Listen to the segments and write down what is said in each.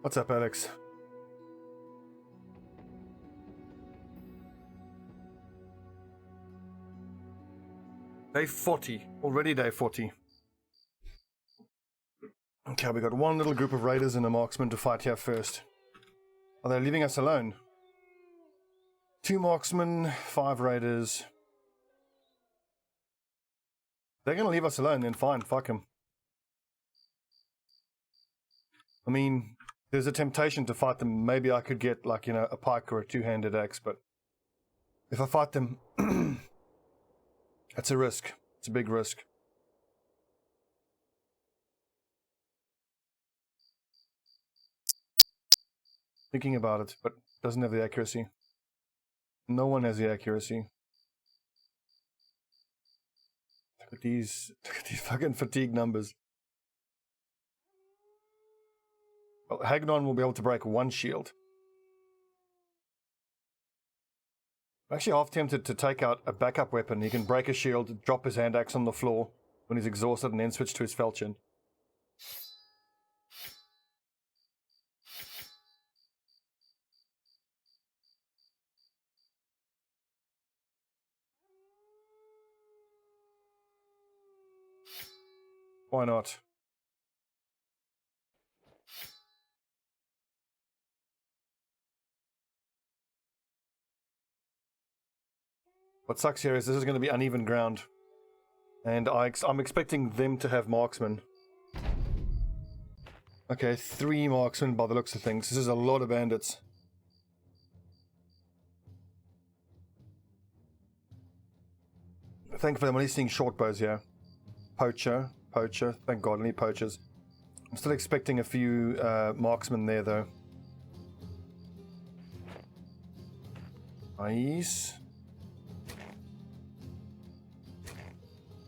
What's up, Alex? Day 40. Already day 40. Okay, we got one little group of raiders and a marksman to fight here first. Are they leaving us alone? 2 marksmen, 5 raiders. They're going to leave us alone, then fine, fuck them. I mean, there's a temptation to fight them. Maybe I could get, like, you know, a pike or a 2-handed axe, but if I fight them, it's a risk. It's a big risk. Thinking about it, but doesn't have the accuracy. No one has the accuracy. Look at these fucking fatigue numbers. Well, Hagnon will be able to break 1 shield. I'm actually half tempted to take out a backup weapon. He can break a shield, drop his hand axe on the floor when he's exhausted, and then switch to his falchion. Why not? What sucks here is this is going to be uneven ground. And I'm expecting them to have marksmen. Okay, 3 marksmen by the looks of things. This is a lot of bandits. Thankfully, I'm only seeing short bows here. Poacher. Thank God, I need poachers. I'm still expecting a few marksmen there, though. Nice.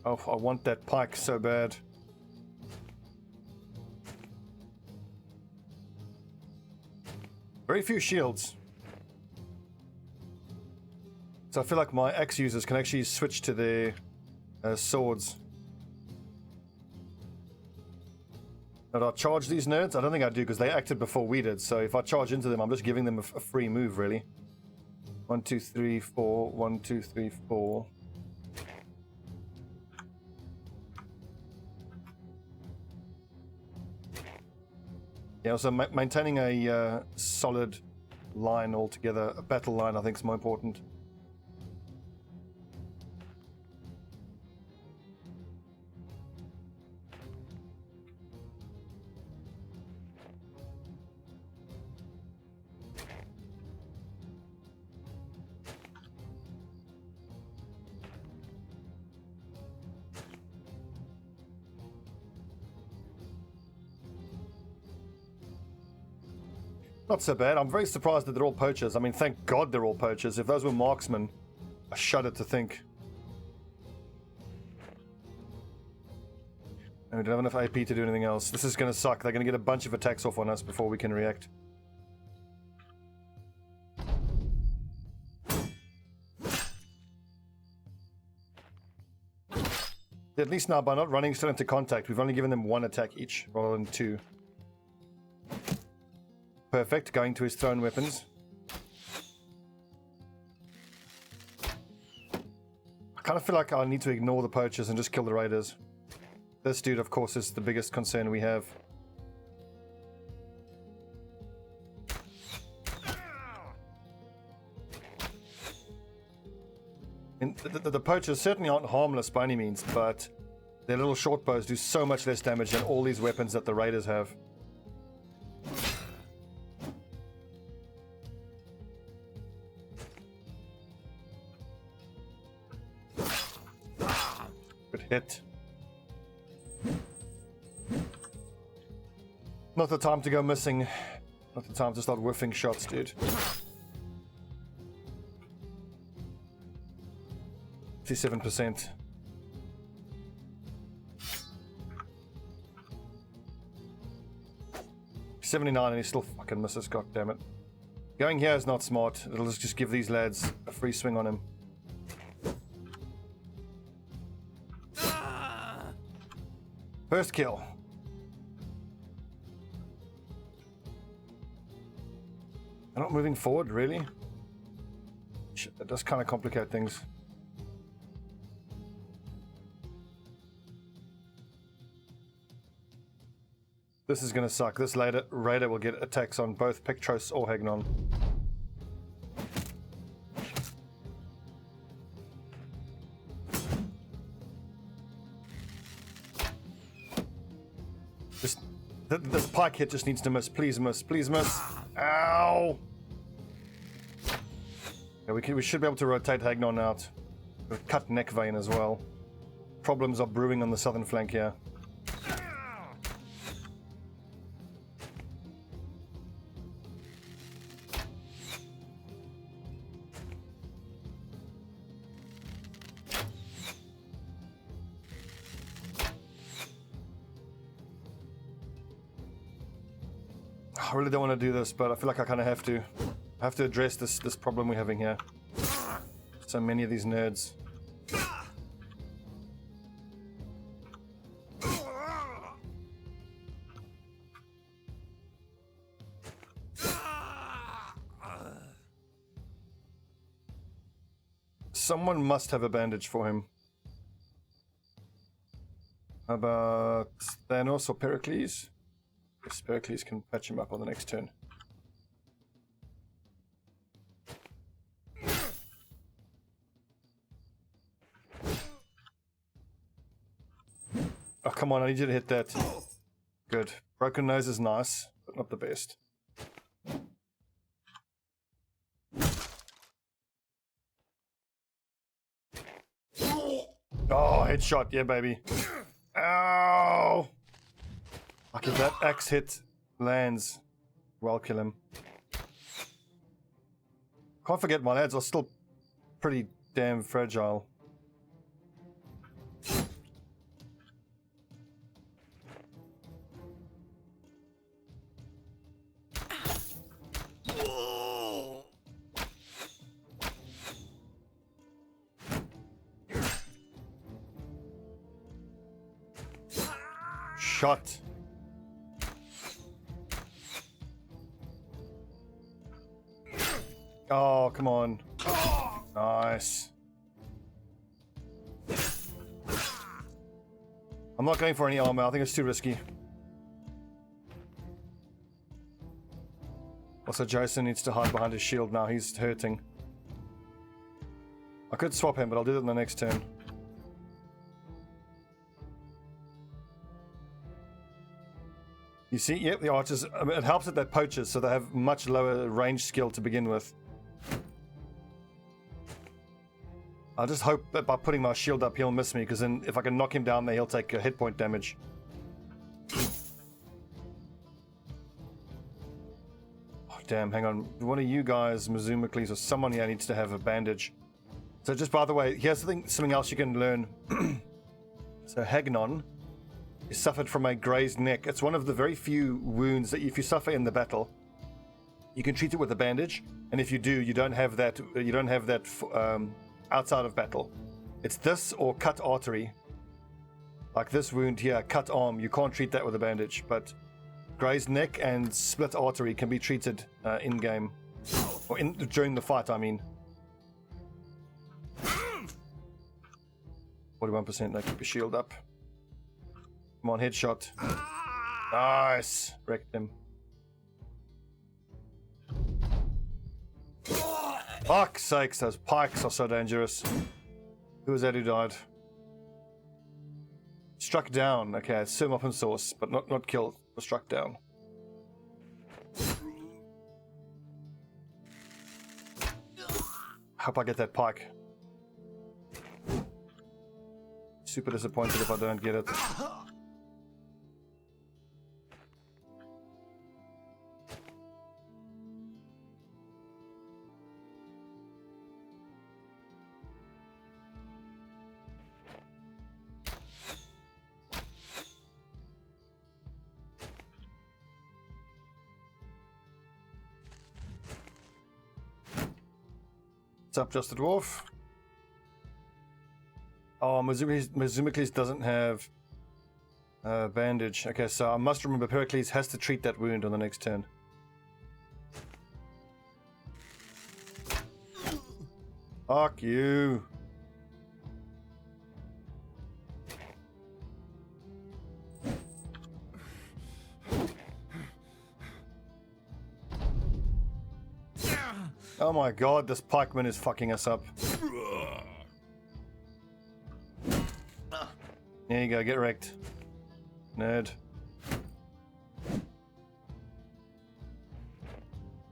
Oh, I want that pike so bad. Very few shields. So I feel like my axe users can actually switch to their swords. Now, do I charge these nerds? I don't think I do because they acted before we did. So if I charge into them, I'm just giving them a free move, really. 1, 2, 3, 4. 1, 2, 3, 4. Yeah, so maintaining a solid line altogether, a battle line, I think is more important. Not so bad. I'm very surprised that they're all poachers. I mean, thank God they're all poachers. If those were marksmen, I shudder to think. And we don't have enough AP to do anything else. This is going to suck. They're going to get a bunch of attacks off on us before we can react. At least now, by not running still into contact, we've only given them 1 attack each, rather than 2. Perfect, going to his thrown weapons. I kind of feel like I need to ignore the poachers and just kill the raiders. This dude, of course, is the biggest concern we have. And the poachers certainly aren't harmless by any means, but their little short bows do so much less damage than all these weapons that the raiders have. Good hit. Not the time to go missing. Not the time to start whiffing shots, dude. 57%. $79 and he still fucking misses, god damn it. Going here is not smart. It'll just give these lads a free swing on him. First kill. Not moving forward, really? Shit, that does kind of complicate things. This is going to suck. This raider will get attacks on both Pictros or Hagnon. This pike hit just needs to miss. Please miss. Please miss. Ow! Yeah, we should be able to rotate Hagnon out. Cut neck vein as well. Problems are brewing on the southern flank here. I really don't want to do this, but I feel like I kind of have to. I have to address this problem we're having here. So many of these nerds. Someone must have a bandage for him. How about Thanos or Pericles? Yes, Pericles can patch him up on the next turn. Oh, come on, I need you to hit that. Good. Broken nose is nice, but not the best. Oh, headshot. Yeah, baby. Ow! Like if that axe hit lands, well, kill him. Can't forget my lads are still pretty damn fragile. Shot. Oh, come on. Nice. I'm not going for any armor. I think it's too risky. Also, Jason needs to hide behind his shield now. He's hurting. I could swap him, but I'll do that in the next turn. You see, yep, the archers, I mean, it helps that they're poachers, so they have much lower range skill to begin with. I just hope that by putting my shield up, he'll miss me, because then if I can knock him down there, he'll take a hit point damage. Oh, damn, hang on. One of you guys, Myrmidons, or someone here needs to have a bandage. So just by the way, here's something else you can learn. So Hagnon is suffered from a grazed neck. It's one of the very few wounds that if you suffer in the battle, you can treat it with a bandage, and if you do, you don't have that outside of battle. It's this or cut artery. Like this wound here, cut arm, you can't treat that with a bandage, but grazed neck and split artery can be treated in-game. Or during the fight, I mean. 41%, they keep your shield up. Come on, headshot. Nice! Wrecked him. Fuck's sakes, those pikes are so dangerous. Who was that who died? Struck down. Okay, sim open source, but not killed, but struck down. Hope I get that pike. Super disappointed if I don't get it. What's up, Just a Dwarf? Oh, Myrmidons doesn't have bandage. Okay, so I must remember Pericles has to treat that wound on the next turn. Fuck you. Oh my god, this pikeman is fucking us up. There you go, get wrecked. Nerd.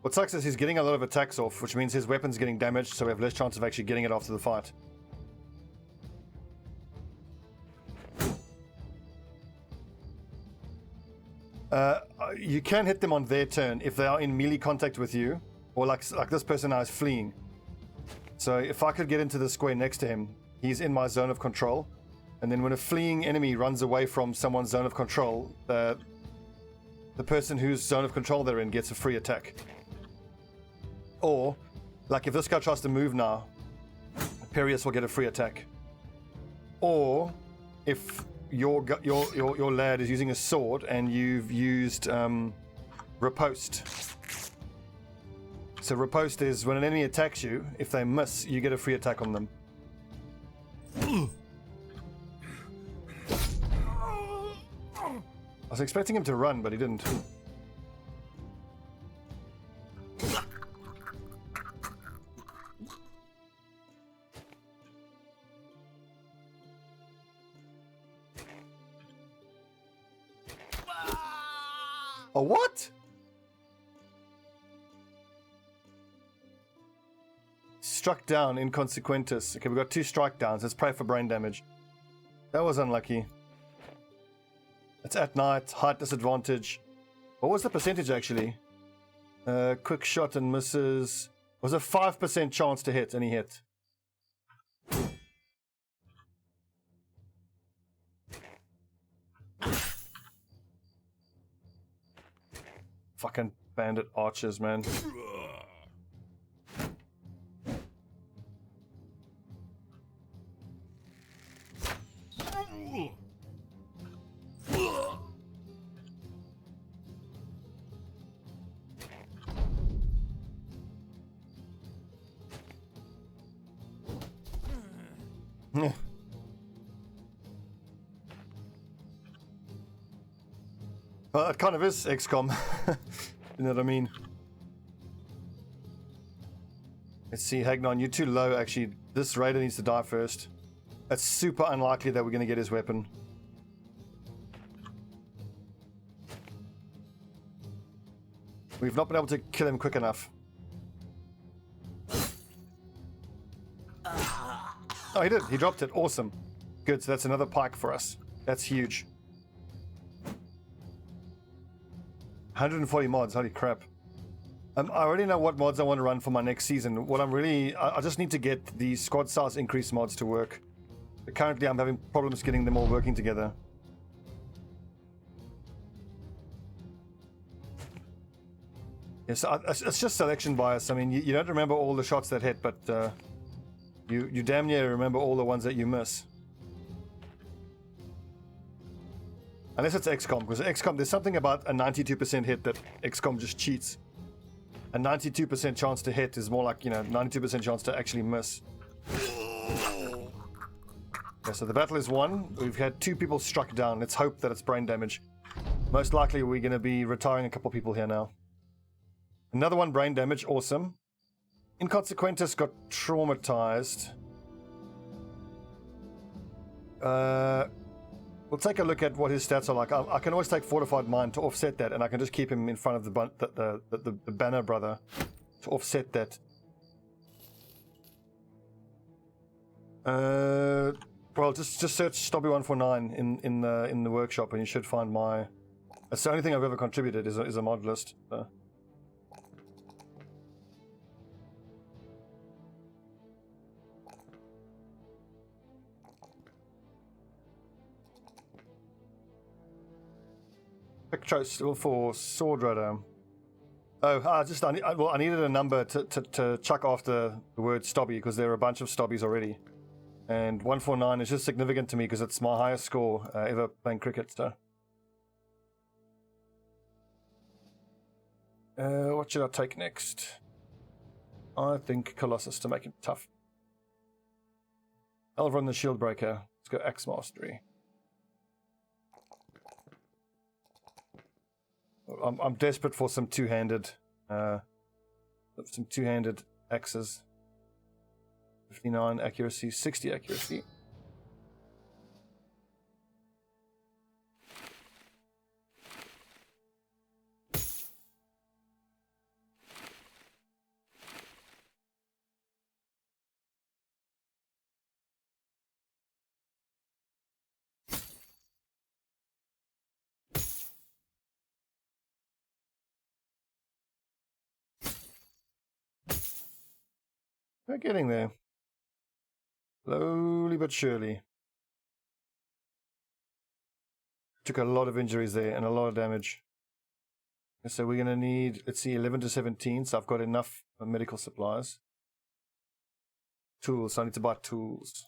What sucks is he's getting a lot of attacks off, which means his weapon's getting damaged, so we have less chance of actually getting it after the fight. You can hit them on their turn if they are in melee contact with you, or like this person now is fleeing. So if I could get into the square next to him, he's in my zone of control, and then when a fleeing enemy runs away from someone's zone of control, the person whose zone of control they're in gets a free attack. Or, like if this guy tries to move now, Perius will get a free attack. Or, if your lad is using a sword and you've used riposte. So riposte is when an enemy attacks you, if they miss, you get a free attack on them. I was expecting him to run, but he didn't. A what? Struck down, inconsequentus. Okay, we've got 2 strike downs. Let's pray for brain damage. That was unlucky. It's at night, height disadvantage. What was the percentage actually? Quick shot and misses. It was a 5% chance to hit, and he hit. Fucking bandit archers, man. Well, it kind of is XCOM. You know what I mean? Let's see, Hagnon, you're too low actually. This raider needs to die first. It's super unlikely that we're going to get his weapon. We've not been able to kill him quick enough. Oh, he did. He dropped it. Awesome. Good, so that's another pike for us. That's huge. 140 mods, holy crap. I already know what mods I want to run for my next season. What I'm really... I just need to get the squad size increase mods to work. But currently I'm having problems getting them all working together. Yes, it's just selection bias. I mean, you don't remember all the shots that hit, but you damn near remember all the ones that you miss. Unless it's XCOM, because XCOM, there's something about a 92% hit that XCOM just cheats. A 92% chance to hit is more like, 92% chance to actually miss. Okay, so the battle is won. We've had 2 people struck down. Let's hope that it's brain damage. Most likely we're going to be retiring a couple people here now. Another one brain damage, awesome. Inconsequentus got traumatized. We'll take a look at what his stats are like. I can always take Fortified Mind to offset that, and I can just keep him in front of the Banner brother to offset that. Well, just search Stobby149 in the workshop, and you should find my. That's the only thing I've ever contributed is a mod list. So. Pictros for Sword Rider. Oh, I needed a number to chuck after the word Stobby because there are a bunch of Stobbies already. And 149 is just significant to me because it's my highest score ever playing cricket. So. What should I take next? I think Colossus to make it tough. Elrond the Shield Breaker. Let's go Axe Mastery. I'm desperate for some two-handed axes. 59 accuracy, 60 accuracy. We're getting there. Slowly but surely. Took a lot of injuries there and a lot of damage. So we're going to need, let's see, 11 to 17. So I've got enough medical supplies. Tools. So I need to buy tools.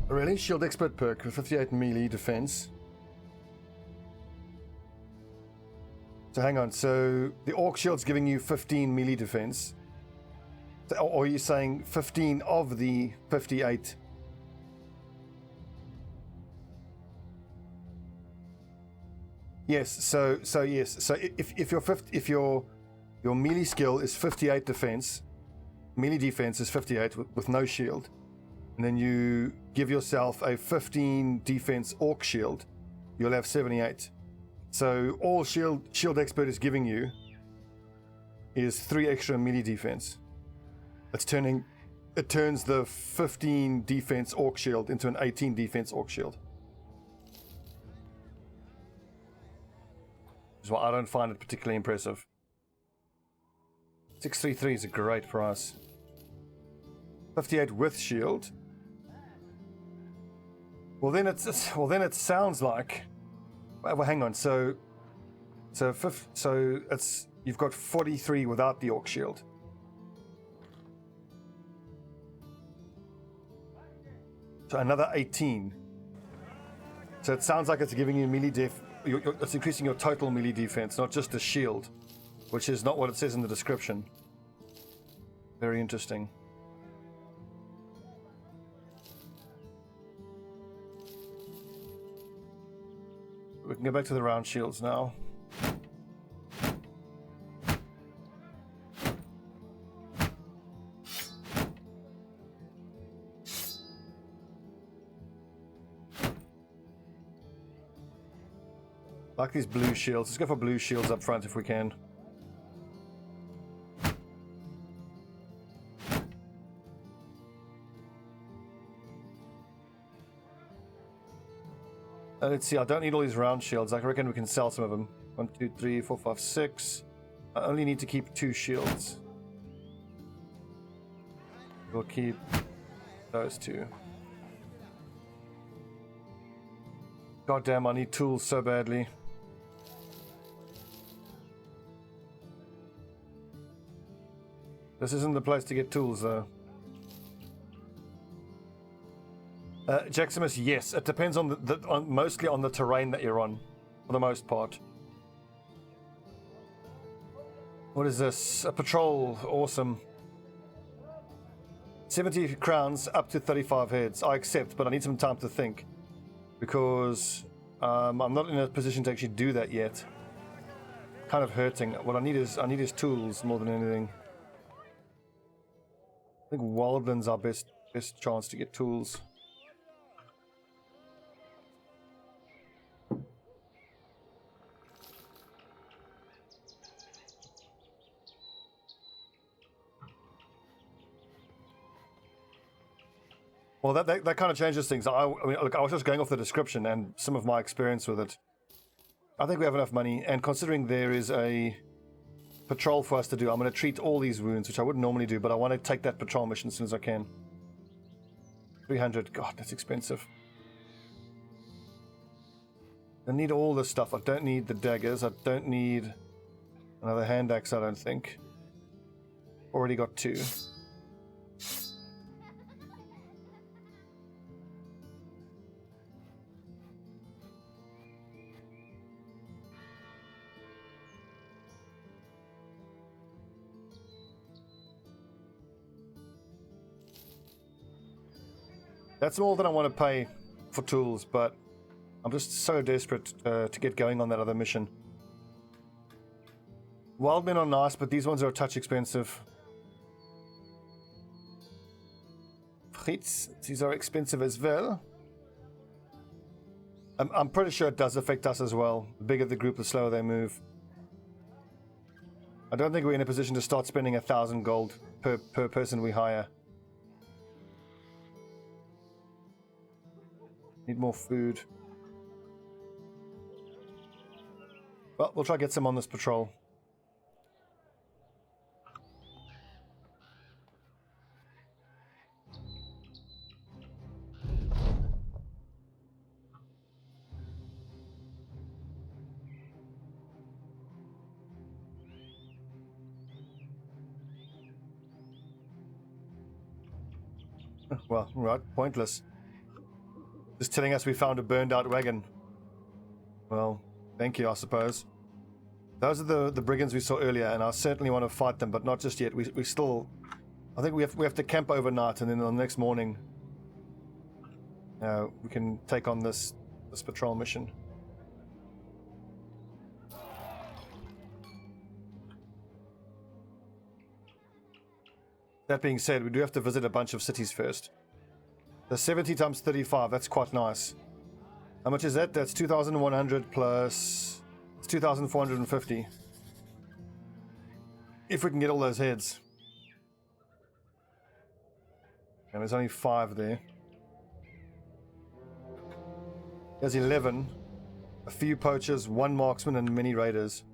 Really? Shield Expert perk with 58 melee defense. So hang on, so the Orc Shield's giving you 15 melee defense. So, or are you saying 15 of the 58? Yes, so yes. So if your melee skill is 58 defense, melee defense is 58 with no shield. And then you give yourself a 15 defense Orc Shield, you'll have 78. So all Shield Expert is giving you is 3 extra melee defense. It turns the 15 defense Orc Shield into an 18 defense Orc Shield. Which is why I don't find it particularly impressive. 633 is a great price. 58 with shield. Well then it sounds like, well hang on, so it's, you've got 43 without the Orc Shield. So another 18. So it sounds like it's giving you melee it's increasing your total melee defense, not just the shield, which is not what it says in the description. Very interesting. We can go back to the round shields now. Like these blue shields. Let's go for blue shields up front if we can. Let's see, I don't need all these round shields. I reckon we can sell some of them. 1, 2, 3, 4, 5, 6. I only need to keep 2 shields. We'll keep those 2. God damn, I need tools so badly. This isn't the place to get tools though. Jaximus, yes. It depends on mostly on the terrain that you're on, for the most part. What is this? A patrol. Awesome. 70 crowns, up to 35 heads. I accept, but I need some time to think. Because I'm not in a position to actually do that yet. Kind of hurting. What I need is tools more than anything. I think Wildland's our best chance to get tools. Well, that kind of changes things. I mean, look, I was just going off the description and some of my experience with it. I think we have enough money, and considering there is a patrol for us to do, I'm going to treat all these wounds, which I wouldn't normally do, but I want to take that patrol mission as soon as I can. 300. God, that's expensive. I need all this stuff. I don't need the daggers. I don't need another hand axe, I don't think. Already got 2. That's more than I want to pay for tools, but I'm just so desperate to get going on that other mission. Wild men are nice, but these ones are a touch expensive. Frites, these are expensive as well. I'm pretty sure it does affect us as well. The bigger the group, the slower they move. I don't think we're in a position to start spending 1,000 gold per person we hire. Need more food. Well, we'll try to get some on this patrol. Well, right, pointless. Just telling us we found a burned out wagon. Well, thank you, I suppose. Those are the brigands we saw earlier, and I certainly want to fight them, but not just yet. We still... I think we have to camp overnight, and then on the next morning we can take on this patrol mission. That being said, we do have to visit a bunch of cities first. The 70 times 35, that's quite nice. How much is that? That's 2,100 plus... It's 2,450. If we can get all those heads. And there's only 5 there. There's 11. A few poachers, 1 marksman, and many raiders.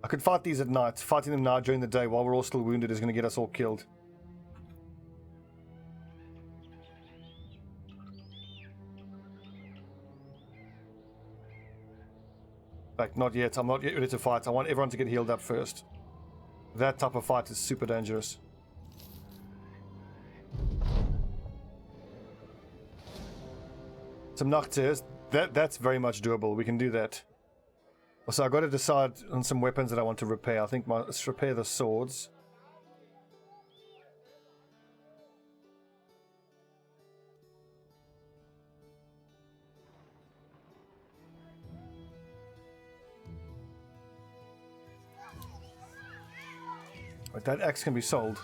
I could fight these at night. Fighting them now during the day while we're all still wounded is going to get us all killed. Like, not yet. I'm not yet ready to fight. I want everyone to get healed up first. That type of fight is super dangerous. Some Nachters. That's very much doable. We can do that. Also, I've got to decide on some weapons that I want to repair. I think let's repair the swords. That axe can be sold.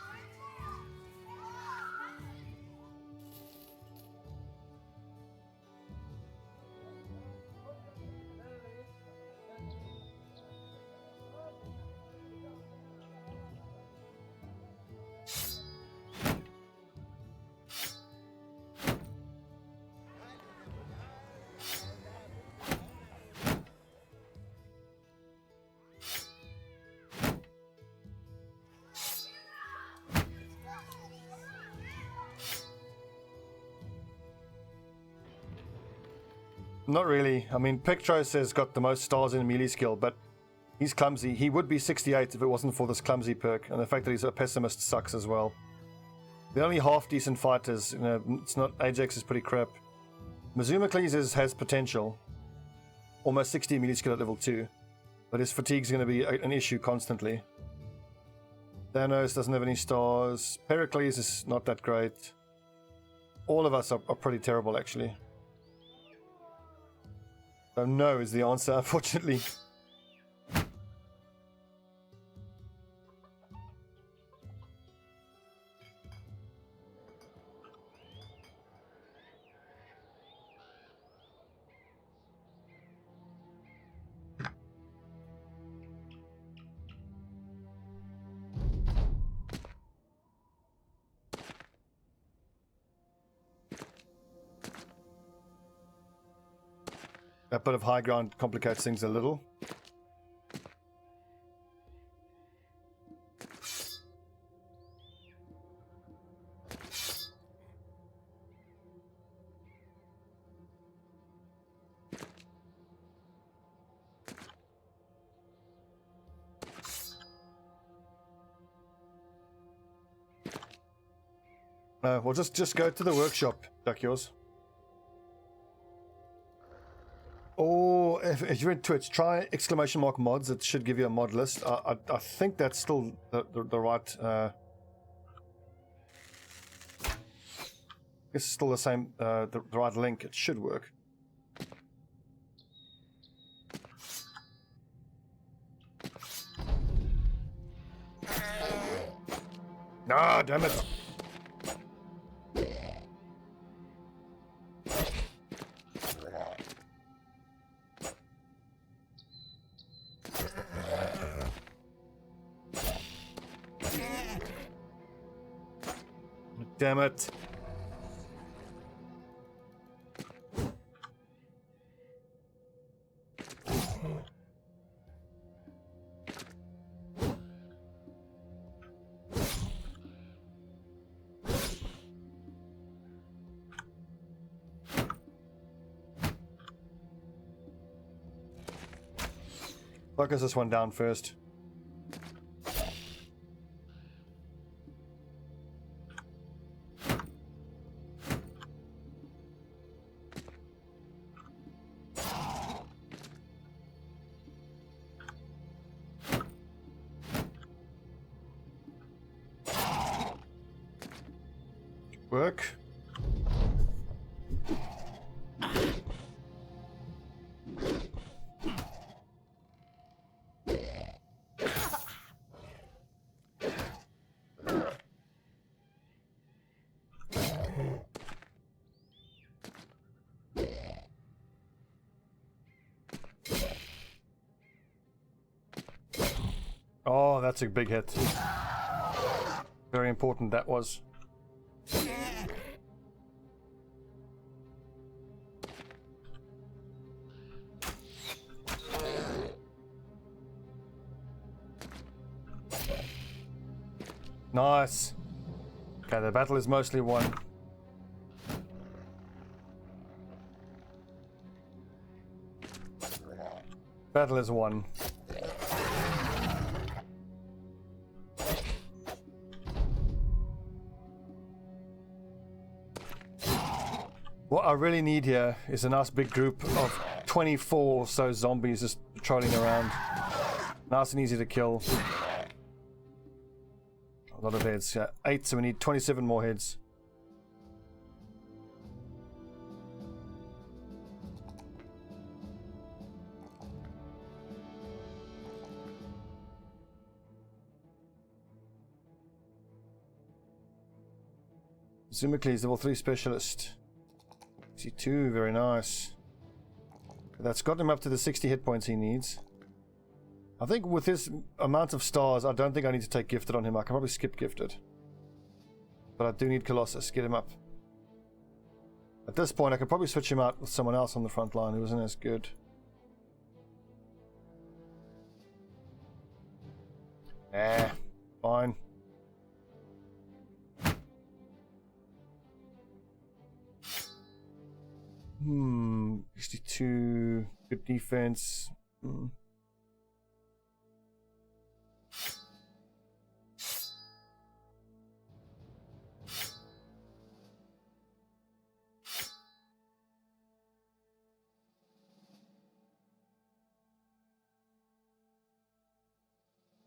Not really. I mean, Pictros has got the most stars in melee skill, but he's clumsy. He would be 68 if it wasn't for this clumsy perk, and the fact that he's a pessimist sucks as well. The only half decent fighters, you know, it's not... Ajax is pretty crap. Mizumacles has potential. Almost 60 melee skill at level 2, but his fatigue's going to be an issue constantly. Thanos doesn't have any stars. Pericles is not that great. All of us are pretty terrible, actually. So no is the answer, unfortunately. That bit of high ground complicates things a little. Well, just go to the workshop, Duck Yours. Or if you're in Twitch, try !mods. It should give you a mod list. I think that's still the right. It's still the same. The right link. It should work. Ah, damn it. Damn it. Focus this one down first. Work. Oh, that's a big hit. Very important that was. Nice. Okay, the battle is mostly won. Battle is won. What I really need here is a nice big group of 24 or so zombies just patrolling around. Nice and easy to kill. A lot of heads, yeah. 8, so we need 27 more heads. Zumicles, level 3 specialist. 62, very nice. That's got him up to the 60 hit points he needs. I think with his amount of stars, I don't think I need to take gifted on him. I can probably skip gifted. But I do need Colossus. Get him up. At this point, I could probably switch him out with someone else on the front line who isn't as good. Fine. Hmm, 62, good defense.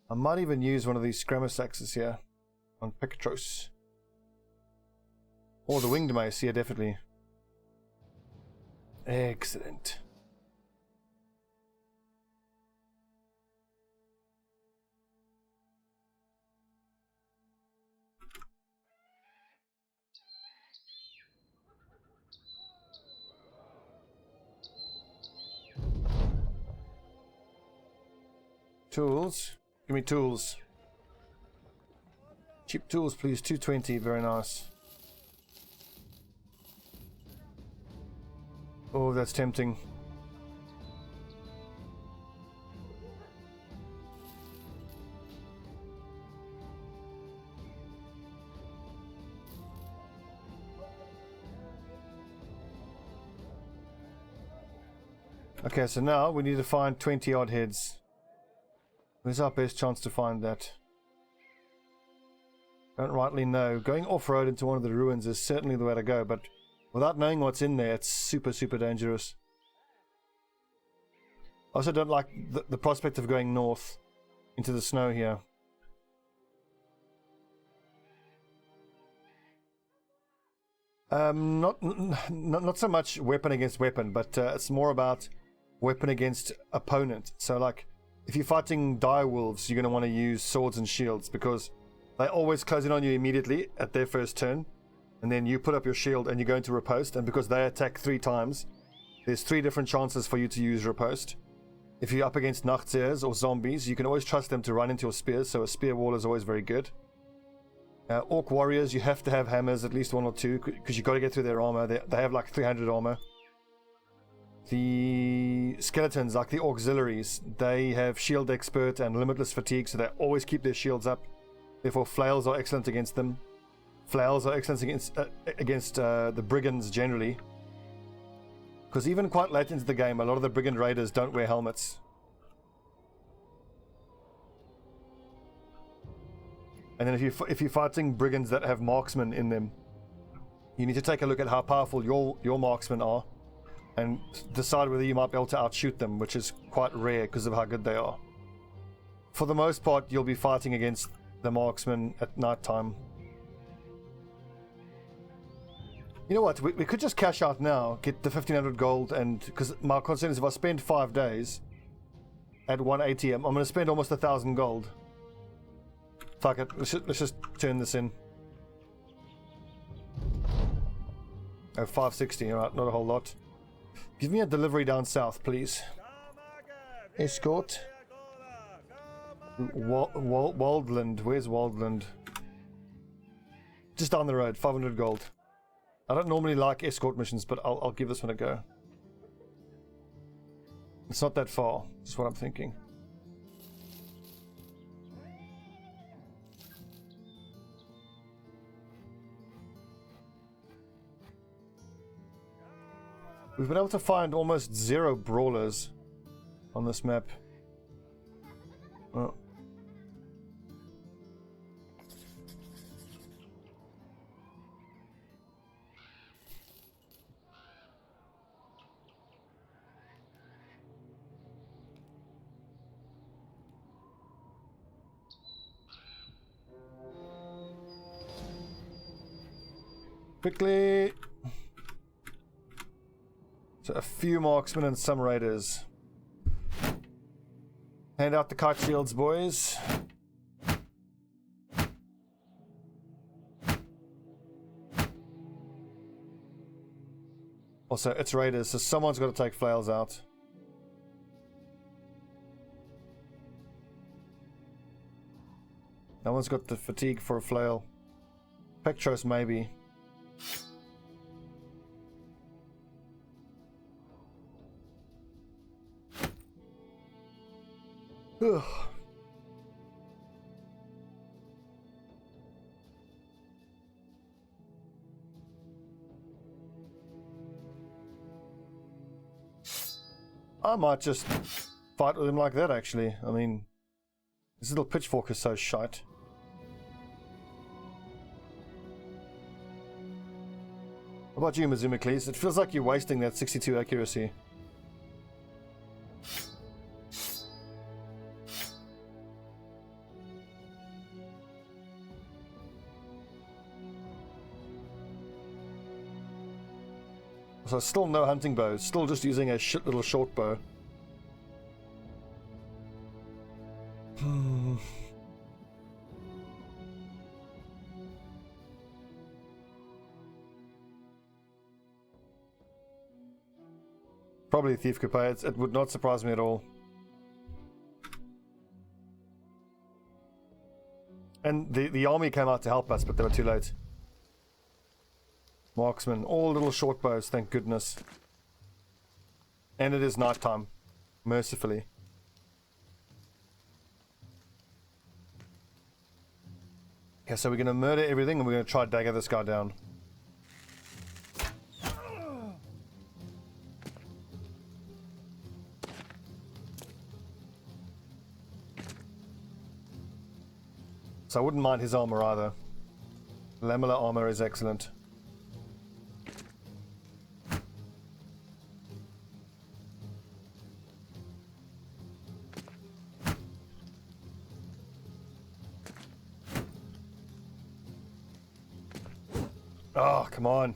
I might even use one of these Scramus axes here on Pictros. Or the winged mace, yeah, definitely. Excellent. Tools. Give me tools. Cheap tools, please. 220. Very nice. Oh, that's tempting. Okay, so now we need to find 20 odd heads. Where's our best chance to find that? Don't rightly know. Going off-road into one of the ruins is certainly the way to go, but without knowing what's in there, it's super, super dangerous. I also don't like the prospect of going north into the snow here. Not so much weapon against weapon, but it's more about weapon against opponent. So like, if you're fighting dire wolves, you're going to want to use swords and shields because they always close in on you immediately at their first turn, and then you put up your shield and you go into riposte, and because they attack 3 times, there's 3 different chances for you to use riposte. If you're up against Nachtseers or zombies, you can always trust them to run into your spears, so a spear wall is always very good. Orc warriors, you have to have hammers, at least 1 or 2, because you've got to get through their armor. They have like 300 armor. The skeletons, like the auxiliaries, they have shield expert and limitless fatigue, so they always keep their shields up. Therefore, flails are excellent against them. Flails are excellent against the brigands generally. Because even quite late into the game, a lot of the brigand raiders don't wear helmets. And then if you're fighting brigands that have marksmen in them, you need to take a look at how powerful your marksmen are and decide whether you might be able to outshoot them, which is quite rare because of how good they are. For the most part, you'll be fighting against the marksmen at night time. You know what, we could just cash out now, get the 1500 gold, and because my concern is if I spend 5 days at 180, I'm going to spend almost 1000 gold. Fuck it, let's just turn this in. Oh, 560, alright, not a whole lot. Give me a delivery down south, please. Escort. Waldland, where's Waldland? Just down the road, 500 gold. I don't normally like escort missions, but I'll give this one a go. It's not that far, is what I'm thinking. We've been able to find almost 0 brawlers on this map. Oh. Quickly! So a few marksmen and some raiders. Hand out the kite shields, boys. Also, it's raiders, so someone's got to take flails out. No one's got the fatigue for a flail. Pectros, maybe. Ugh. I might just fight with him like that, actually. I mean, this little pitchfork is so shite. How about you, Mizumicles? It feels like you're wasting that 62 accuracy. So still no hunting bows, still just using a shit little short bow. Probably Thief Coupe, it would not surprise me at all. And the army came out to help us, but they were too late. Marksmen, all little short bows, thank goodness. And it is night time, mercifully. Okay, so we're going to murder everything and we're going to try to dagger this guy down. So I wouldn't mind his armor either. Lamellar armor is excellent. Oh, come on.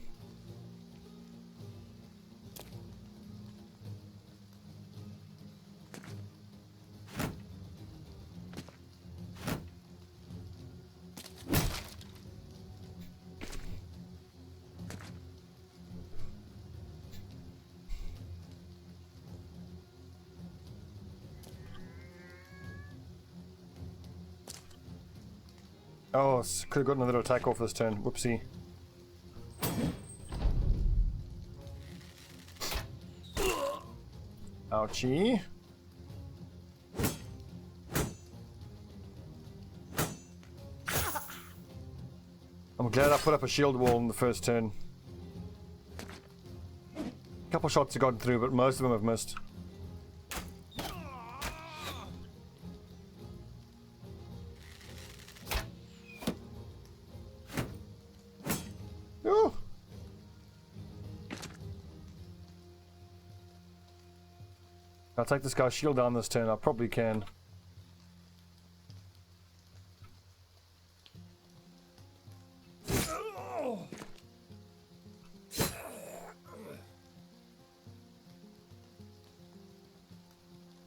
Oh, could have gotten another attack off this turn. Whoopsie. Ouchie. I'm glad I put up a shield wall in the first turn. A couple shots have gotten through, but most of them have missed. Ooh. I'll take this guy's shield down this turn. I probably can.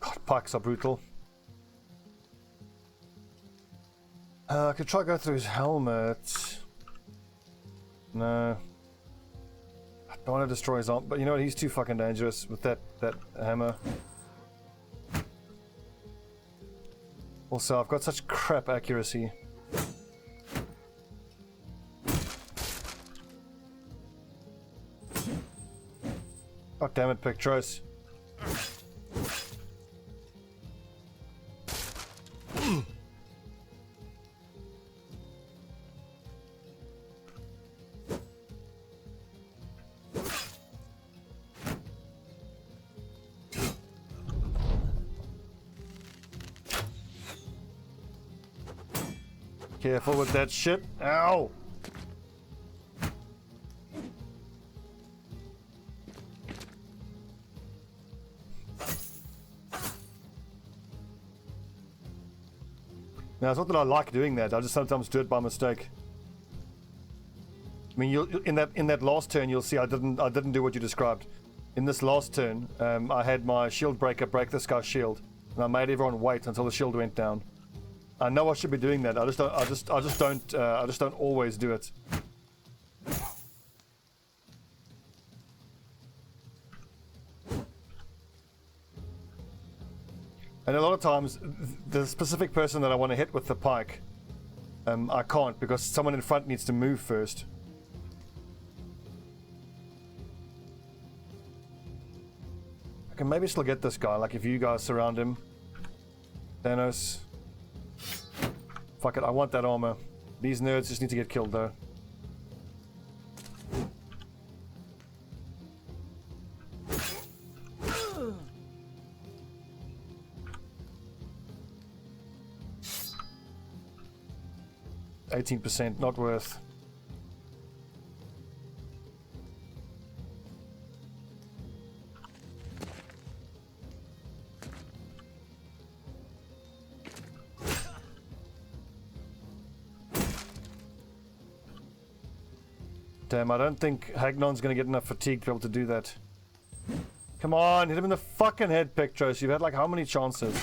God, pikes are brutal. I could try to go through his helmet. No. I don't want to destroy his arm, but you know what? He's too fucking dangerous with that hammer. Also, I've got such crap accuracy. God damn it, Pictros. Careful with that shit. Ow! Now, it's not that I like doing that. I just sometimes do it by mistake. I mean, in that last turn, you'll see I didn't do what you described. In this last turn, I had my shield breaker break this guy's shield, and I made everyone wait until the shield went down. I know I should be doing that. I just don't always do it. And a lot of times, the specific person that I want to hit with the pike, I can't because someone in front needs to move first. I can maybe still get this guy, like if you guys surround him. Thanos. Fuck it, I want that armor. These nerds just need to get killed though. %, not worth. Damn, I don't think Hagnon's gonna get enough fatigue to be able to do that. Come on, hit him in the fucking head, Pictros. You've had like how many chances?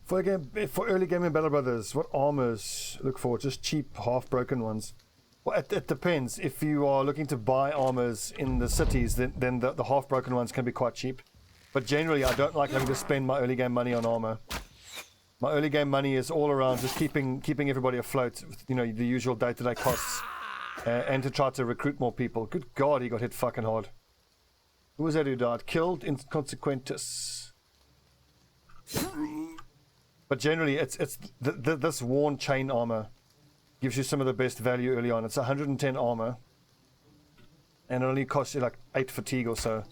For early game in Battle Brothers, what armors look for? Just cheap, half-broken ones. Well, it depends. If you are looking to buy armors in the cities, then the half-broken ones can be quite cheap. But generally, I don't like having to spend my early game money on armor. My early game money is all around just keeping everybody afloat, you know, the usual day-to-day costs, and to try to recruit more people. Good God, he got hit fucking hard. Who was that who died? Killed inconsequentus. But generally, it's this worn chain armor gives you some of the best value early on. It's 110 armor, and it only costs you like 8 fatigue or so.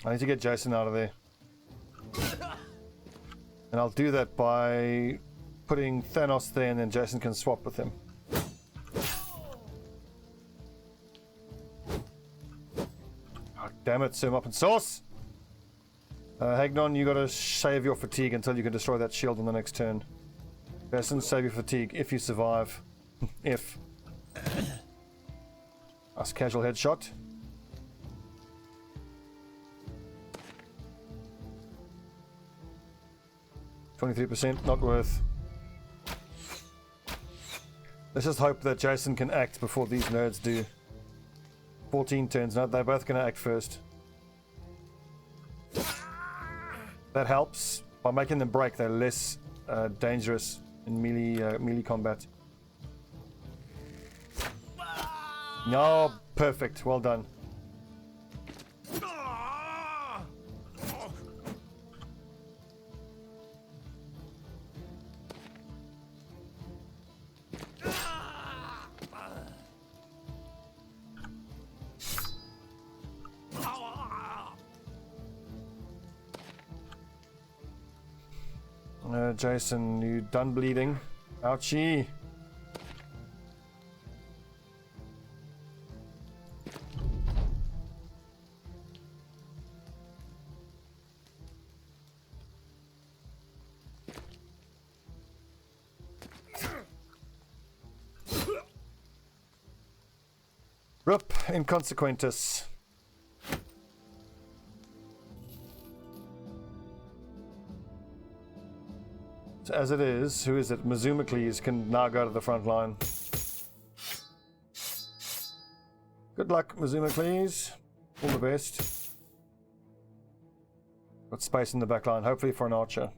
I need to get Jason out of there. And I'll do that by putting Thanos there, and then Jason can swap with him. Oh, damn it, Sim up in sauce! Hagnon, you gotta save your fatigue until you can destroy that shield on the next turn. Jason, save your fatigue if you survive. If. Nice casual headshot. 23%, not worth. Let's just hope that Jason can act before these nerds do. 14 turns, no, they're both going to act first. That helps. By making them break, they're less dangerous in melee combat. No, perfect, well done. Jason, you done bleeding? Ouchie! Rup inconsequentus. So as it is, who is it? Mizumacles can now go to the front line. Good luck, Mizumacles. All the best. Got space in the back line, hopefully for an archer.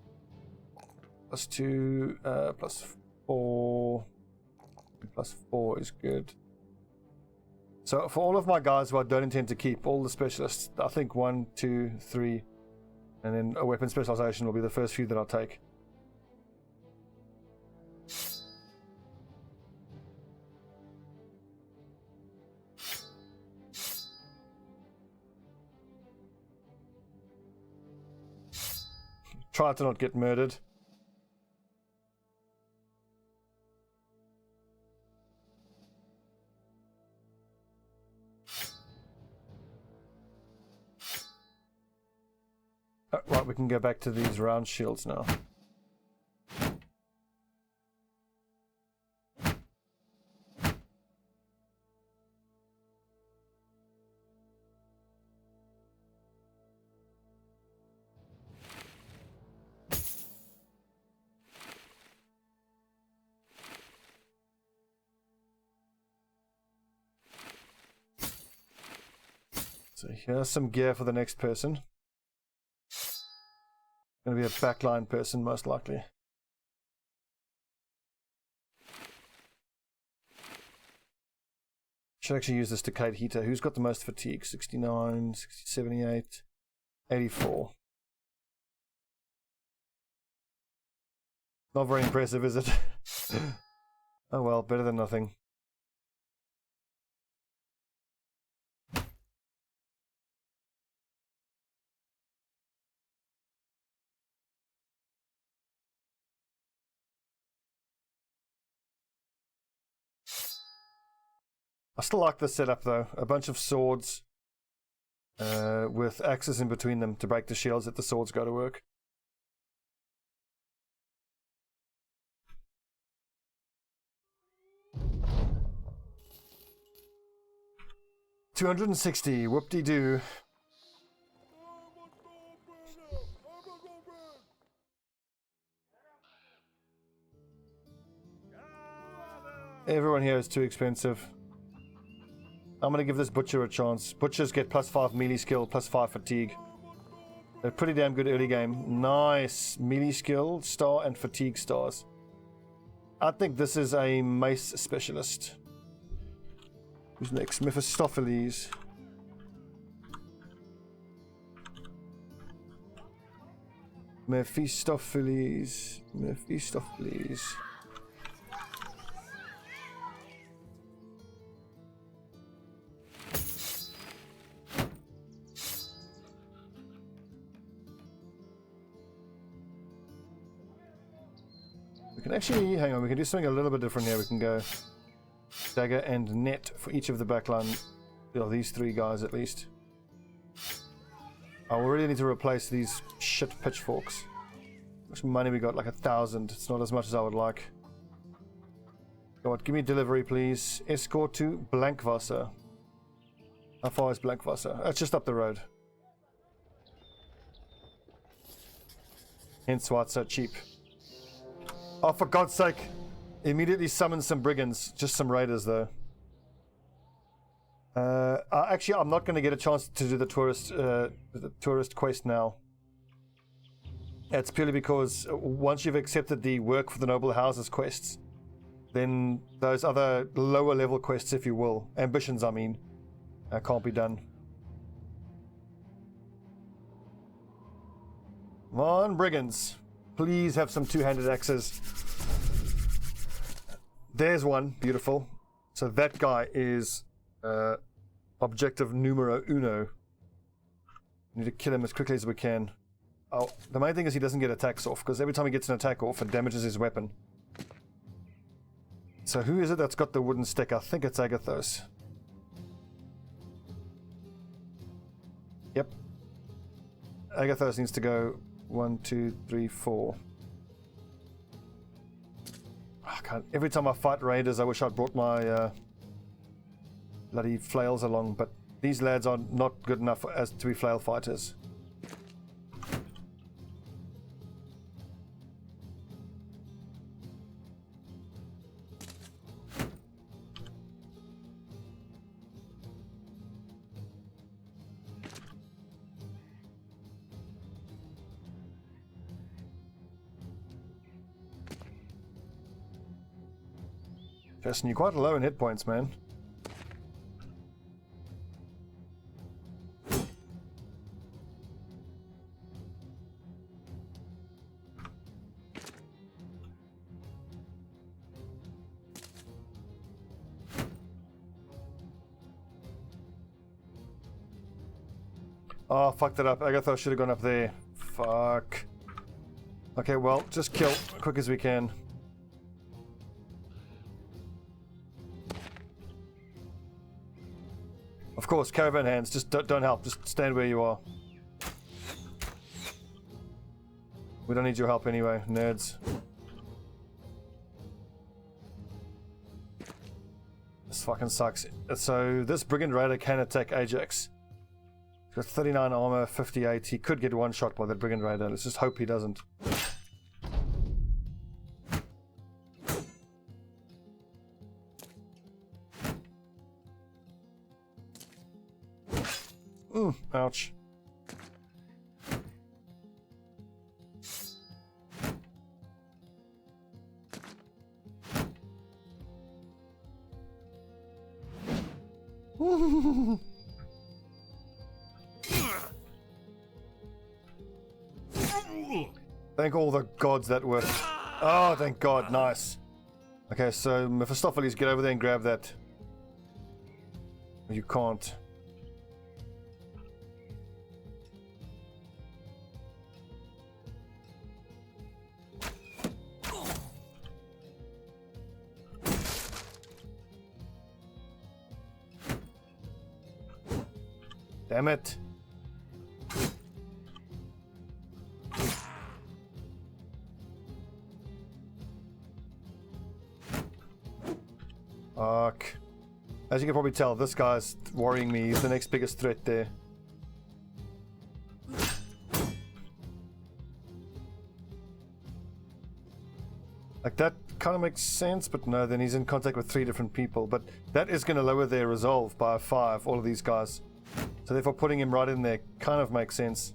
+2, +4. +4 is good. So for all of my guys who I don't intend to keep, all the specialists, I think 1, 2, 3, and then a weapon specialization will be the first few that I'll take. Try to not get murdered. Oh, right, we can go back to these round shields now. So here's some gear for the next person. Going to be a backline person, most likely. Should actually use this decayed heater. Who's got the most fatigue? 69, 60, 78, 84. Not very impressive, is it? Oh well, better than nothing. I still like this setup though. A bunch of swords with axes in between them to break the shields that the swords go to work. $260, whoop-de-doo. Everyone here is too expensive. I'm going to give this Butcher a chance. Butchers get +5 melee skill, +5 fatigue. They're pretty damn good early game. Nice. Melee skill, star, and fatigue stars. I think this is a mace specialist. Who's next? Mephistopheles. Mephistopheles. Mephistopheles. can actually, hang on, we can do something a little bit different here. We can go dagger and net for each of the backline, these 3 guys at least. I will really need to replace these shit pitchforks. How much money we got? Like 1,000. It's not as much as I would like. Go on, give me delivery, please. Escort to Blankwasser. How far is Blankwasser? It's just up the road. Hence why it's so cheap. Oh, for God's sake! Immediately summon some brigands. Just some raiders, though. Actually, I'm not going to get a chance to do the tourist quest now. It's purely because once you've accepted the work for the noble houses quests, then those other lower level quests, if you will, ambitions, I mean, can't be done. Come on, brigands. Please have some two-handed axes. There's one. Beautiful. So that guy is objective numero uno. We need to kill him as quickly as we can. Oh, the main thing is he doesn't get attacks off, because every time he gets an attack off, it damages his weapon. So who is it that's got the wooden stick? I think it's Agathos. Yep. Agathos needs to go 1, 2, 3, 4. Oh, God. Every time I fight raiders, I wish I'd brought my bloody flails along, but these lads are not good enough as to be flail fighters. Justin, you're quite low in hit points, man. Oh, fucked it up. Agathos should have gone up there. Fuck. Okay, well, just kill as quick as we can. Of course, caravan hands, just don't help. Just stand where you are. We don't need your help anyway, nerds. This fucking sucks. So, this Brigand Raider can attack Ajax. He's got 39 armor, 58. He could get one shot by that Brigand Raider. Let's just hope he doesn't. Ouch. Thank all the gods that worked. Oh, thank God. Nice. Okay, so Mephistopheles, get over there and grab that. You can't. Damn it. Fuck. As you can probably tell, this guy's worrying me. He's the next biggest threat there. Like, that kind of makes sense, but no, then he's in contact with 3 different people. But that is going to lower their resolve by 5, all of these guys. So therefore putting him right in there kind of makes sense.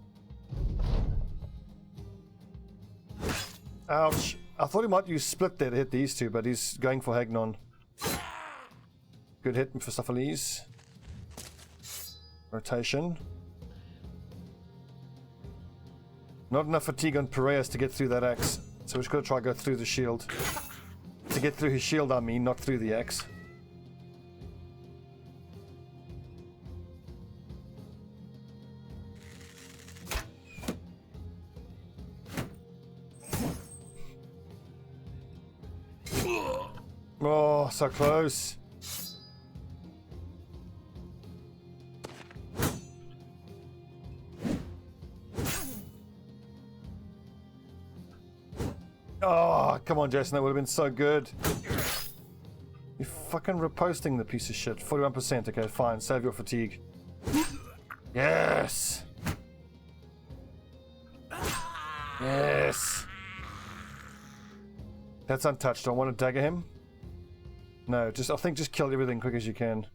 Ouch. I thought he might use split there to hit these 2, but he's going for Hagnon. Good hit for Mephistopheles. Rotation. Not enough fatigue on Piraeus to get through that axe. So we're just going to try to go through the shield. To get through his shield, I mean, not through the axe. Oh, so close. Oh, come on, Jason. That would have been so good. You're fucking reposting the piece of shit. 41%. Okay, fine. Save your fatigue. Yes. Yes. That's untouched. Do I want to dagger him? No, I think just kill everything quick as you can.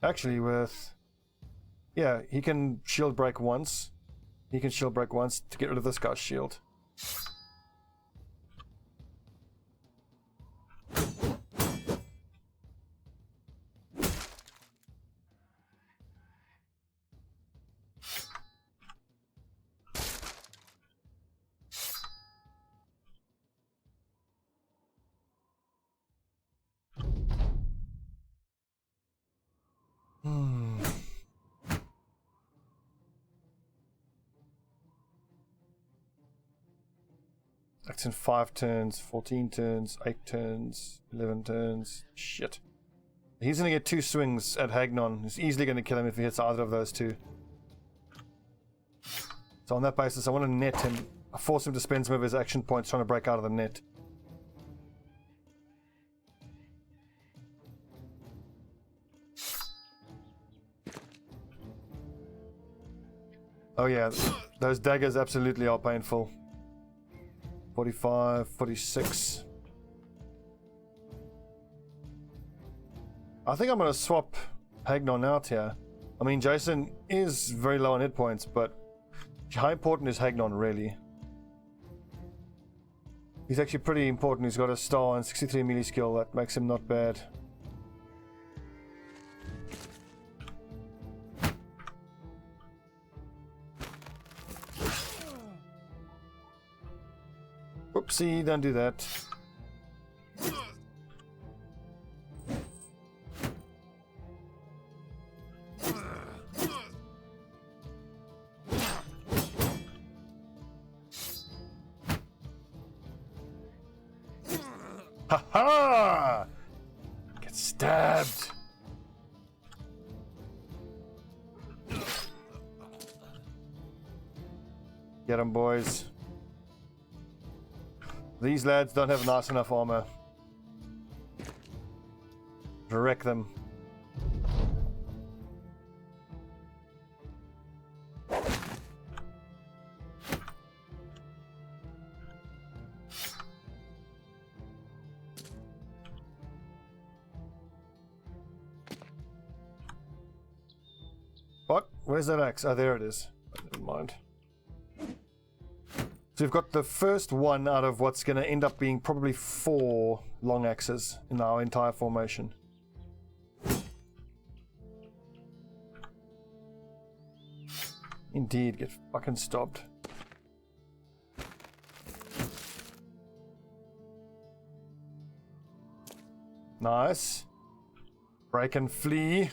Actually, yeah, he can shield break once. He can shield break once to get rid of this guy's shield. That's in 5 turns, 14 turns, 8 turns, 11 turns. Shit. He's going to get 2 swings at Hagnon. He's easily going to kill him if he hits either of those 2. So on that basis, I want to net him. I force him to spend some of his action points trying to break out of the net. Oh yeah, those daggers absolutely are painful. 45, 46. I think I'm going to swap Hagnon out here. I mean, Jason is very low on hit points, but how important is Hagnon really? He's actually pretty important. He's got a star and 63 melee skill. That makes him not bad. Whoopsie, don't do that. Ha ha! Get stabbed. Get 'em, boys. These lads don't have nice enough armor. Wreck them. What? Where's that axe? Oh, there it is. Never mind. So we've got the first one out of what's going to end up being probably 4 long axes in our entire formation. Indeed, get fucking stopped. Nice. Break and flee.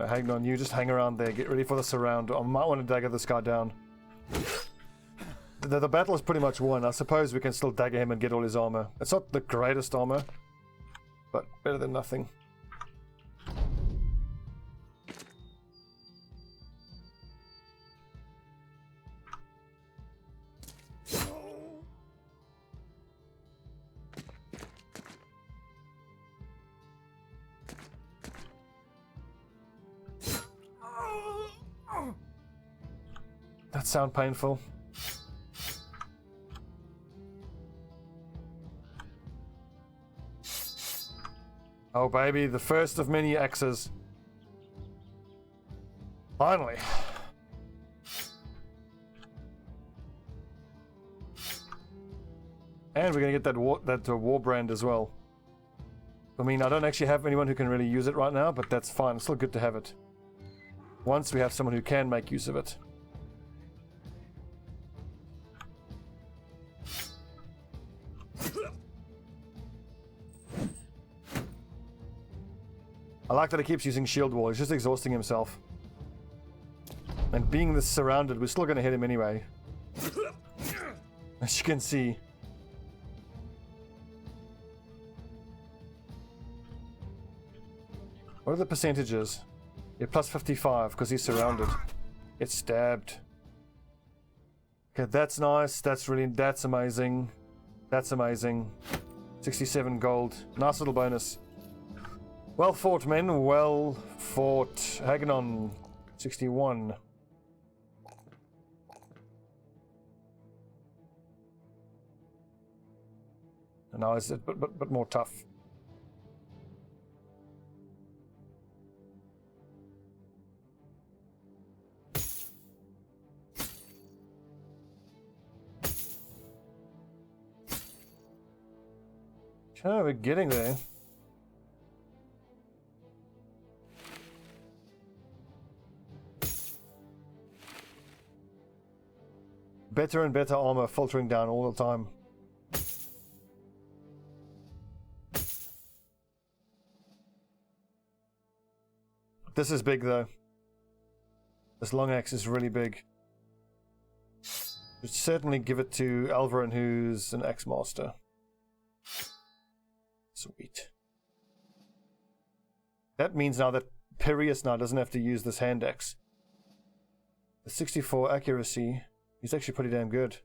Hang on, you just hang around there. Get ready for the surround. I might want to dagger this guy down. The battle is pretty much won. I suppose we can still dagger him and get all his armor. It's not the greatest armor, but better than nothing. That sound painful. Oh baby, the first of many axes. Finally. And we're gonna get that war brand as well. I mean, I don't actually have anyone who can really use it right now, but that's fine. It's still good to have it. Once we have someone who can make use of it. I like that he keeps using shield wall. He's just exhausting himself. And being this surrounded, we're still going to hit him anyway. As you can see. What are the percentages? Yeah, plus 55 because he's surrounded. Gets stabbed. Okay, that's nice. That's amazing. That's amazing. 67 gold. Nice little bonus. Well fought, men. Well fought. Hagnon, 61. And now it's a bit more tough. Oh, we're getting there. Better and better armor filtering down all the time. This is big though. This long axe is really big. Should certainly give it to Alvarin, who's an axe master. Sweet. That means now that Perius now doesn't have to use this hand axe. The 64 accuracy, he's actually pretty damn good.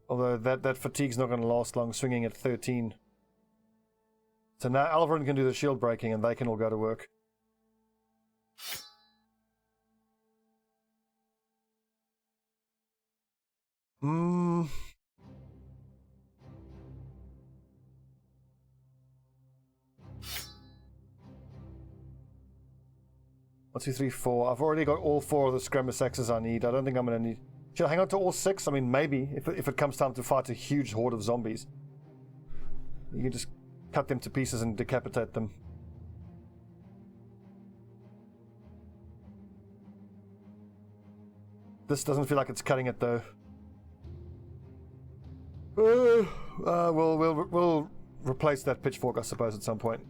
Although that fatigue's not going to last long, swinging at 13. So now Alvarin can do the shield breaking and they can all go to work. One, two, three, four. I've already got all 4 of the Scremus axes I need. I don't think I'm going to need... Should I hang on to all 6? I mean, maybe, if it comes time to fight a huge horde of zombies. You can just cut them to pieces and decapitate them. This doesn't feel like it's cutting it, though. We'll replace that pitchfork, I suppose, at some point.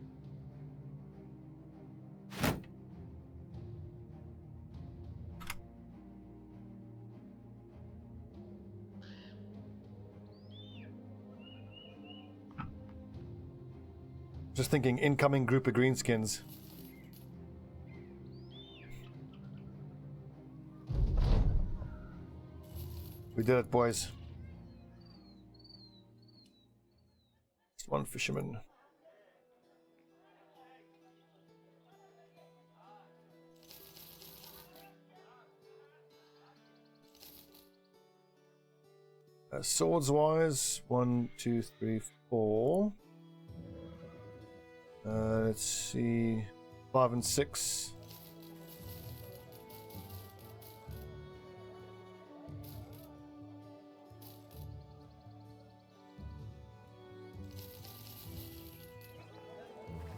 Just thinking, incoming group of greenskins. We did it, boys. Just one fisherman. Swords wise, 1, 2, 3, 4. Let's see, 5 and 6.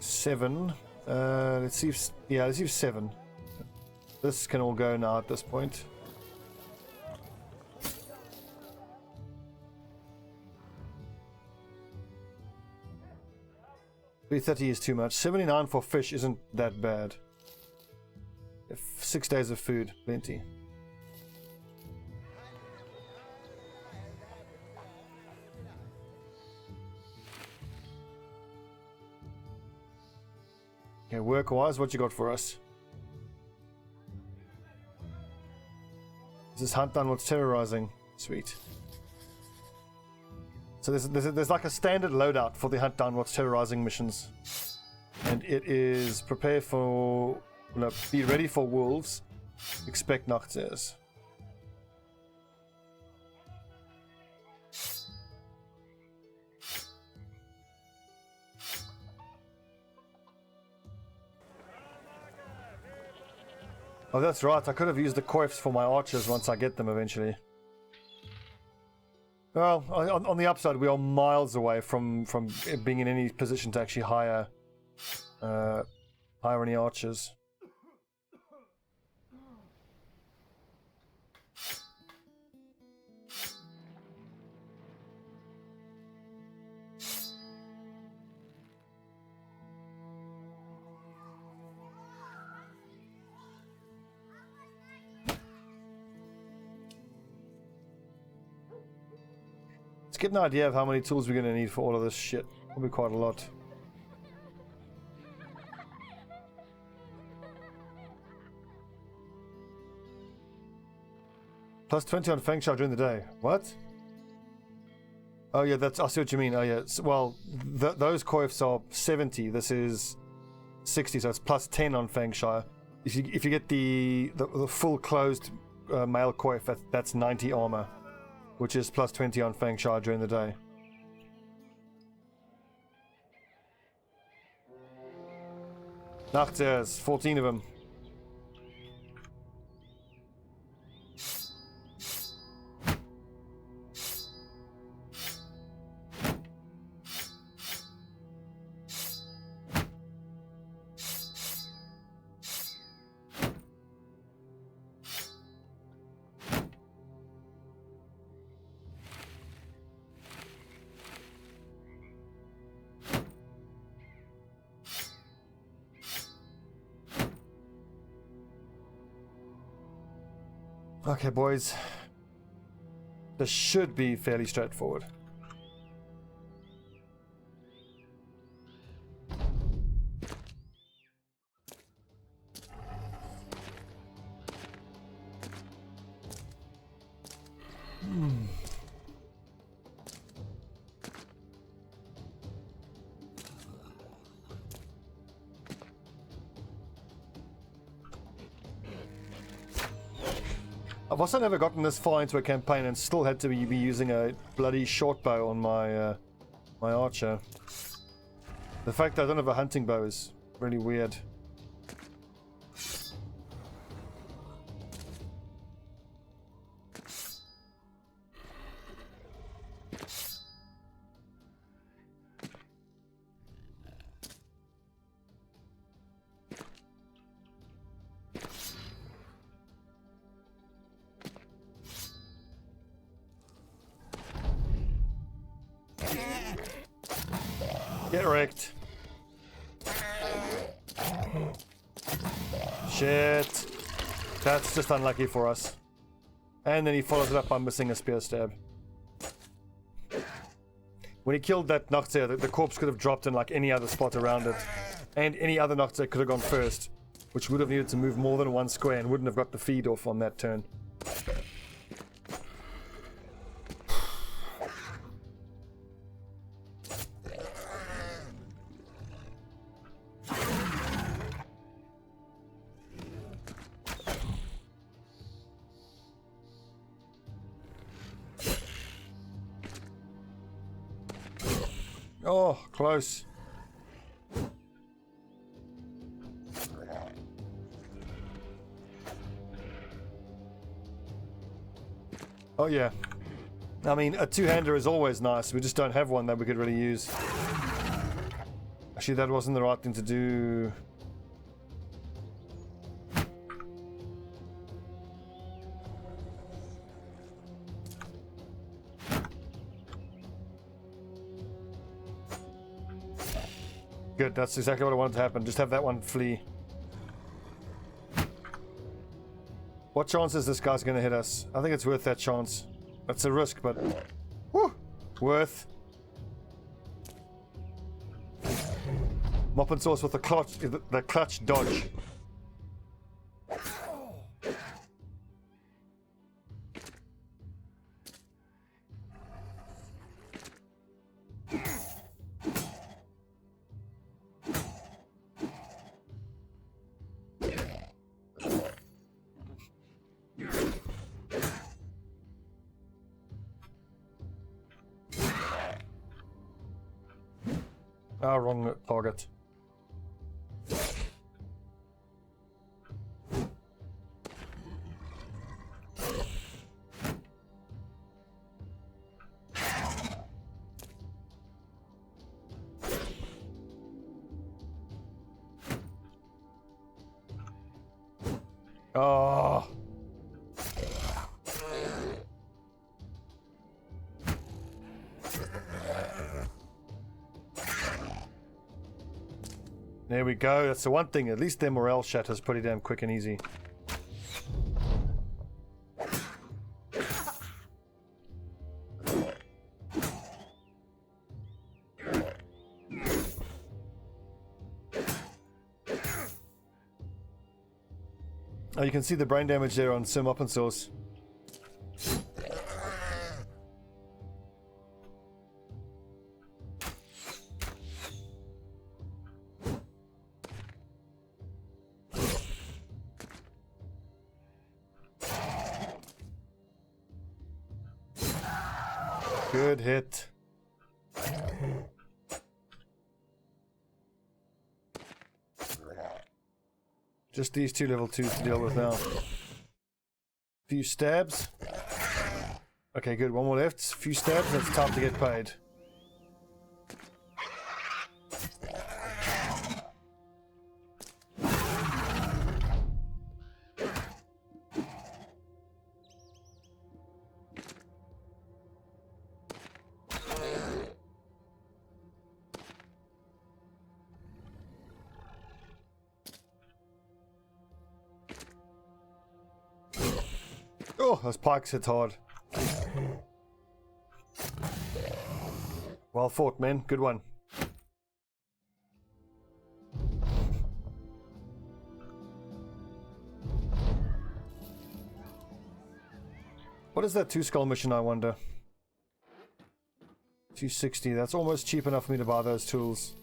Seven. Let's see if, yeah, let's see if 7. This can all go now at this point. $330 is too much. 79 for fish isn't that bad. 6 days of food, plenty. Okay, work-wise, what you got for us? Is this hunt done what's terrorizing? Sweet. So there's like a standard loadout for the hunt down what's terrorizing missions, and it is prepare for, no, be ready for wolves, expect Nachtzirs. Oh, that's right. I could have used the coifs for my archers once I get them eventually. Well, on the upside, we are miles away from being in any position to actually hire any archers. Let's get an idea of how many tools we're going to need for all of this shit. Probably quite a lot. Plus 20 on Feng Shui during the day. What? Oh yeah, that's. I see what you mean. Oh yeah. Well, those coifs are 70. This is 60, so it's plus 10 on Feng Shui. If you get the full closed male coif, that's 90 armor, which is plus 20 on Feng Shui during the day. Nachters, 14 of them. Okay, boys. This should be fairly straightforward. I've also never gotten this far into a campaign and still had to be using a bloody short bow on my my archer. The fact that I don't have a hunting bow is really weird. Get wrecked. Shit. That's just unlucky for us. And then he follows it up by missing a spear stab. When he killed that Noctua, the corpse could have dropped in like any other spot around it. And any other Noctua could have gone first, which would have needed to move more than one square and wouldn't have got the feed off on that turn. Oh, close. Oh yeah. I mean, a two-hander is always nice. We just don't have one that we could really use. Actually, that wasn't the right thing to do. Good, that's exactly what I wanted to happen. Just have that one flee. What chance is this guy's going to hit us? I think it's worth that chance. That's a risk, but... Whew, worth. Mop and sauce with the clutch dodge. Ah, wrong target. Oh. There we go. That's the one thing. At least their morale shatters pretty damn quick and easy. Oh, you can see the brain damage there on Sim Open Source. Good hit. Just these two level 2s to deal with now. Few stabs. Okay, good. One more left. Few stabs. It's time to get paid. Oh, those pikes hit hard. Well fought, man. Good one. What is that 2-skull mission, I wonder? 260. That's almost cheap enough for me to buy those tools.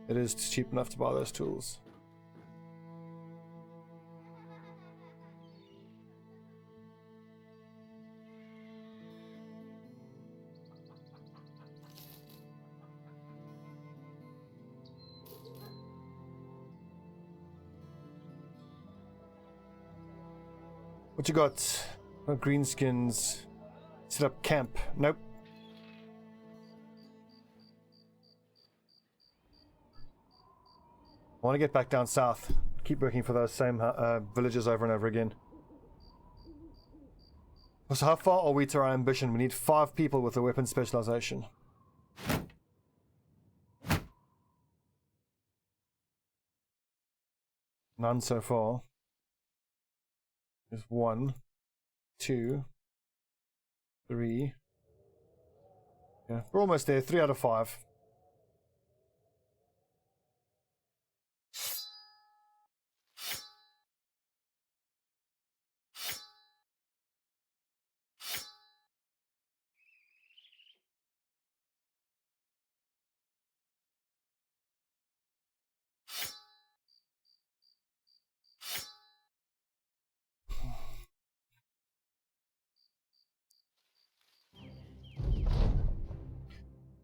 It is cheap enough to buy those tools. What you got? Oh, greenskins. Set up camp. Nope. I want to get back down south. Keep working for those same villages over and over again. So how far are we to our ambition? We need 5 people with a weapon specialization. None so far. There's 1, 2, 3. Yeah, we're almost there. 3 out of 5.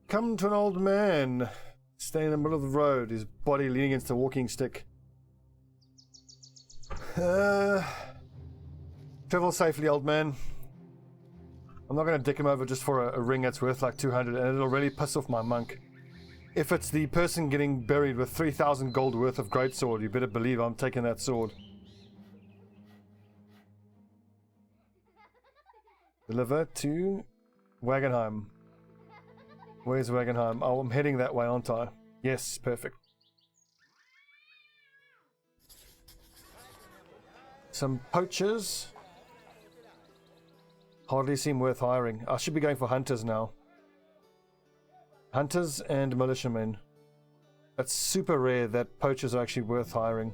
Come to an old man, stay in the middle of the road, his body leaning against a walking stick. Travel safely, old man. I'm not going to dick him over just for a ring that's worth like 200, and it'll really piss off my monk. If it's the person getting buried with 3,000 gold worth of greatsword, you better believe I'm taking that sword. Deliver to Wagenheim. Where's Wagenheim? Oh, I'm heading that way, aren't I? Yes, perfect. Some poachers. Hardly seem worth hiring. I should be going for hunters now. Hunters and militiamen. That's super rare that poachers are actually worth hiring.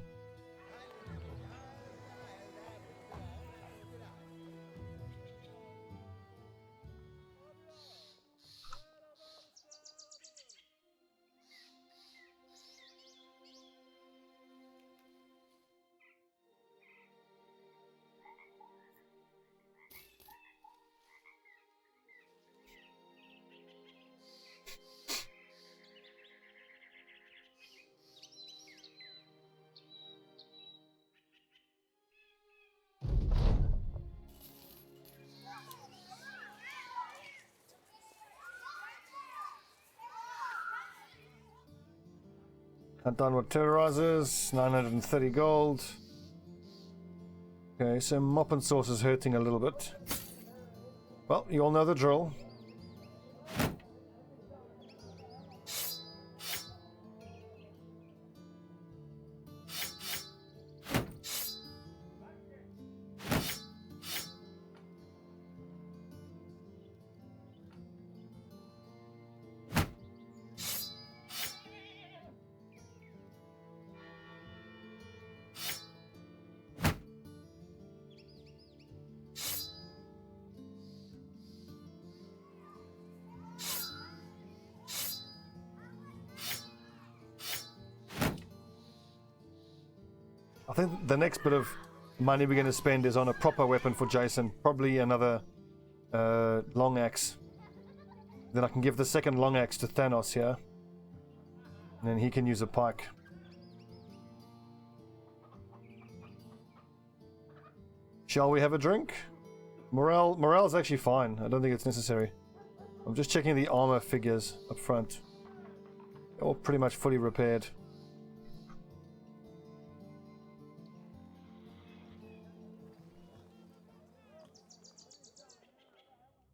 Hunt down what terrorizers, 930 gold. Okay, so mop and sauce is hurting a little bit. Well, you all know the drill. I think the next bit of money we're going to spend is on a proper weapon for Jason. Probably another long axe. Then I can give the second long axe to Thanos here. And then he can use a pike. Shall we have a drink? Morale's actually fine. I don't think it's necessary. I'm just checking the armor figures up front. They're all pretty much fully repaired.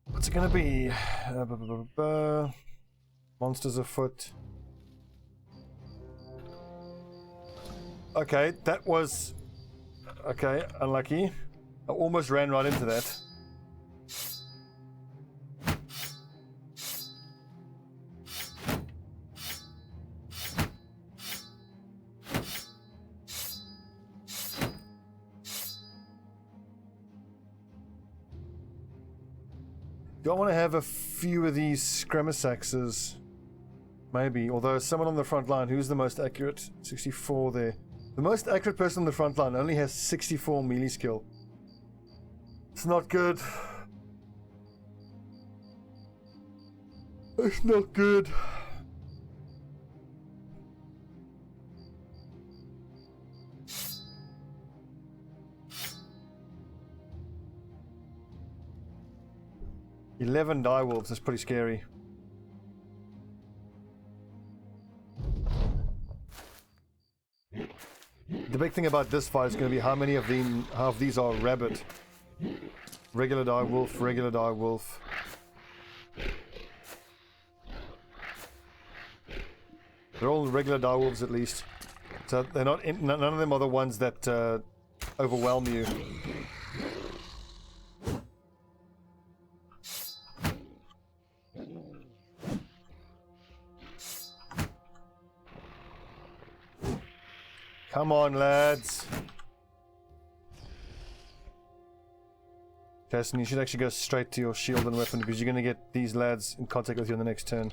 What's it gonna be? Monsters afoot. Okay, that was... Okay, unlucky. I almost ran right into that. Do I want to have a few of these Scremus axes? Maybe, although someone on the front line, who's the most accurate? 64 there. The most accurate person on the front line only has 64 melee skill. It's not good. It's not good. "11 direwolves" is pretty scary. The big thing about this fight is going to be how many of these are rabbit. Regular direwolf, regular direwolf. They're all regular direwolves at least. So they're not none of them are the ones that overwhelm you. Come on, lads. Jason, you should actually go straight to your shield and weapon because you're going to get these lads in contact with you on the next turn.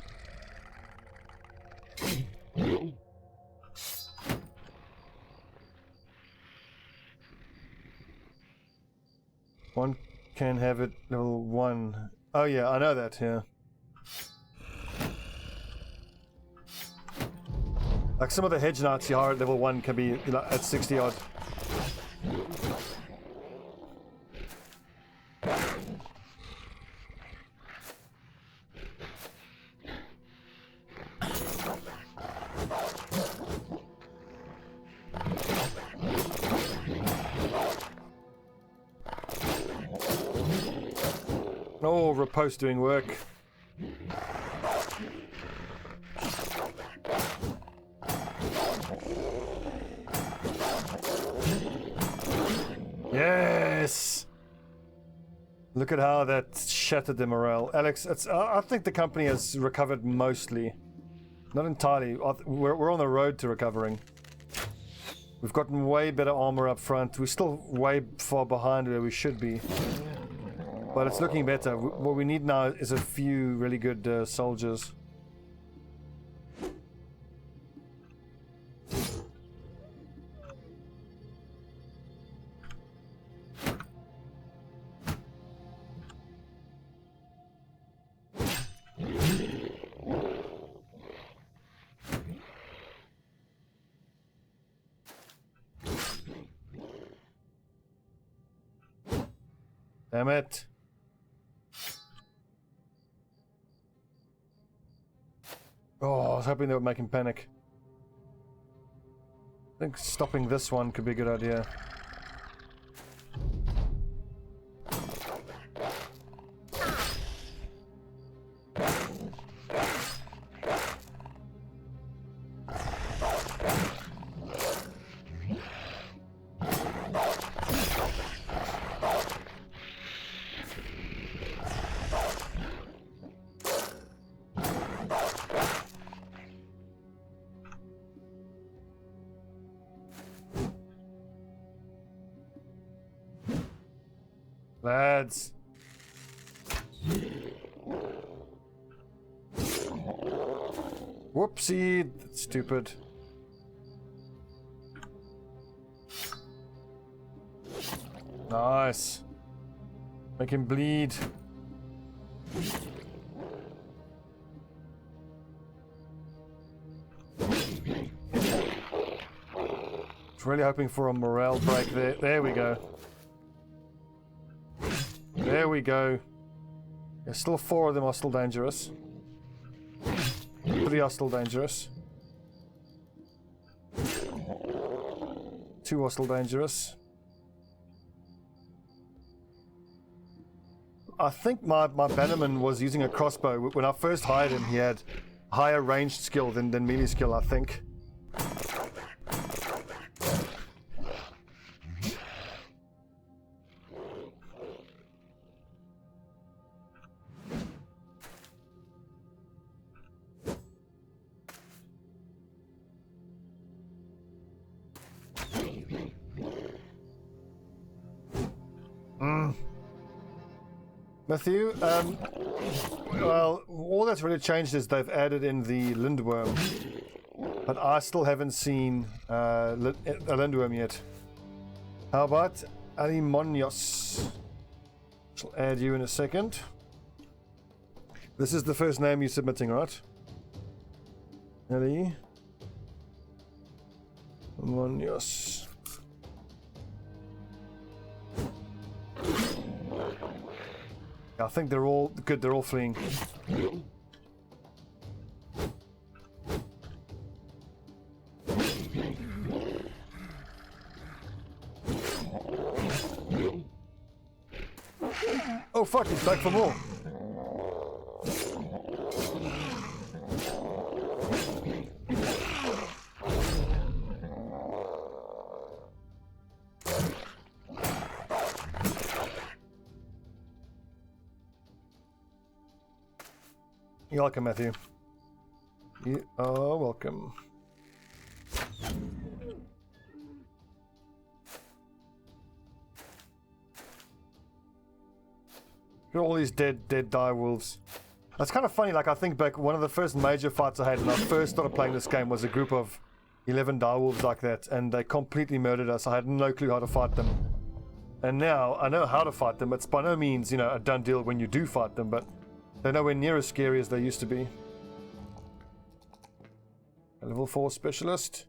One can have it level 1. Oh yeah, I know that, yeah. Like some of the hedge knights you are at level 1 can be at 60 odd. Oh, riposte doing work. Yes! Look at how that shattered the morale. Alex, I think the company has recovered mostly. Not entirely. We're on the road to recovering. We've gotten way better armor up front. We're still way far behind where we should be. But it's looking better. What we need now is a few really good soldiers. Damn it. Oh, I was hoping they would make him panic. I think stopping this one could be a good idea. Lads. Whoopsie, that's stupid. Nice. Make him bleed. Really hoping for a morale break there. There we go. There we go. There's still 4 of them are still dangerous. 3 are still dangerous. 2 are still dangerous. I think my bannerman was using a crossbow. When I first hired him, he had higher ranged skill than melee skill, I think. Matthew, well, all that's really changed is they've added in the lindworm, but I still haven't seen a lindworm yet. How about Alimonios? I'll add you in a second. This is the first name you're submitting, right? Alimonios. I think they're all good, they're all fleeing. Oh fuck, he's back for more. You're welcome, Matthew. You are welcome. Look at all these dead dire wolves. That's kind of funny, like I think back, one of the first major fights I had when I first started playing this game was a group of 11 dire wolves like that, and they completely murdered us. I had no clue how to fight them. And now, I know how to fight them. It's by no means, you know, a done deal when you do fight them, but they're nowhere near as scary as they used to be. A level 4 specialist.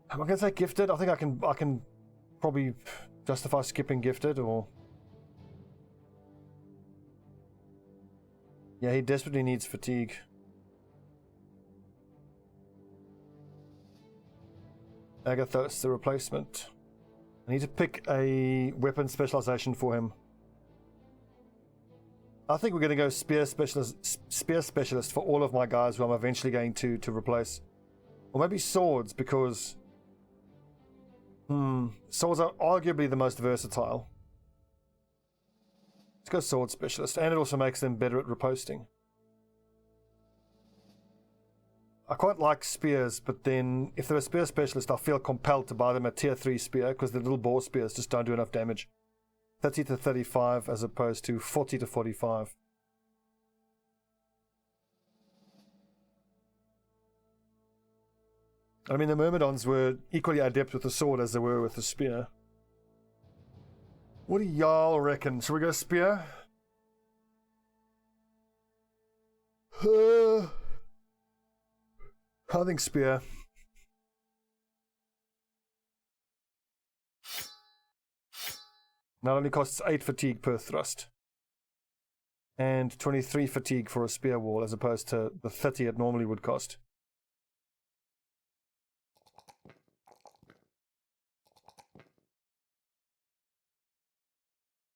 Am I going to say gifted? I think I can probably justify skipping gifted, or... Yeah, he desperately needs fatigue. Agathos, the replacement. I need to pick a weapon specialization for him. I think we're going to go spear specialist for all of my guys who I'm eventually going to replace. Or maybe swords, because swords are arguably the most versatile. Let's go sword specialist, and it also makes them better at riposting. I quite like spears, but then if they're a spear specialist, I feel compelled to buy them a tier 3 spear, because the little boar spears just don't do enough damage. 30 to 35 as opposed to 40 to 45. I mean, the Myrmidons were equally adept with the sword as they were with the spear. What do y'all reckon? Should we go spear? I think spear. Not only costs 8 fatigue per thrust, and 23 fatigue for a spear wall as opposed to the 30 it normally would cost.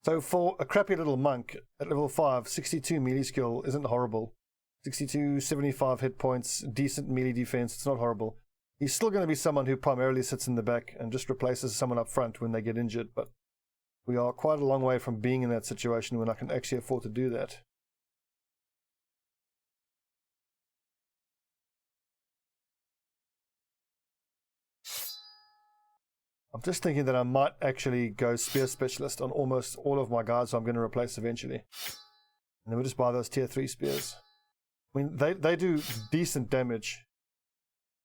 So for a crappy little monk at level 5, 62 melee skill isn't horrible. 62, 75 hit points, decent melee defense, it's not horrible. He's still going to be someone who primarily sits in the back and just replaces someone up front when they get injured, but we are quite a long way from being in that situation when I can actually afford to do that. I'm just thinking that I might actually go spear specialist on almost all of my guys who I'm going to replace eventually. And then we'll just buy those tier 3 spears. I mean, they do decent damage.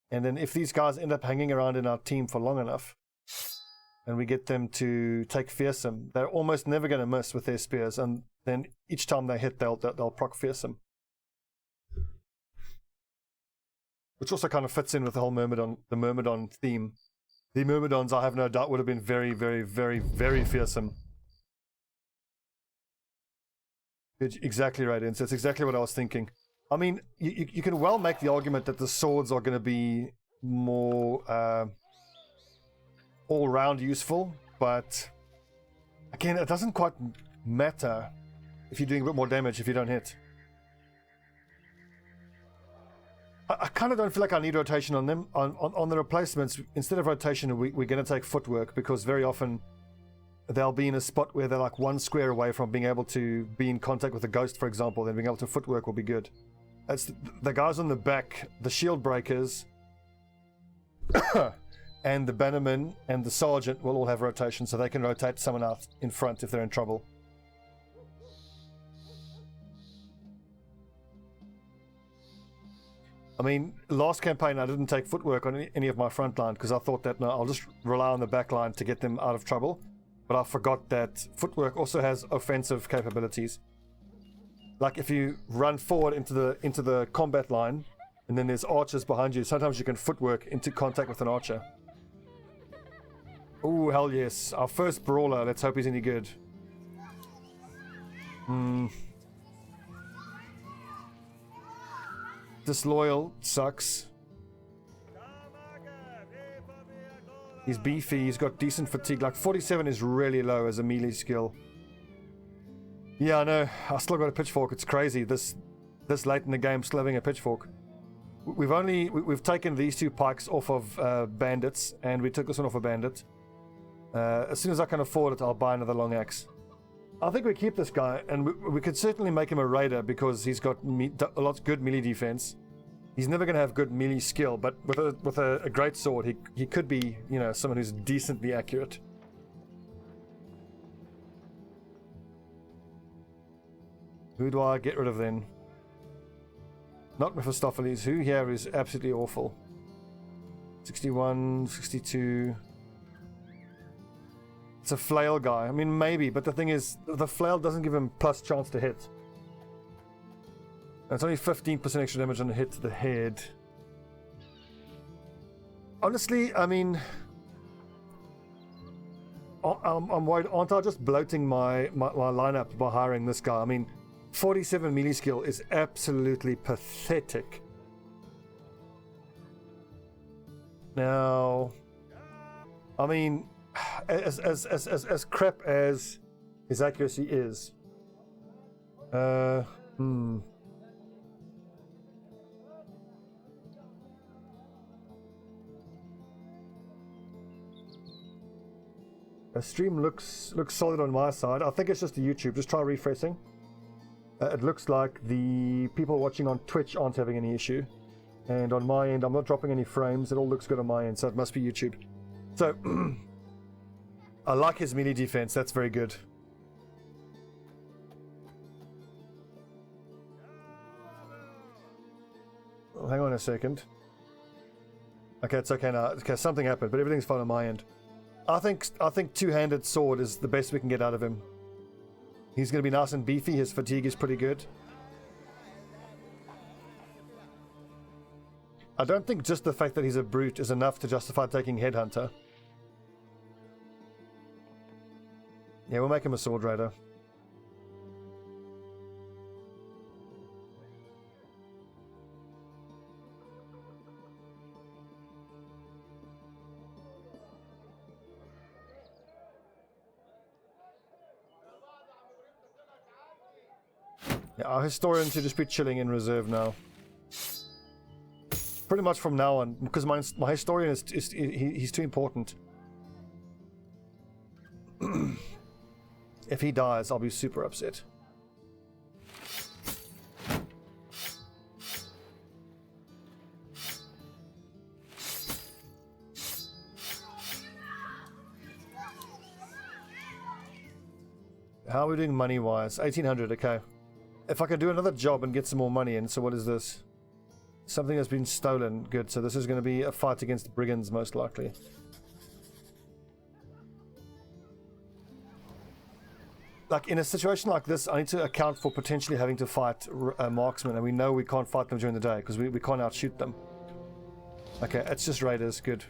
And then if these guys end up hanging around in our team for long enough, and we get them to take fearsome, they're almost never going to miss with their spears, and then each time they hit, they'll proc fearsome. Which also kind of fits in with the whole Myrmidon theme. The Myrmidons, I have no doubt, would have been very, very, very, very fearsome. Exactly right, and so it's exactly what I was thinking. I mean, you can well make the argument that the swords are going to be more all-round useful, but again, it doesn't quite matter if you're doing a bit more damage if you don't hit. I kind of don't feel like I need rotation on them. On the replacements, instead of rotation, we're going to take footwork, because very often they'll be in a spot where they're like one square away from being able to be in contact with a ghost, for example, then being able to footwork will be good. That's the guys on the back, the shield breakers, and the bannerman and the sergeant will all have rotation, so they can rotate someone out in front if they're in trouble. I mean, last campaign I didn't take footwork on any of my front line because I thought that, no, I'll just rely on the back line to get them out of trouble. But I forgot that footwork also has offensive capabilities. Like if you run forward into the combat line, and then there's archers behind you, sometimes you can footwork into contact with an archer. Oh, hell yes. Our first brawler. Let's hope he's any good. Disloyal sucks. He's beefy. He's got decent fatigue. Like 47 is really low as a melee skill. Yeah, I know. I still got a pitchfork. It's crazy. This late in the game, still having a pitchfork. We've taken these two pikes off of bandits, and we took this one off a bandit. As soon as I can afford it, I'll buy another long axe. I think we keep this guy, and we could certainly make him a raider because he's got a lot of good melee defense. He's never going to have good melee skill, but with a great sword, he could be, you know, someone who's decently accurate. Who do I get rid of then? Not Mephistopheles. Who here is absolutely awful? 61, 62. It's a flail guy. I mean, maybe, but the thing is, the flail doesn't give him plus chance to hit. And it's only 15% extra damage on a hit to the head. Honestly, I mean, I'm worried. Aren't I just bloating my lineup by hiring this guy? I mean, 47 melee skill is absolutely pathetic. Now, I mean, as crap as his accuracy is, a stream looks solid on my side. I think it's just the YouTube. Just try refreshing. It looks like the people watching on Twitch aren't having any issue, and on my end I'm not dropping any frames. It all looks good on my end, so it must be YouTube. So I like his melee defense. That's very good. Oh, hang on a second. Okay, it's okay now. Okay, something happened, but everything's fine on my end. I think two-handed sword is the best we can get out of him. He's going to be nice and beefy. His fatigue is pretty good. I don't think just the fact that he's a brute is enough to justify taking Headhunter. Yeah, we'll make him a sword raider. Yeah, our historian should just be chilling in reserve now. Pretty much from now on, because my historian he's too important. If he dies, I'll be super upset. How are we doing money-wise? 1800, okay. If I could do another job and get some more money in, so what is this? Something has been stolen. Good, so this is going to be a fight against the brigands, most likely. like in a situation like this, I need to account for potentially having to fight marksmen, and we know we can't fight them during the day because we can't outshoot them. Okay, it's just raiders. Good.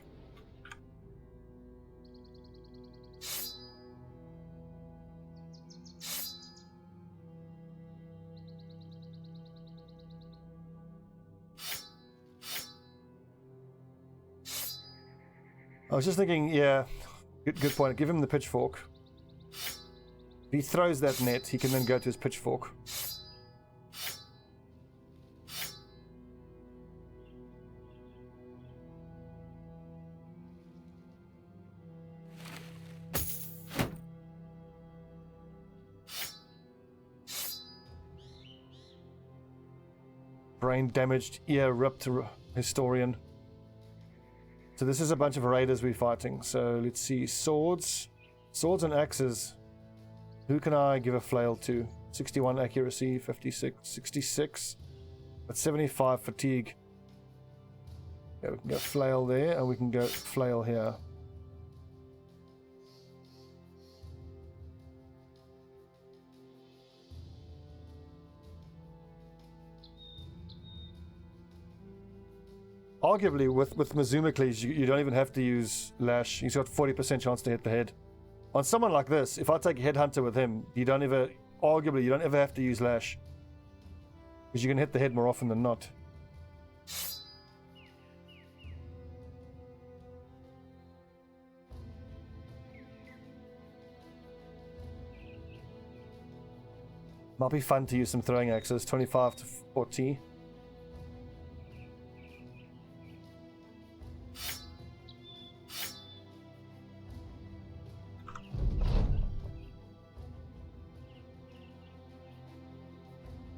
I was just thinking, yeah, good point. Give him the pitchfork. If he throws that net, he can then go to his pitchfork. Brain damaged, ear ripped, historian. So this is a bunch of raiders we're fighting. So let's see, swords and axes. Who can I give a flail to? 61 accuracy, 56, 66, but 75 fatigue. Yeah, we can go flail there, and we can go flail here. Arguably, with Mizumacles, you don't even have to use Lash. He's got 40% chance to hit the head. On someone like this, if I take a Headhunter with him, you don't ever have to use Lash. Because you can hit the head more often than not. Might be fun to use some throwing axes, 25 to 40.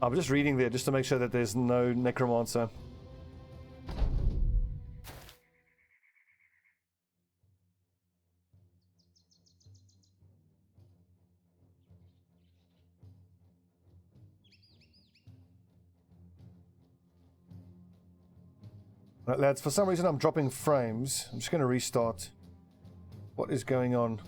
I'm just reading there just to make sure that there's no necromancer. Right, lads, for some reason I'm dropping frames. I'm just going to restart. What is going on?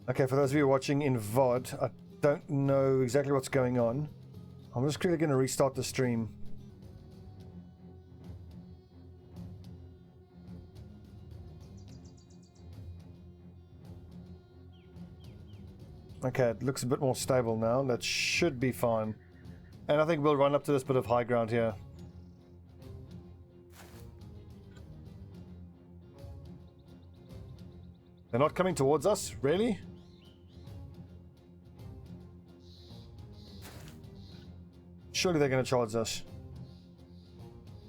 Okay, for those of you watching in VOD, I don't know exactly what's going on. I'm just quickly going to restart the stream. Okay, it looks a bit more stable now. That should be fine. And I think we'll run up to this bit of high ground here. They're not coming towards us? Really? Surely they're going to charge us.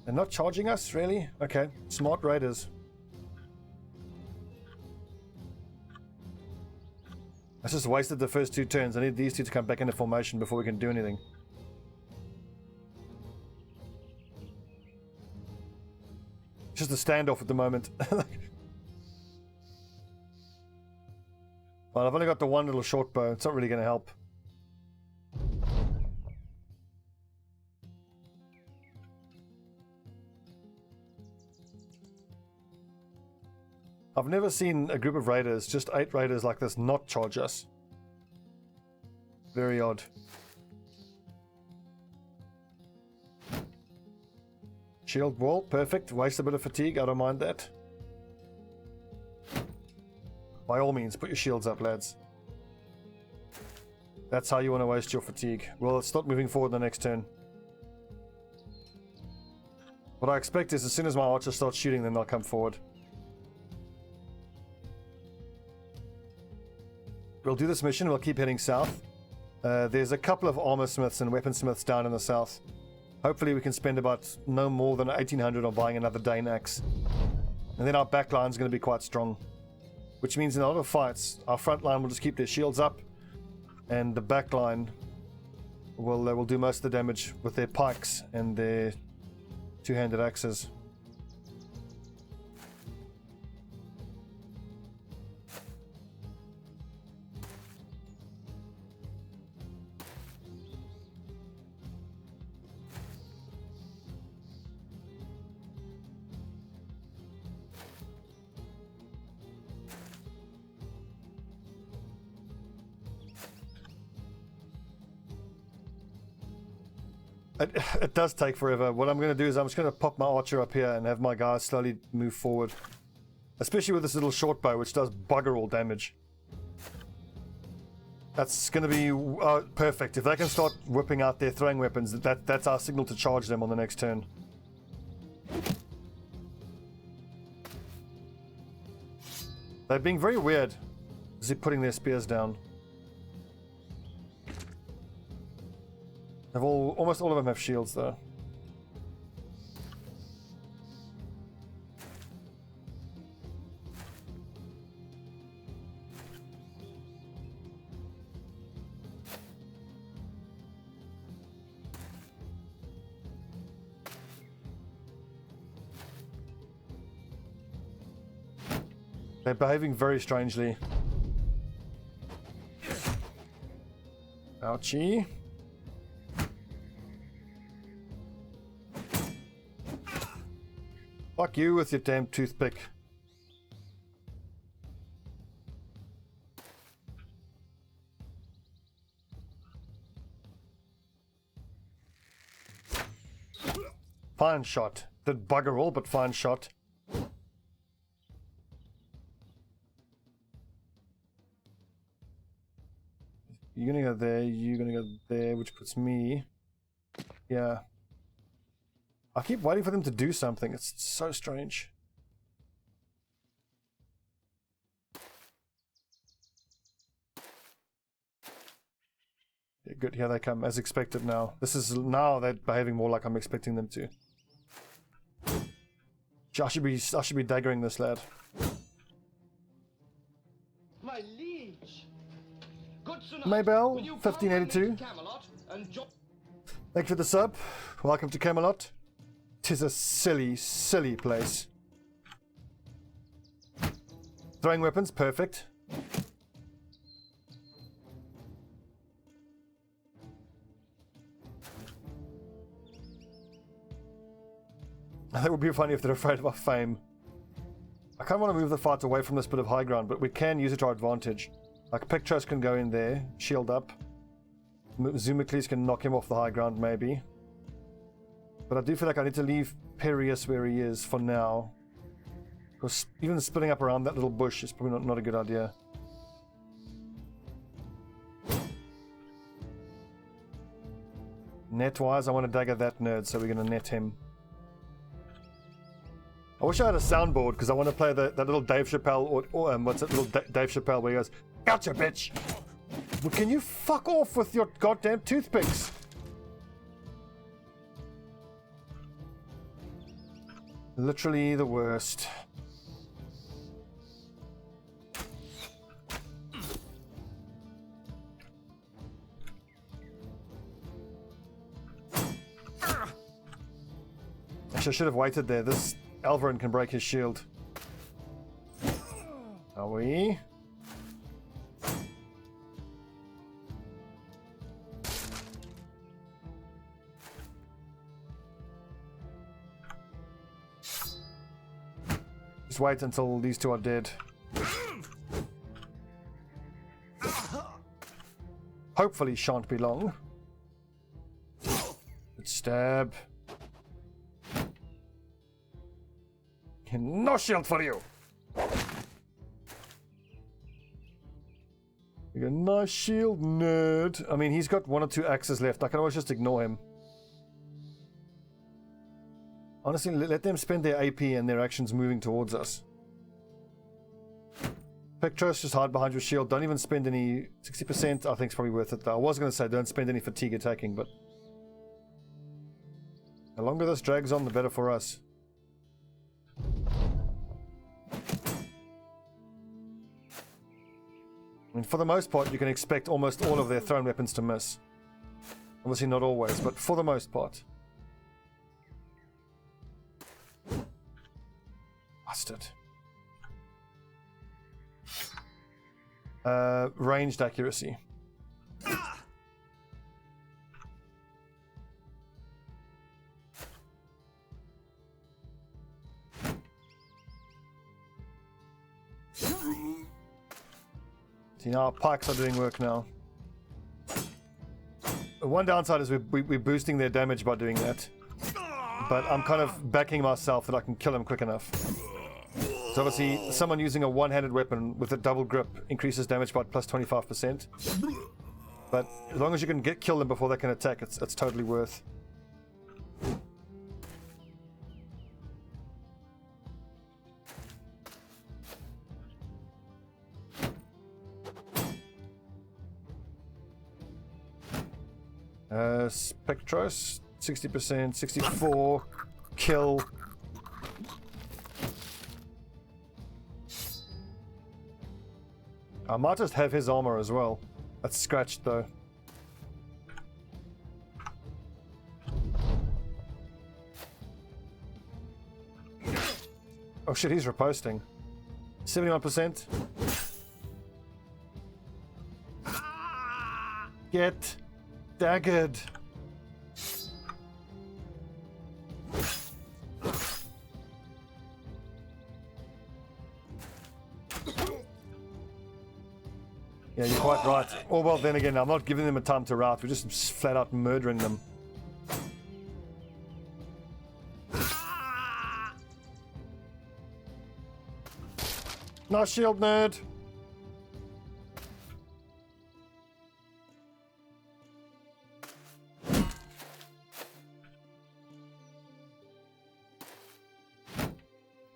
They're not charging us? Really? Okay. Smart raiders. I just wasted the first two turns. I need these two to come back into formation before we can do anything. It's just a standoff at the moment. Well, I've only got the one little short bow. It's not really going to help. I've never seen a group of raiders, just 8 raiders like this, not charge us. Very odd. Shield wall, perfect. Waste a bit of fatigue, I don't mind that. By all means, put your shields up, lads. That's how you want to waste your fatigue. Well, let's start moving forward the next turn. What I expect is as soon as my archers start shooting, then they'll come forward. We'll do this mission, we'll keep heading south. There's a couple of armor smiths and weaponsmiths down in the south. Hopefully we can spend about no more than 1800 on buying another Dane axe. And then our back line's going to be quite strong. Which means in a lot of fights, our front line will just keep their shields up. And the back line will do most of the damage with their pikes and their two-handed axes. It does take forever. What I'm going to do is I'm just going to pop my archer up here and have my guys slowly move forward. Especially with this little short bow, which does bugger all damage. That's going to be perfect. If they can start whipping out their throwing weapons, that's our signal to charge them on the next turn. They're being very weird. Is he putting their spears down? Almost all of them have shields though. They're behaving very strangely. Ouchie. Fuck you with your damn toothpick. Fine shot. Did bugger all, but fine shot. You're gonna go there, you're gonna go there, which puts me... Yeah. I keep waiting for them to do something, it's so strange. Yeah, good, here they come, as expected now. Now they're behaving more like I'm expecting them to. I should be daggering this lad. My liege. Maybell, 1582. Thank you for the sub. Welcome to Camelot. 'Tis a silly, silly place. Throwing weapons, perfect. That would be funny if they're afraid of our fame. I kind of want to move the fight away from this bit of high ground, but we can use it to our advantage. Like, Pictros can go in there, shield up. Zumicles can knock him off the high ground, maybe. But I do feel like I need to leave Perius where he is for now. Because even splitting up around that little bush is probably not a good idea. Net-wise, I want to dagger that nerd, so we're going to net him. I wish I had a soundboard, because I want to play that little Dave Chappelle, or what's it, little Dave Chappelle, where he goes, "Gotcha, bitch!" Well, can you fuck off with your goddamn toothpicks? Literally the worst. Actually, I should have waited there. This Alvarin can break his shield. Are we? Just wait until these two are dead. Hopefully shan't be long. Good stab. No shield for you! You got a nice shield, nerd. I mean, he's got 1 or 2 axes left. I can always just ignore him. Honestly, let them spend their AP and their actions moving towards us. Pictros, just hide behind your shield. Don't even spend any... 60% I think is probably worth it though. I was going to say don't spend any fatigue attacking, but... the longer this drags on, the better for us. I mean, for the most part, you can expect almost all of their thrown weapons to miss. Obviously not always, but for the most part. Bastard. Ranged accuracy. See, now our pikes are doing work now. The one downside is we're boosting their damage by doing that. But I'm kind of backing myself that I can kill him quick enough. So obviously, someone using a one-handed weapon with a double grip increases damage by plus 25%. But as long as you can kill them before they can attack, it's totally worth. Spectros, 60%, 64, kill. I might just have his armor as well. That's scratched though. Oh shit, he's riposting. 71%. Get daggered. Yeah, you're quite right. Oh, well, then again, I'm not giving them a time to rout. We're just flat out murdering them. Nice shield, nerd.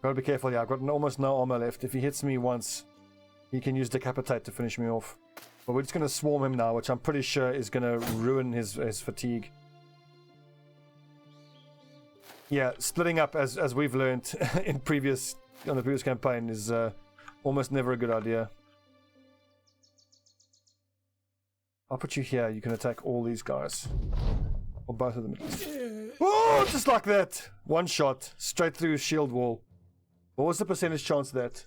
Gotta be careful, yeah. I've got almost no armor left. If he hits me once, he can use Decapitate to finish me off. But we're just going to swarm him now, which I'm pretty sure is going to ruin his fatigue. Yeah, splitting up, as we've learned on the previous campaign, is almost never a good idea. I'll put you here. You can attack all these guys. Or both of them at least. Oh, just like that. One shot, straight through his shield wall. What was the percentage chance of that?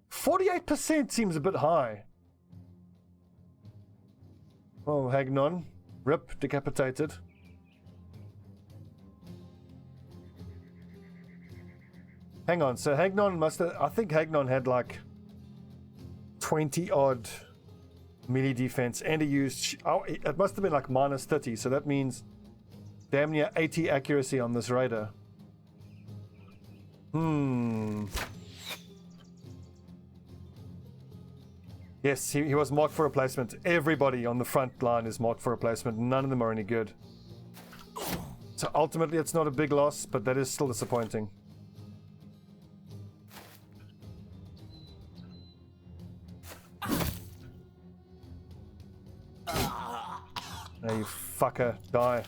48% seems a bit high. Oh, Hagnon. Rip, decapitated. Hang on, so Hagnon must have... I think Hagnon had like 20-odd melee defense, and he used... Oh, it must have been like minus 30, so that means damn near 80 accuracy on this raider. Yes, he was marked for replacement. Everybody on the front line is marked for replacement. None of them are any good. So ultimately it's not a big loss, but that is still disappointing. Now you fucker, die.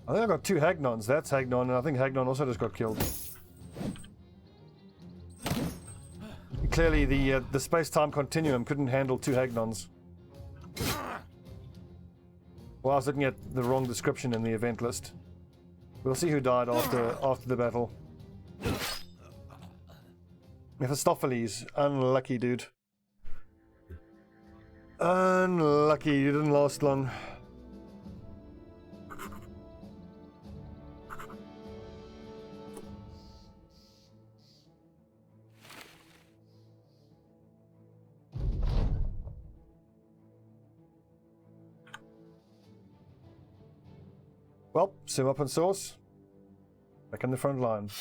I think I got two Hagnons. That's Hagnon, and I think Hagnon also just got killed. Clearly, the space-time continuum couldn't handle two Hagnons. Well, I was looking at the wrong description in the event list. We'll see who died after the battle. Mephistopheles, unlucky dude. Unlucky, you didn't last long. Well, sim up and source. Back in the front line.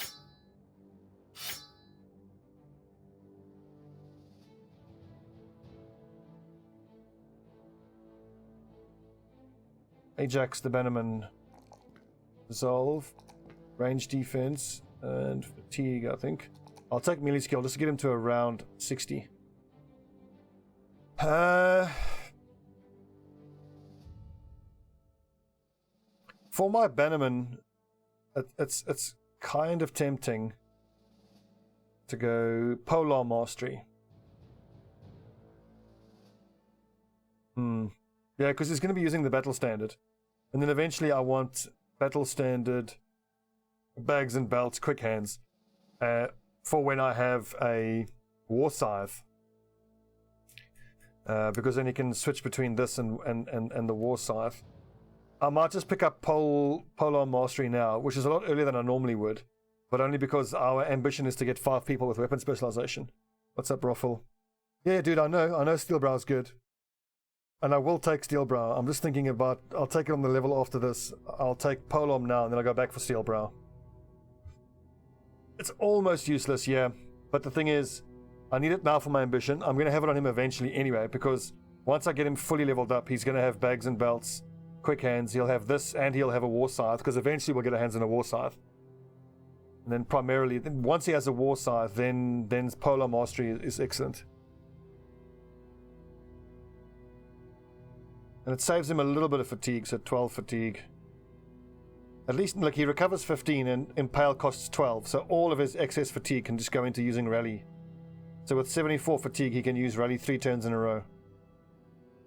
Ajax the Bannerman. Resolve. Range defense. And fatigue, I think. I'll take melee skill just to get him to around 60. For my Bannerman, it's kind of tempting to go Polar Mastery. Yeah, because he's going to be using the Battle Standard. And then eventually I want Battle Standard, Bags and Belts, Quick Hands, for when I have a War Scythe. Because then you can switch between this and the War Scythe. I might just pick up Polar Mastery now, which is a lot earlier than I normally would, but only because our ambition is to get 5 people with weapon specialization. What's up, Roffle? Yeah, dude, I know Steel Brow's good. And I will take Steel Brow. I'm just thinking about, I'll take it on the level after this. I'll take Polearm now, and then I'll go back for Steel Brow. It's almost useless, yeah. But the thing is, I need it now for my ambition. I'm going to have it on him eventually anyway, because once I get him fully leveled up, he's going to have bags and belts, quick hands, he'll have this, and he'll have a war scythe, because eventually we'll get our hands on a war scythe. And then primarily, once he has a war scythe, then Polar Mastery is excellent. And it saves him a little bit of fatigue, so 12 fatigue. At least, look, he recovers 15 and Impale costs 12, so all of his excess fatigue can just go into using Rally. So with 74 fatigue, he can use Rally 3 turns in a row.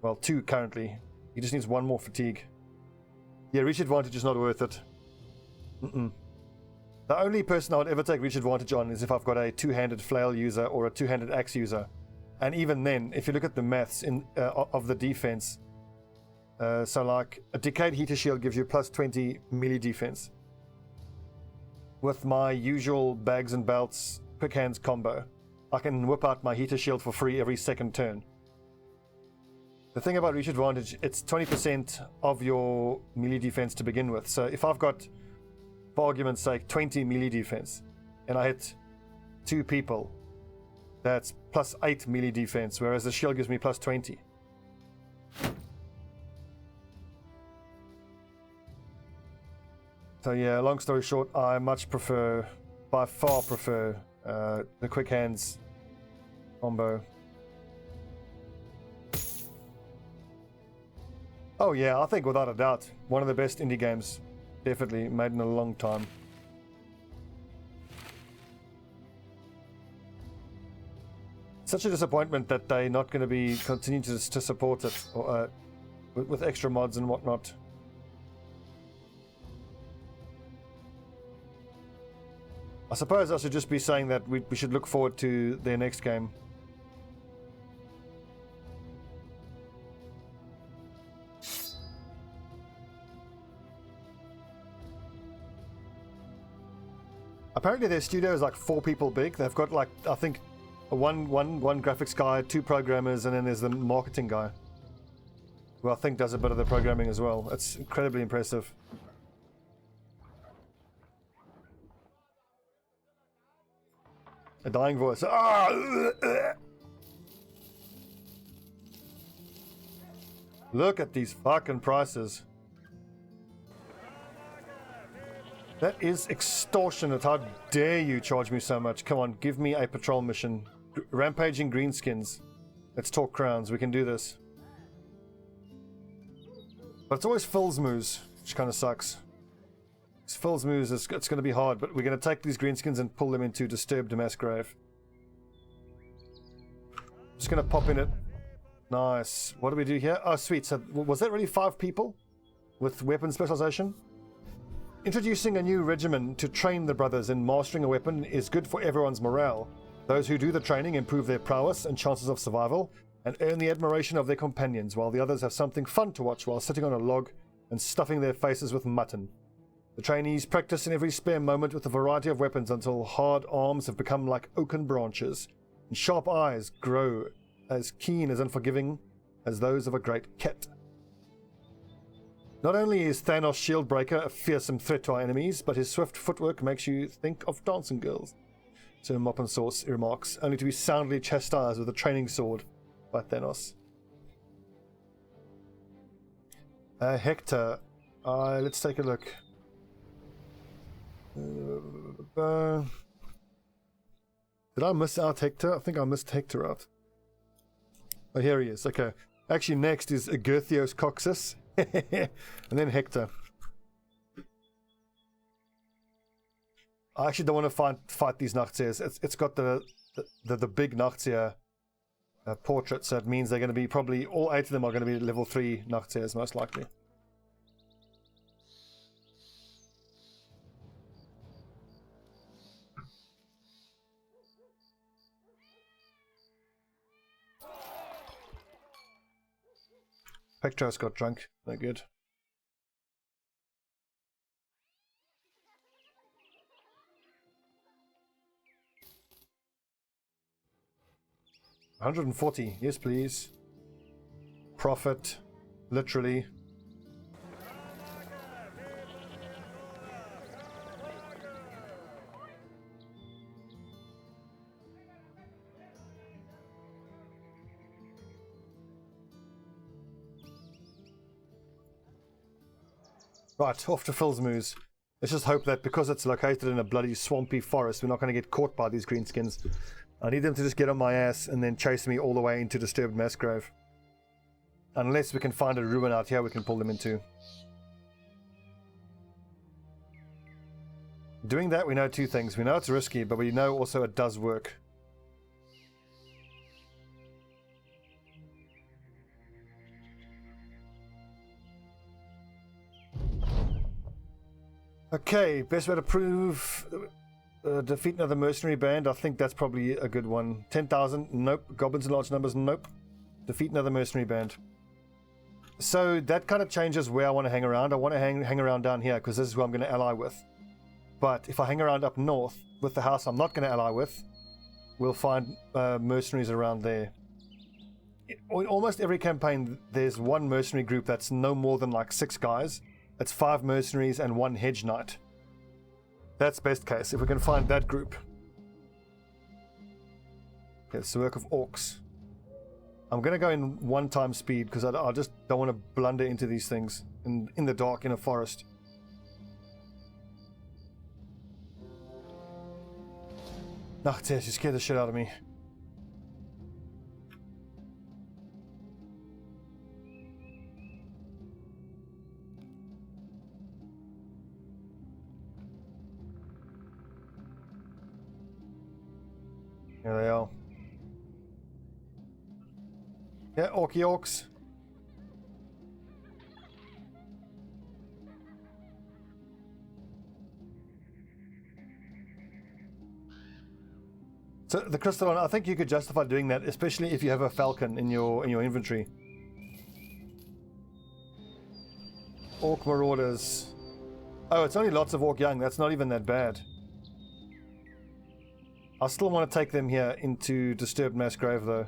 Well, 2 currently. He just needs 1 more fatigue. Yeah, Reach Advantage is not worth it. The only person I would ever take Reach Advantage on is if I've got a 2-handed flail user or a 2-handed axe user. And even then, if you look at the maths of the defense, so like a Decayed Heater Shield gives you plus 20 melee defense. With my usual bags and belts quick hands combo, I can whip out my Heater Shield for free every second turn. The thing about Reach Advantage, it's 20% of your melee defense to begin with. So if I've got, for argument's sake, 20 melee defense, and I hit 2 people, that's plus 8 melee defense, whereas the shield gives me plus 20. So yeah, long story short, I much prefer, by far prefer, the quick hands combo. Oh yeah, I think without a doubt, one of the best indie games, definitely made in a long time. Such a disappointment that they're not going to be continuing to support it or, with extra mods and whatnot. I suppose I should just be saying that we should look forward to their next game. Apparently their studio is like 4 people big. They've got like, I think, one graphics guy, 2 programmers, and then there's the marketing guy, who I think does a bit of the programming as well. It's incredibly impressive. A dying voice. Look at these fucking prices. That is extortionate. How dare you charge me so much? Come on, give me a patrol mission. Rampaging greenskins. Let's talk crowns. We can do this. But it's always Phil's moves, which kind of sucks. Phil's moves, it's going to be hard, but we're going to take these greenskins and pull them into Disturbed Massgrave. Just going to pop in it. Nice. What do we do here? Oh, sweet. So, was that really 5 people with weapon specialization? Introducing a new regimen to train the brothers in mastering a weapon is good for everyone's morale. Those who do the training improve their prowess and chances of survival, and earn the admiration of their companions, while the others have something fun to watch while sitting on a log and stuffing their faces with mutton. The trainees practice in every spare moment with a variety of weapons until hard arms have become like oaken branches, and sharp eyes grow as keen as unforgiving as those of a great cat. Not only is Thanos' Shieldbreaker a fearsome threat to our enemies, but his swift footwork makes you think of dancing girls. So Mop and Sauce remarks, only to be soundly chastised with a training sword by Thanos. Hector. Let's take a look. Did I miss out Hector? I think I missed Hector out. Oh, here he is. Okay. Actually, next is Agerthios Coxus. And then Hector. I actually don't want to fight these Nachtsirs. It's got the big Nachtsia portrait, so it means they're going to be probably, all 8 of them are going to be level 3 Nachtsirs, most likely. Pectros got drunk. No good. 140. Yes, please. Profit. Literally. Right, off to Phil's Moose. Let's just hope that because it's located in a bloody swampy forest, we're not going to get caught by these greenskins. I need them to just get on my ass and then chase me all the way into Disturbed Mass Grove. Unless we can find a ruin out here we can pull them into. Doing that, we know two things. We know it's risky, but we know also it does work. Okay, best way to prove defeat another mercenary band. I think that's probably a good one. 10,000, nope. Goblins in large numbers, nope. Defeat another mercenary band. So that kind of changes where I want to hang around. I want to hang around down here because this is who I'm going to ally with. But if I hang around up north with the house I'm not going to ally with, we'll find mercenaries around there. In almost every campaign, there's one mercenary group that's no more than like 6 guys. It's 5 mercenaries and 1 hedge knight. That's best case, if we can find that group. Okay, it's the work of orcs. I'm going to go in 1 time speed because I just don't want to blunder into these things in the dark in a forest. Ach, Tess, you scared the shit out of me. Here they are. Yeah, orcs. So the crystalline, I think you could justify doing that, especially if you have a falcon in your inventory. Orc marauders. Oh, it's only lots of orc young. That's not even that bad. I still want to take them here into Disturbed Mass Grave, though.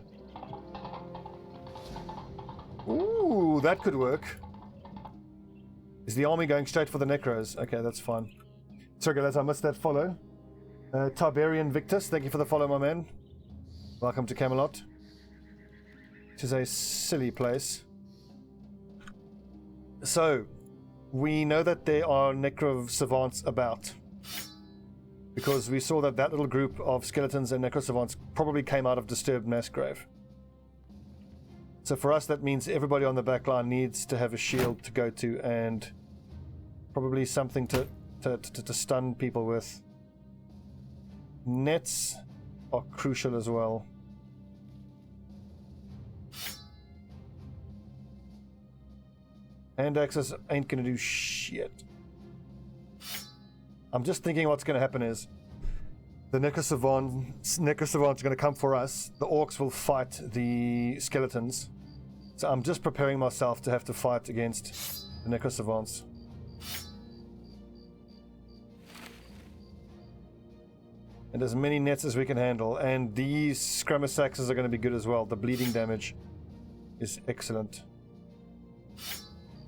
Ooh, that could work. Is the army going straight for the Necros? Okay, that's fine. Sorry, guys, I missed that follow. Tiberian Victus, thank you for the follow, my man. Welcome to Camelot. Which is a silly place. So, we know that there are Necro Savants about. Because we saw that little group of skeletons and Necro Savants probably came out of Disturbed Mass Grave. So for us, that means everybody on the back line needs to have a shield to go to and probably something to stun people with. Nets are crucial as well. Hand axes ain't gonna do shit. I'm just thinking what's gonna happen is the Necrosavants are gonna come for us. The orcs will fight the skeletons. So I'm just preparing myself to have to fight against the Necrosavants. And as many nets as we can handle. And these Scramasaxes are going to be good as well. The bleeding damage is excellent.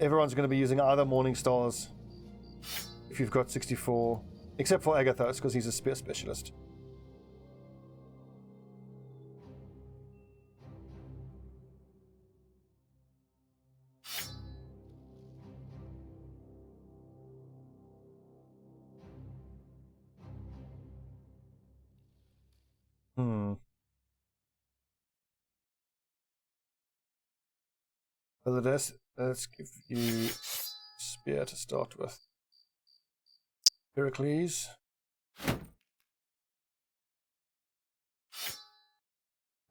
Everyone's going to be using either Morning Stars if you've got 64. Except for Agathos, because he's a spear specialist. Let's give you spear to start with. Heracles.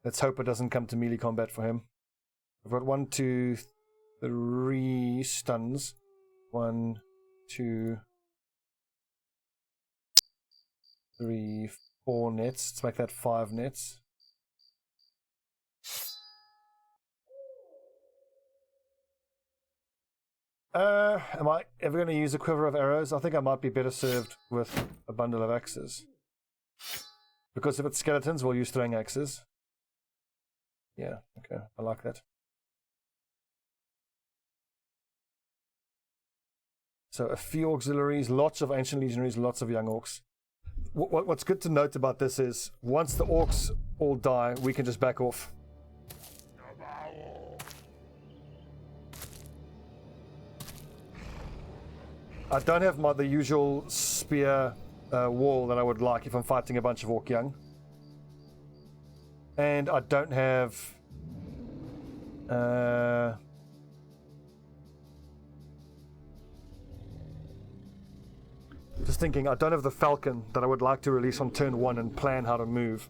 Let's hope it doesn't come to melee combat for him. I've got 1, 2, 3 stuns. 1, 2, 3, 4 nets. Let's make that 5 nets. Am I ever going to use a quiver of arrows? I think I might be better served with a bundle of axes. Because if it's skeletons, we'll use throwing axes. Yeah, okay, I like that. So a few auxiliaries, lots of ancient legionaries, lots of young orcs. What's good to note about this is once the orcs all die, we can just back off. I don't have the usual spear wall that I would like if I'm fighting a bunch of orc young. And I don't have... just thinking, I don't have the falcon that I would like to release on turn 1 and plan how to move.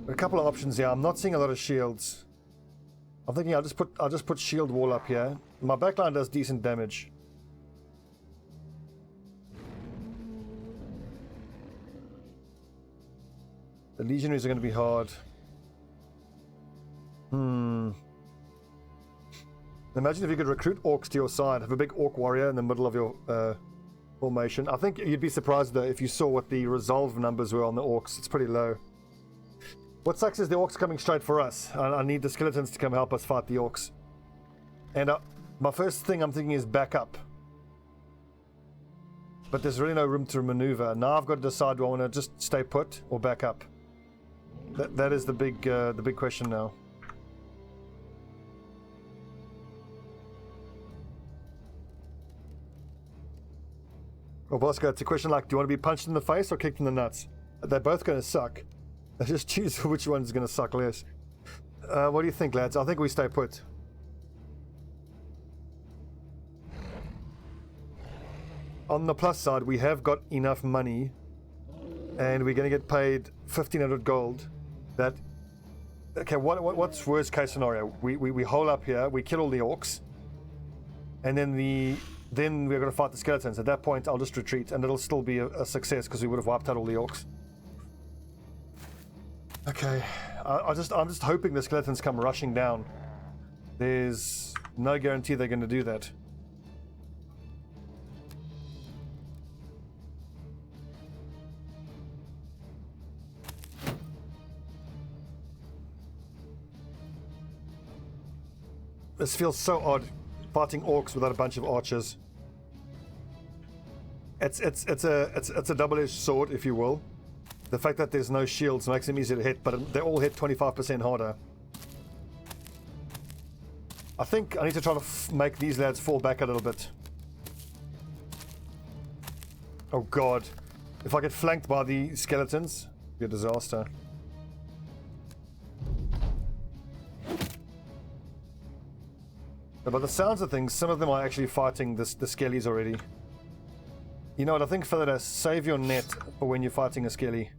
A couple of options here. I'm not seeing a lot of shields. I'm thinking I'll just put shield wall up here. My backline does decent damage. The legionaries are going to be hard. Imagine if you could recruit orcs to your side, have a big orc warrior in the middle of your formation. I think you'd be surprised though if you saw what the resolve numbers were on the orcs. It's pretty low. What sucks is the orcs coming straight for us. I need the skeletons to come help us fight the orcs. And my first thing I'm thinking is back up. But there's really no room to maneuver. Now I've got to decide, do I want to just stay put or back up? That is the big question now. Well, Bosco, it's a question like, do you want to be punched in the face or kicked in the nuts? They're both going to suck. Just choose which one's going to suck less. What do you think, lads? I think we stay put. On the plus side, we have got enough money, and we're going to get paid 1,500 gold. That okay? What's worst case scenario? We hole up here, we kill all the orcs, and then we're going to fight the skeletons. At that point, I'll just retreat, and it'll still be a success because we would have wiped out all the orcs. Okay, I'm just hoping the skeletons come rushing down. There's no guarantee they're going to do that. This feels so odd, fighting orcs without a bunch of archers. It's a double-edged sword, if you will. The fact that there's no shields makes them easier to hit, but they all hit 25% harder. I think I need to try to make these lads fall back a little bit. Oh god. If I get flanked by the skeletons, it'd be a disaster. But by the sounds of things, some of them are actually fighting the skellies already. You know what, I think for that, save your net for when you're fighting a skelly.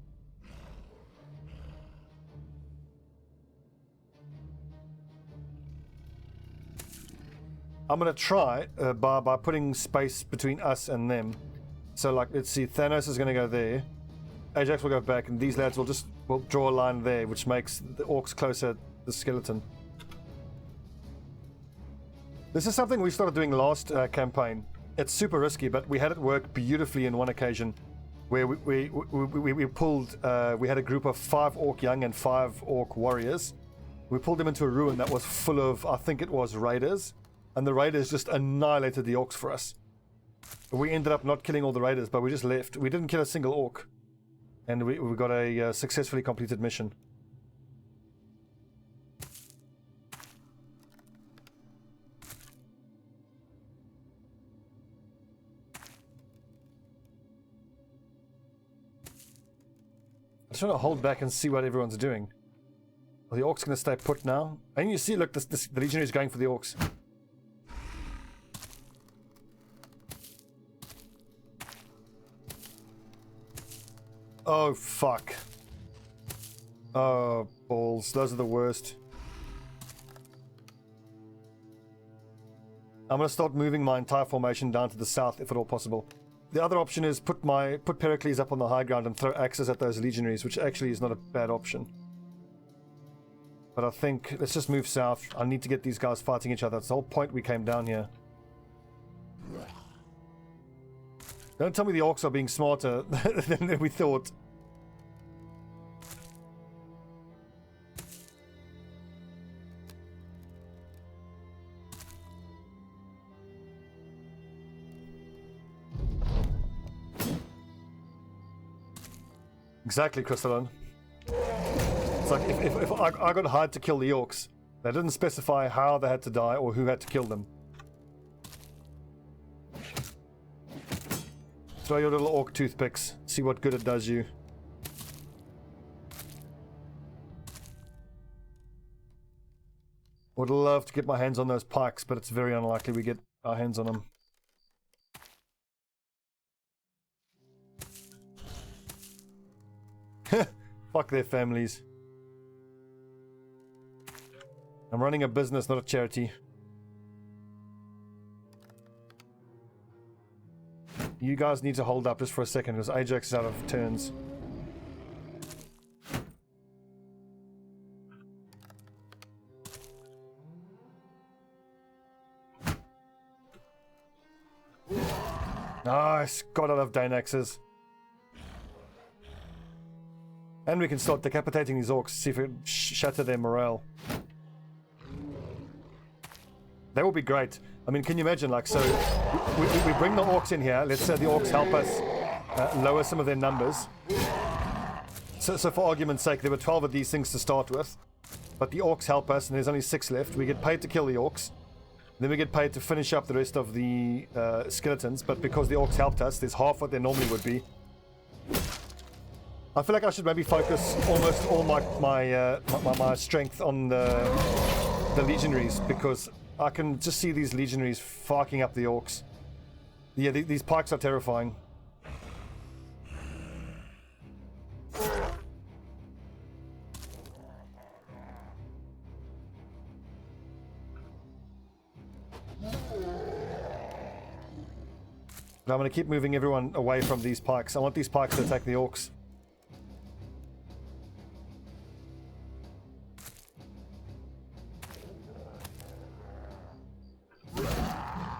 I'm going to try by putting space between us and them. So like, let's see, Thanos is going to go there. Ajax will go back, and these lads will draw a line there, which makes the orcs closer to the skeleton. This is something we started doing last campaign. It's super risky, but we had it work beautifully in one occasion where we pulled, we had a group of 5 orc young and 5 orc warriors. We pulled them into a ruin that was full of, I think it was raiders, and the raiders just annihilated the orcs for us. We ended up not killing all the raiders, but we just left. We didn't kill a single orc, and we got a successfully completed mission. I'm trying to hold back and see what everyone's doing. Are the orcs going to stay put now? And you see, look, the legionary is going for the orcs. Oh, fuck. Oh, balls. Those are the worst. I'm going to start moving my entire formation down to the south, if at all possible. The other option is put Pericles up on the high ground and throw axes at those legionaries, which actually is not a bad option. But I think, let's just move south. I need to get these guys fighting each other. That's the whole point we came down here. Don't tell me the orcs are being smarter than we thought. Exactly, Crystalline. It's like if I got hired to kill the orcs, they didn't specify how they had to die or who had to kill them. Throw your little orc toothpicks, see what good it does you. Would love to get my hands on those pikes, but it's very unlikely we get our hands on them. Fuck their families. I'm running a business, not a charity. You guys need to hold up just for a second because Ajax is out of turns. Nice. God, I love Danaxes. And we can start decapitating these orcs, see if it shatter their morale. That would be great. I mean, can you imagine, like, so we bring the orcs in here. Let's say the orcs help us lower some of their numbers. So for argument's sake, there were 12 of these things to start with. But the orcs help us, and there's only 6 left. We get paid to kill the orcs. Then we get paid to finish up the rest of the skeletons. But because the orcs helped us, there's half what there normally would be. I feel like I should maybe focus almost all my strength on the legionaries, because I can just see these legionaries fucking up the orcs. Yeah, these pikes are terrifying. But I'm going to keep moving everyone away from these pikes. I want these pikes to attack the orcs.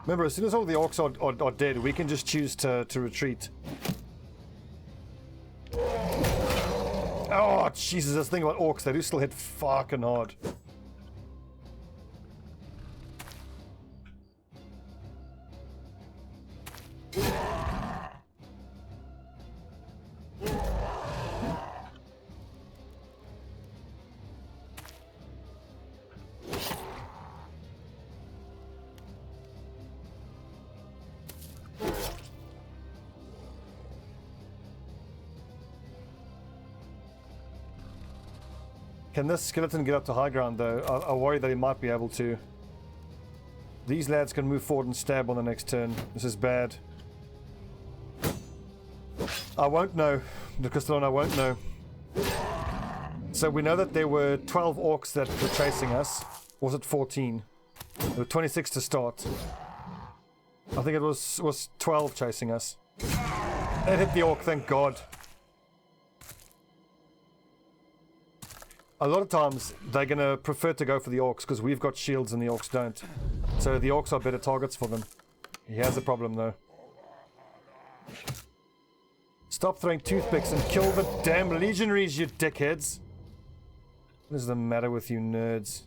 Remember, as soon as all the orcs are dead, we can just choose to retreat. Oh, Jesus, this thing about orcs, they do still hit fucking hard. Can this skeleton get up to high ground though? I worry that he might be able to. These lads can move forward and stab on the next turn. This is bad. I won't know. The Crystalline, I won't know. So we know that there were 12 orcs that were chasing us. Or was it 14? There were 26 to start. I think it was 12 chasing us. It hit the orc, thank God. A lot of times they're going to prefer to go for the orcs because we've got shields and the orcs don't. So the orcs are better targets for them. He has a problem though. Stop throwing toothpicks and kill the damn legionaries, you dickheads. What is the matter with you nerds?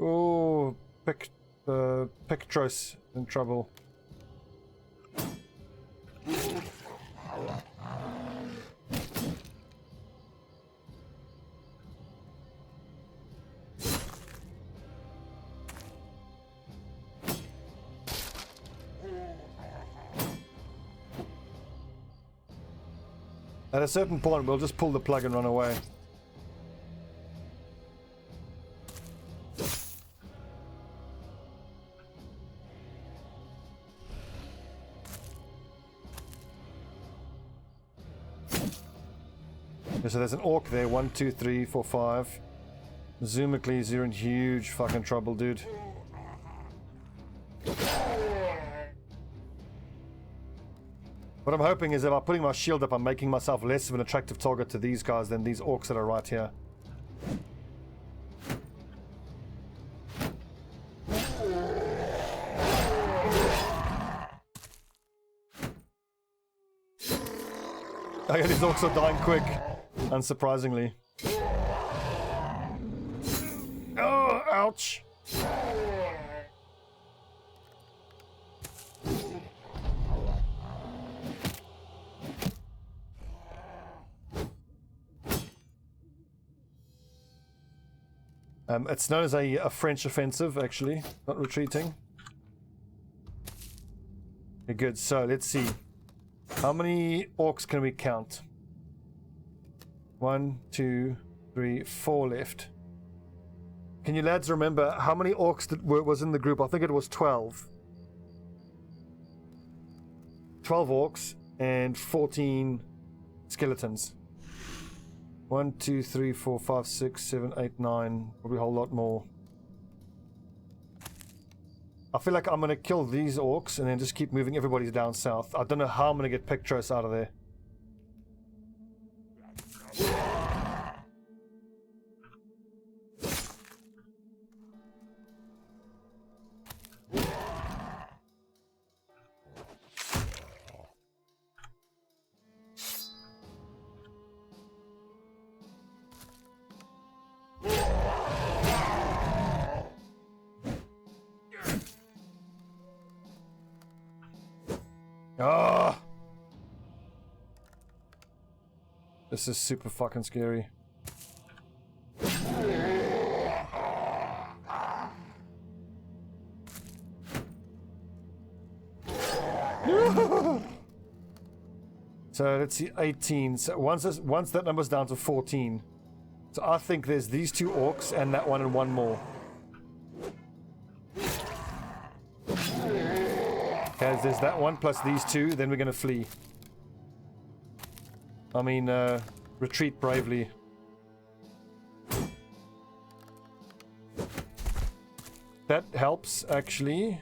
Oh, Pictros in trouble. At a certain point, we'll just pull the plug and run away. So there's an orc there. 1, 2, 3, 4, 5. Zoomicles, you're in huge fucking trouble, dude. What I'm hoping is that by putting my shield up, I'm making myself less of an attractive target to these guys than these orcs that are right here. Okay, these orcs are dying quick, unsurprisingly. Ouch! It's known as a French offensive, actually, not retreating. Okay, good. So let's see. How many orcs can we count? 1, 2, 3, 4 left. Can you lads remember how many orcs was in the group? I think it was 12. 12 orcs and 14 skeletons. 1, 2, 3, 4, 5, 6, 7, 8, 9. Probably a whole lot more. I feel like I'm going to kill these orcs and then just keep moving everybody down south. I don't know how I'm going to get Pictros out of there. Ah! This is super fucking scary. So let's see, 18. So once that number's down to 14. So I think there's these two orcs and that one and one more. Okay, there's that one plus these two, then we're gonna flee. I mean, retreat bravely. That helps, actually.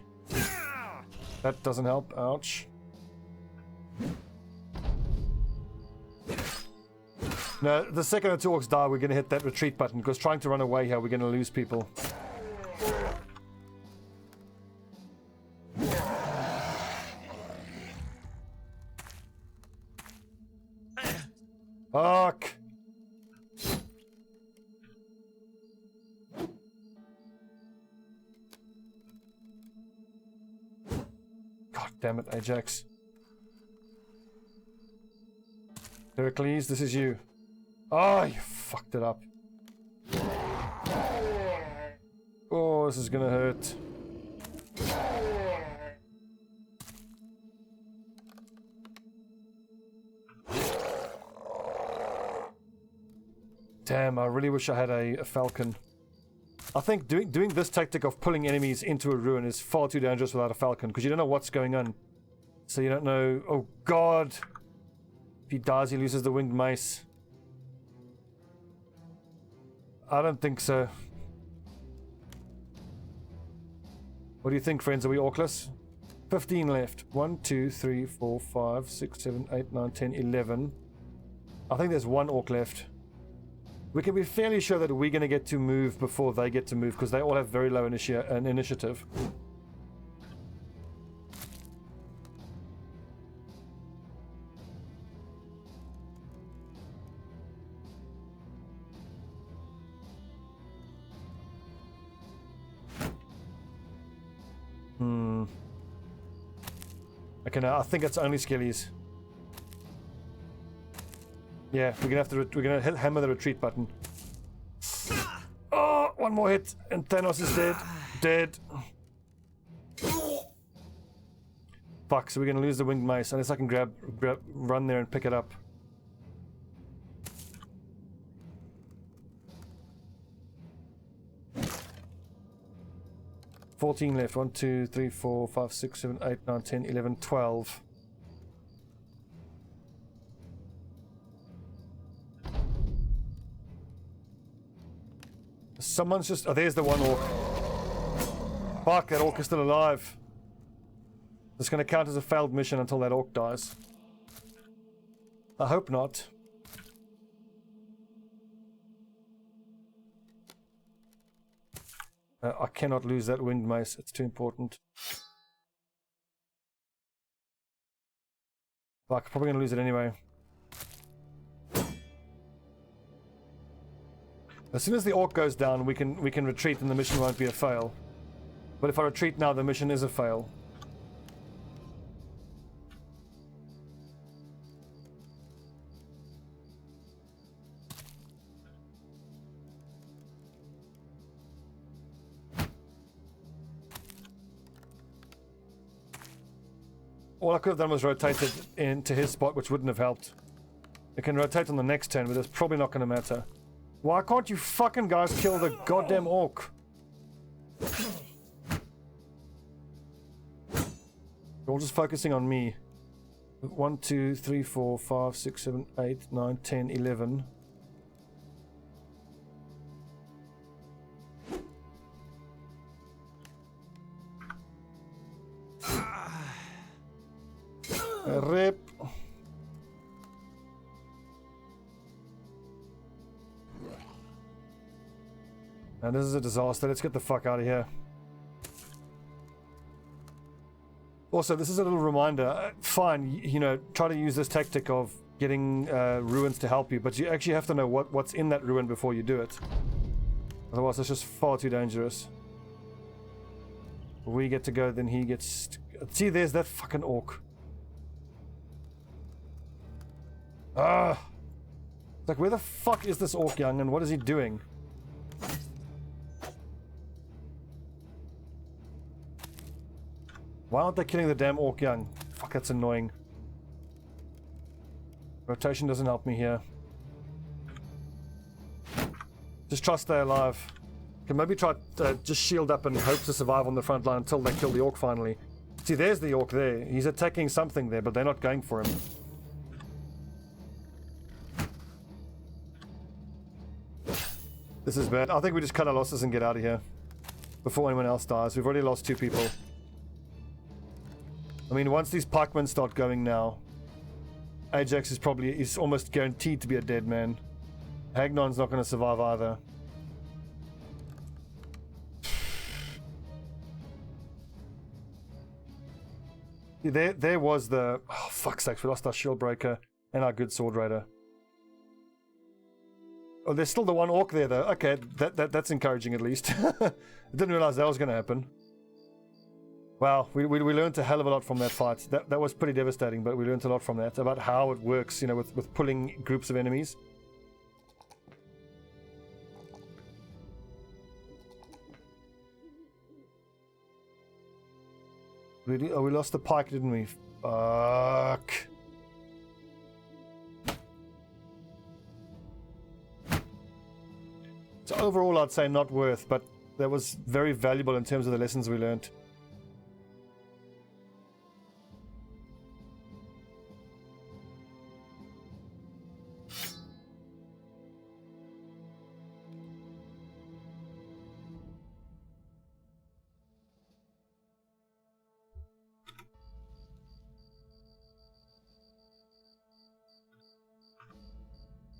That doesn't help. Ouch. No, the second the two orcs die, we're gonna hit that retreat button, because trying to run away here, we're gonna lose people. Fuck! God damn it, Ajax. Heracles, this is you. Oh, you fucked it up. Oh, this is gonna hurt. Damn, I really wish I had a falcon. I think doing this tactic of pulling enemies into a ruin is far too dangerous without a falcon, because you don't know what's going on. So you don't know... Oh god! If he dies, he loses the winged mace. I don't think so. What do you think, friends? Are we orcless? 15 left. 1, 2, 3, 4, 5, 6, 7, 8, 9, 10, 11. I think there's one orc left. We can be fairly sure that we're going to get to move before they get to move, because they all have very low initiative. Okay, now I think it's only skillies. Yeah, we're gonna hammer the retreat button. Oh, one more hit, and Thanos is dead. Dead. Fuck, so we're gonna lose the winged mace unless I can run there and pick it up. $14 left. 1, 2, 3, 4, 5, 6, 7, 8, 9, 10, 11, 12. Someone's just... Oh, there's the one orc. Fuck, that orc is still alive. It's going to count as a failed mission until that orc dies. I hope not. I cannot lose that winged mace. It's too important. Fuck, probably going to lose it anyway. As soon as the orc goes down, we can retreat and the mission won't be a fail. But if I retreat now, the mission is a fail. All I could have done was rotated into his spot, which wouldn't have helped. It can rotate on the next turn, but it's probably not going to matter. Why can't you fucking guys kill the goddamn orc? You're all just focusing on me. 1, 2, 3, 4, 5, 6, 7, 8, 9, 10, 11. Rip. And this is a disaster. Let's get the fuck out of here. Also, this is a little reminder. Fine, you know, try to use this tactic of getting ruins to help you, but you actually have to know what's in that ruin before you do it. Otherwise, it's just far too dangerous. We get to go, then he gets... See, there's that fucking orc. Ah! It's like, where the fuck is this orc, young, and what is he doing? Why aren't they killing the damn orc young? Fuck, that's annoying. Rotation doesn't help me here. Just try to stay alive. Can maybe try just shield up and hope to survive on the front line until they kill the orc finally. See, there's the orc there. He's attacking something there, but they're not going for him. This is bad. I think we just cut our losses and get out of here before anyone else dies. We've already lost 2 people. I mean, once these pikemen start going now, Ajax is almost guaranteed to be a dead man. Hagnon's not going to survive either. There was the... Oh, fuck's sakes, we lost our shield breaker and our good sword raider. Oh, there's still the one orc there, though. Okay, that's encouraging at least. I didn't realize that was going to happen. Wow, we learned a hell of a lot from that fight. That was pretty devastating, but we learned a lot from that about how it works, you know, with pulling groups of enemies. Really? Oh, we lost the pike, didn't we? Fuck. So overall, I'd say not worth, but that was very valuable in terms of the lessons we learned.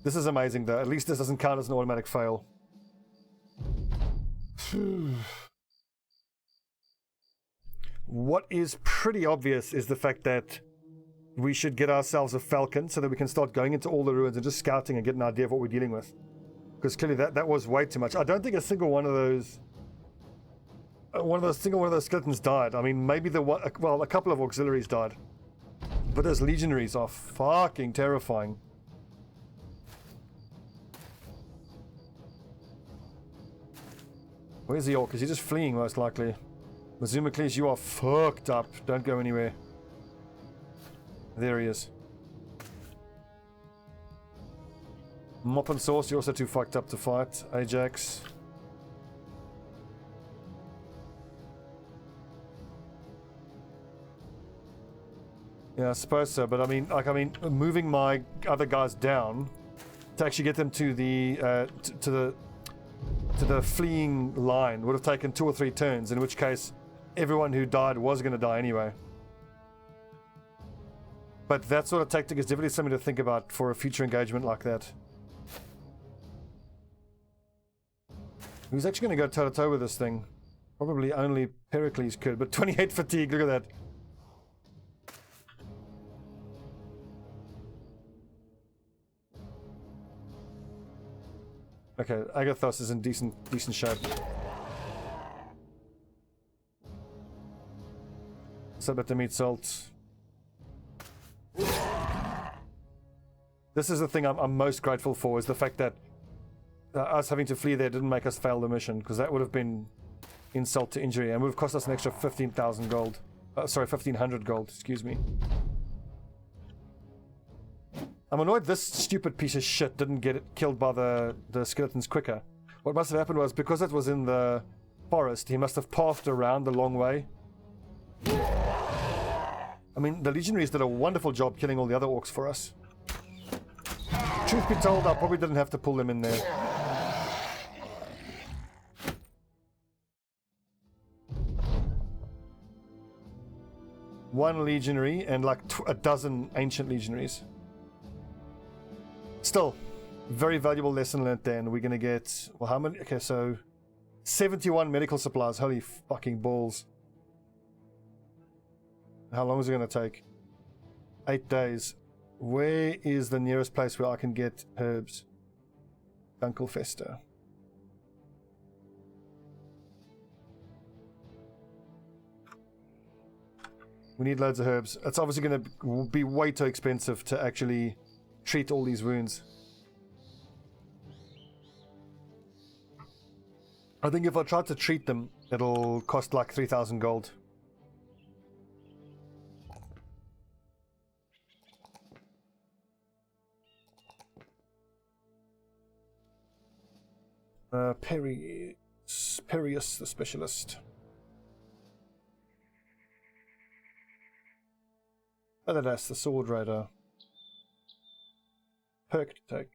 This is amazing, though. At least this doesn't count as an automatic fail. What is pretty obvious is the fact that we should get ourselves a falcon so that we can start going into all the ruins and just scouting and get an idea of what we're dealing with. Because clearly that was way too much. I don't think a single one of those... one of those skeletons died. I mean, maybe well, a couple of auxiliaries died. But those legionaries are fucking terrifying. Where's the orc? Is he just fleeing, most likely? Mazumacles, you are fucked up. Don't go anywhere. There he is. Mop and Sauce, you're also too fucked up to fight. Ajax. Yeah, I suppose so, but I mean, moving my other guys down to actually get them to the to the fleeing line would have taken 2 or 3 turns, in which case everyone who died was going to die anyway. But that sort of tactic is definitely something to think about for a future engagement like that. Who's actually going to go toe-to-toe with this thing? Probably only Pericles could, but 28 fatigue, look at that. Okay, Agathos is in decent shape. Submit the meat salt. This is the thing I'm most grateful for, is the fact that us having to flee there didn't make us fail the mission, because that would have been insult to injury and would have cost us an extra 15,000 gold. Sorry, 1,500 gold, excuse me. I'm annoyed this stupid piece of shit didn't get it killed by the skeletons quicker. What must have happened was, because it was in the forest, he must have pathed around the long way. I mean, the legionaries did a wonderful job killing all the other orcs for us. Truth be told, I probably didn't have to pull them in there. One legionary and like a dozen ancient legionaries. Still, very valuable lesson learned there, and we're gonna get, well, how many? Okay, so 71 medical supplies. Holy fucking balls. How long is it gonna take? 8 days. Where is the nearest place where I can get herbs? Dunkelfester. We need loads of herbs. It's obviously going to be way too expensive to actually treat all these wounds. I think if I try to treat them, it'll cost like 3,000 gold. Perius, the specialist. Badadas, the sword rider. Perk to take.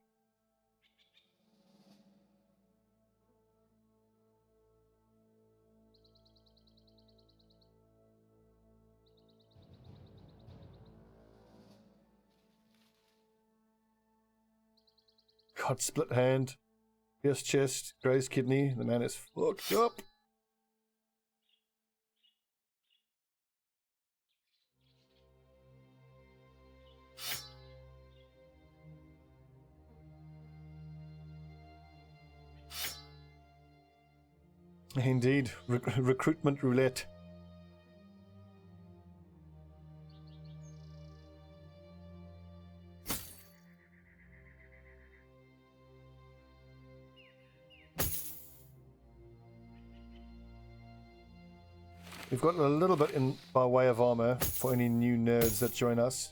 God, split hand. Pierced chest, grazed kidney. The man is fucked up. Indeed, recruitment roulette. We've got a little bit in by way of armor for any new nerds that join us.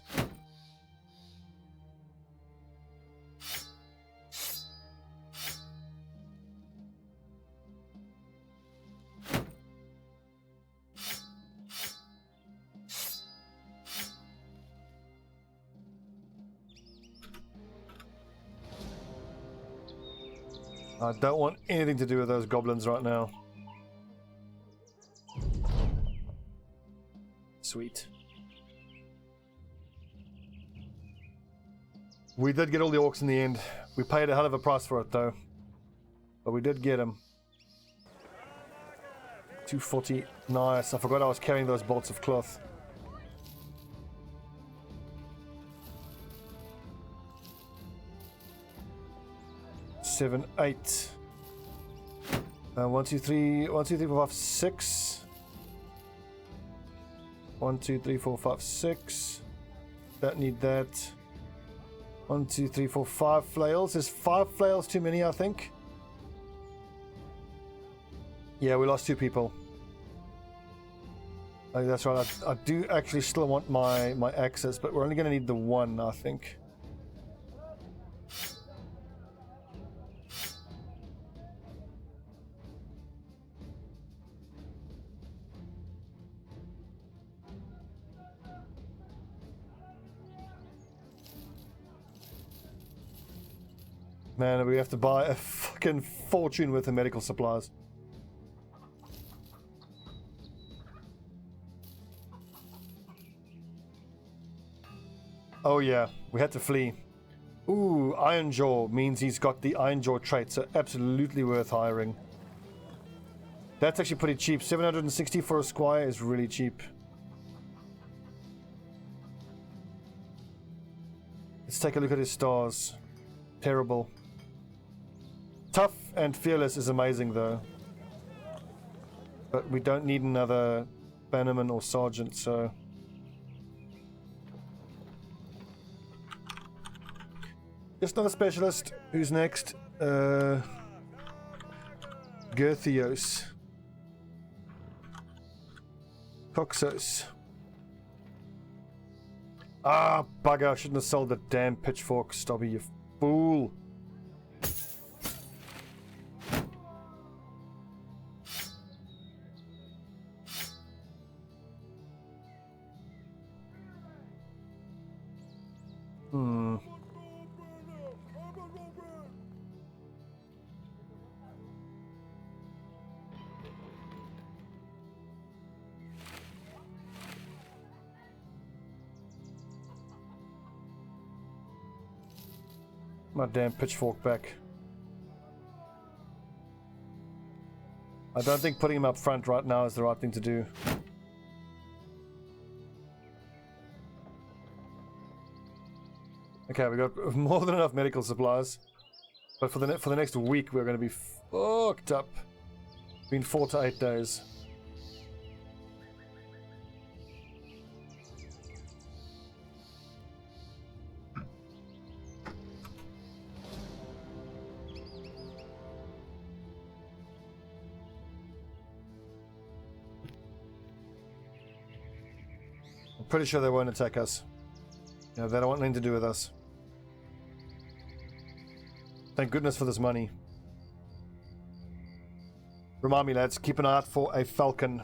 I don't want anything to do with those goblins right now. Sweet. We did get all the orcs in the end. We paid a hell of a price for it though. But we did get them. 240. Nice. I forgot I was carrying those bolts of cloth. Seven, 8. 1, 2, 3, 1, 2, 3, 4, 5, 6. 1, 2, 3, 4, 5, 6. Don't need that. 1, 2, 3, 4, 5 flails. Is 5 flails too many, I think? Yeah, we lost 2 people. I think that's right. I do actually still want my axes, but we're only going to need the 1, I think. Man, we have to buy a fucking fortune worth of medical supplies. Oh yeah, we had to flee. Ooh, Iron Jaw means he's got the Iron Jaw trait, so absolutely worth hiring. That's actually pretty cheap. 760 for a squire is really cheap. Let's take a look at his stars. Terrible. Tough and fearless is amazing though. But we don't need another bannerman or sergeant, so... Just another specialist. Who's next? Gerthios. Coxos. Ah, bugger. I shouldn't have sold the damn pitchfork, Stubby, you fool. My damn pitchfork back. I don't think putting him up front right now is the right thing to do. Okay, we got more than enough medical supplies, but for the next week we're going to be fucked up. Been 4 to 8 days. Pretty sure they won't attack us. You know, they don't want anything to do with us. Thank goodness for this money. Remind me, lads, keep an eye out for a falcon.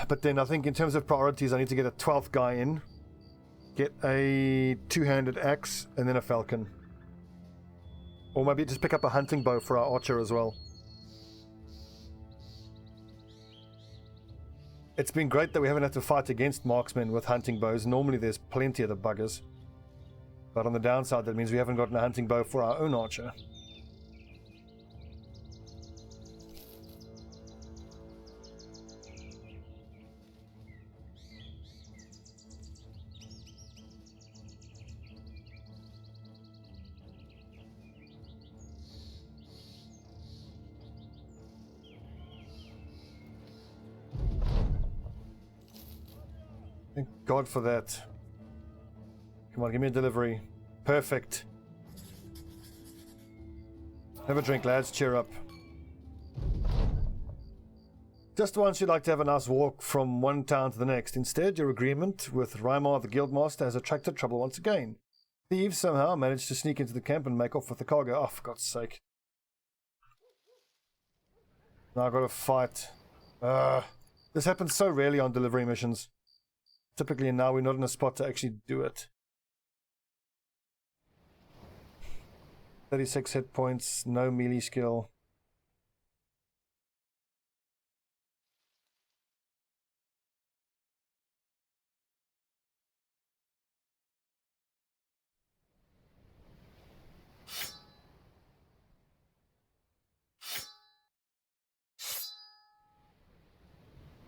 But then I think in terms of priorities, I need to get a 12th guy in. Get a 2-handed axe, and then a falcon. Or maybe just pick up a hunting bow for our archer as well. It's been great that we haven't had to fight against marksmen with hunting bows. Normally there's plenty of the buggers. But on the downside, that means we haven't gotten a hunting bow for our own archer. Thank God for that. Come on, give me a delivery. Perfect. Have a drink, lads. Cheer up. Just once you'd like to have a nice walk from one town to the next. Instead, your agreement with Rymar the Guildmaster has attracted trouble once again. Thieves somehow managed to sneak into the camp and make off with the cargo. Oh, for God's sake. Now I've got to fight. This happens so rarely on delivery missions. Typically now we're not in a spot to actually do it. 36 hit points, no melee skill.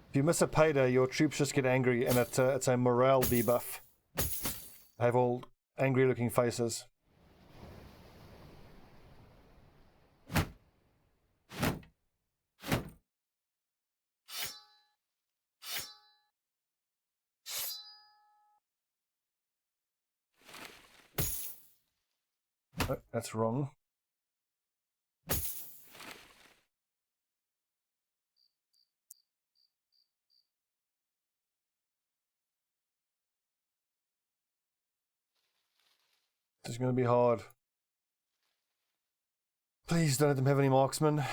If you miss a payday, your troops just get angry, and it's a morale debuff. They have all angry looking faces. Oh, that's wrong. This is going to be hard. Please don't let them have any marksmen.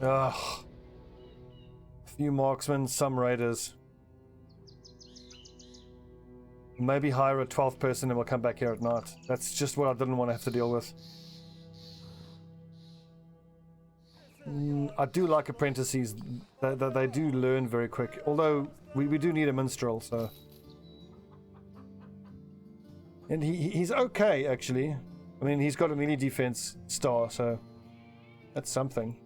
Ugh. A few marksmen, some raiders. Maybe hire a 12th person and we'll come back here at night. That's just what I didn't want to have to deal with. I do like apprentices. They do learn very quick. Although we do need a minstrel, so. And he's okay, actually. I mean, he's got a melee defense star, so that's something.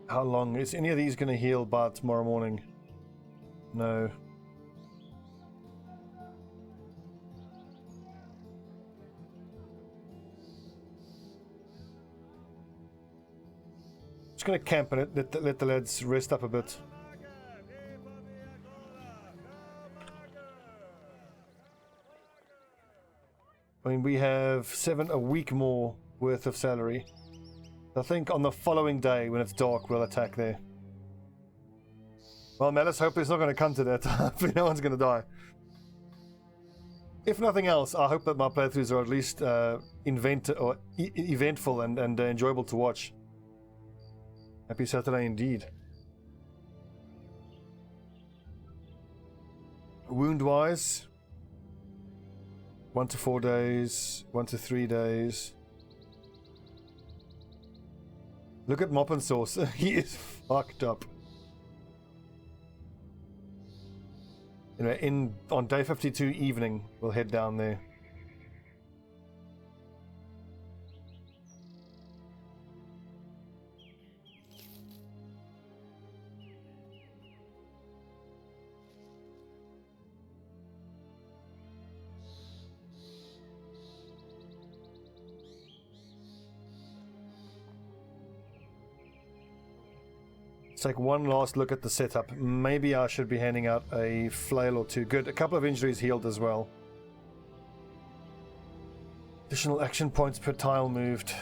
How long? Is any of these going to heal by tomorrow morning? No. Just going to camp in it, let the lads rest up a bit. I mean, we have a week more worth of salary. I think on the following day, when it's dark, we'll attack there. Well, man, let's hope it's not going to come to that. Hopefully no one's going to die. If nothing else, I hope that my playthroughs are at least eventful and enjoyable to watch. Happy Saturday indeed. Wound-wise, 1 to 4 days, 1 to 3 days. Look at Mop and Sauce. He is fucked up. Anyway, on day 52 evening, we'll head down there. Let's take one last look at the setup. Maybe I should be handing out a flail or two. Good. A couple of injuries healed as well. Additional action points per tile moved.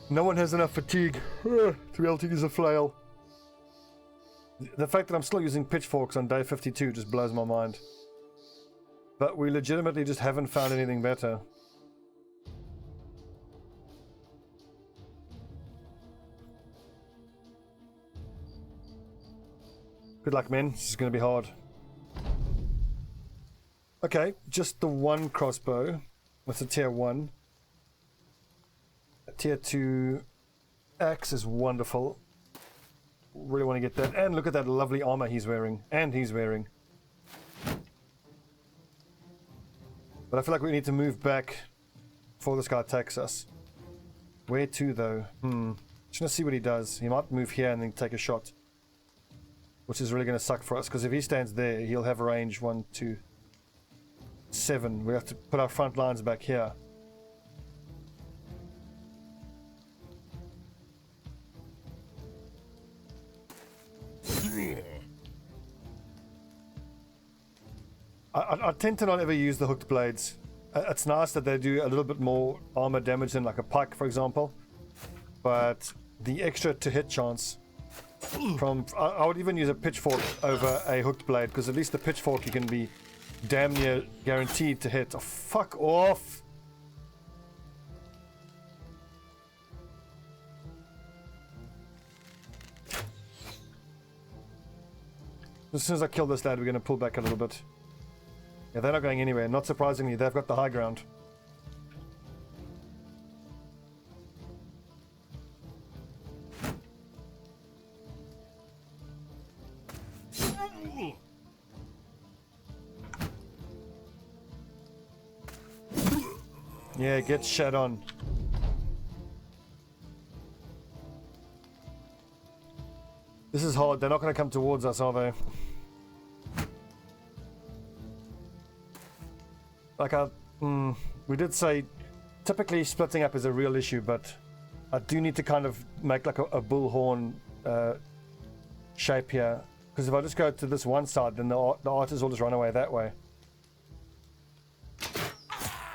No one has enough fatigue to be able to use a flail. The fact that I'm still using pitchforks on day 52 just blows my mind. But we legitimately just haven't found anything better. Good luck, men. This is going to be hard. Okay, just the one crossbow. That's a tier 1. A tier 2 axe is wonderful. Really want to get that. And look at that lovely armor he's wearing. And he's wearing. But I feel like we need to move back before this guy attacks us. Where to, though? Just gonna see what he does. He might move here and then take a shot. Which is really going to suck for us, because if he stands there, he'll have a range 1, 2, 7. We have to put our front lines back here. I tend to not ever use the hooked blades. It's nice that they do a little bit more armor damage than like a pike, for example. But the extra to hit chance from... I would even use a pitchfork over a hooked blade, because at least the pitchfork you can be damn near guaranteed to hit. Oh, fuck off! As soon as I kill this lad, we're going to pull back a little bit. Yeah, they're not going anywhere. Not surprisingly, they've got the high ground. Yeah, get shat on. This is hard. They're not going to come towards us, are they? Like we did say, typically splitting up is a real issue, but I do need to kind of make like a bullhorn shape here. Because if I just go to this one side, then the archers will just run away that way.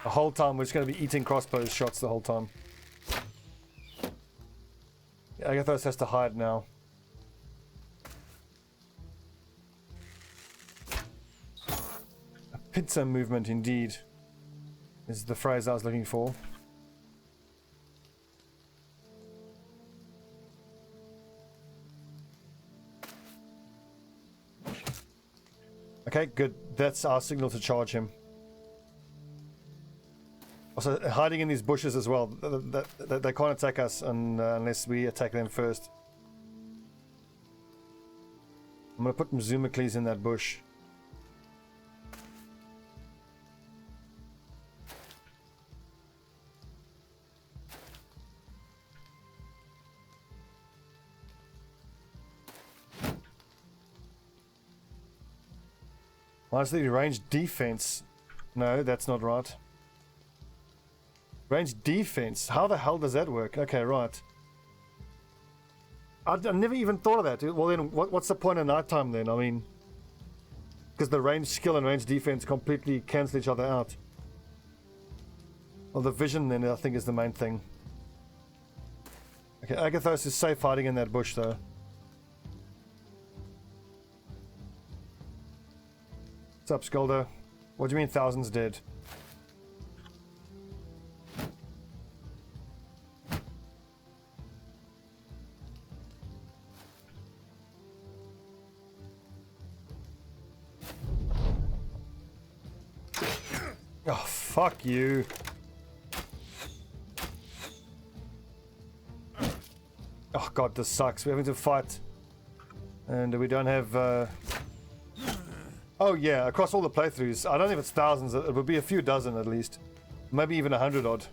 The whole time we're just going to be eating crossbow shots the whole time. Agathos has to hide now. A pincer movement indeed is the phrase I was looking for. Okay, good. That's our signal to charge him. Also, hiding in these bushes as well. They can't attack us unless we attack them first. I'm going to put Mzumacles in that bush. Why is the range defense? No, that's not right. Range defense. How the hell does that work? Okay, right. I never even thought of that. Well, then what's the point of nighttime then? I mean, because the range skill and range defense completely cancel each other out. Well, the vision then I think is the main thing. Okay, Agathos is safe hiding in that bush though. What's up, Skolder? What do you mean thousands dead? Oh, fuck you. Oh god, this sucks. We're having to fight. And we don't have... Oh yeah, across all the playthroughs. I don't know if it's thousands. It would be a few dozen at least. Maybe even 100 odd.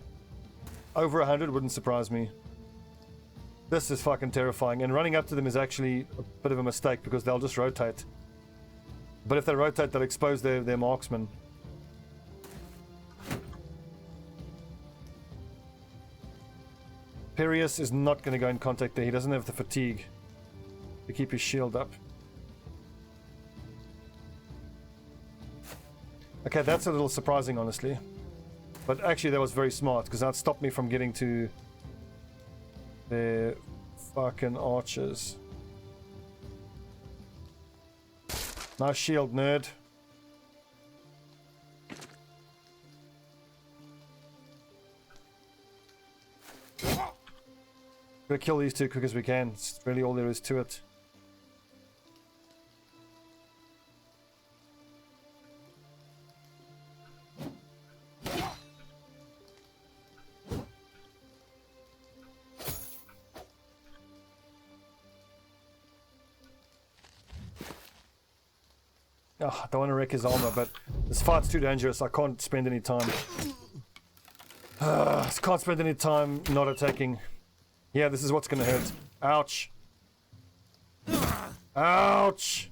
Over 100 wouldn't surprise me. This is fucking terrifying. And running up to them is actually a bit of a mistake because they'll just rotate. But if they rotate, they'll expose their marksman. Perius is not going to go in contact there. He doesn't have the fatigue to keep his shield up. Okay, that's a little surprising, honestly. But actually, that was very smart, because that stopped me from getting to their fucking archers. Nice shield, nerd. Gotta kill these two quick as we can. It's really all there is to it. Oh, I don't want to wreck his armor, but this fight's too dangerous. I can't spend any time. Can't spend any time not attacking. Yeah, this is what's gonna hurt. Ouch. Ouch.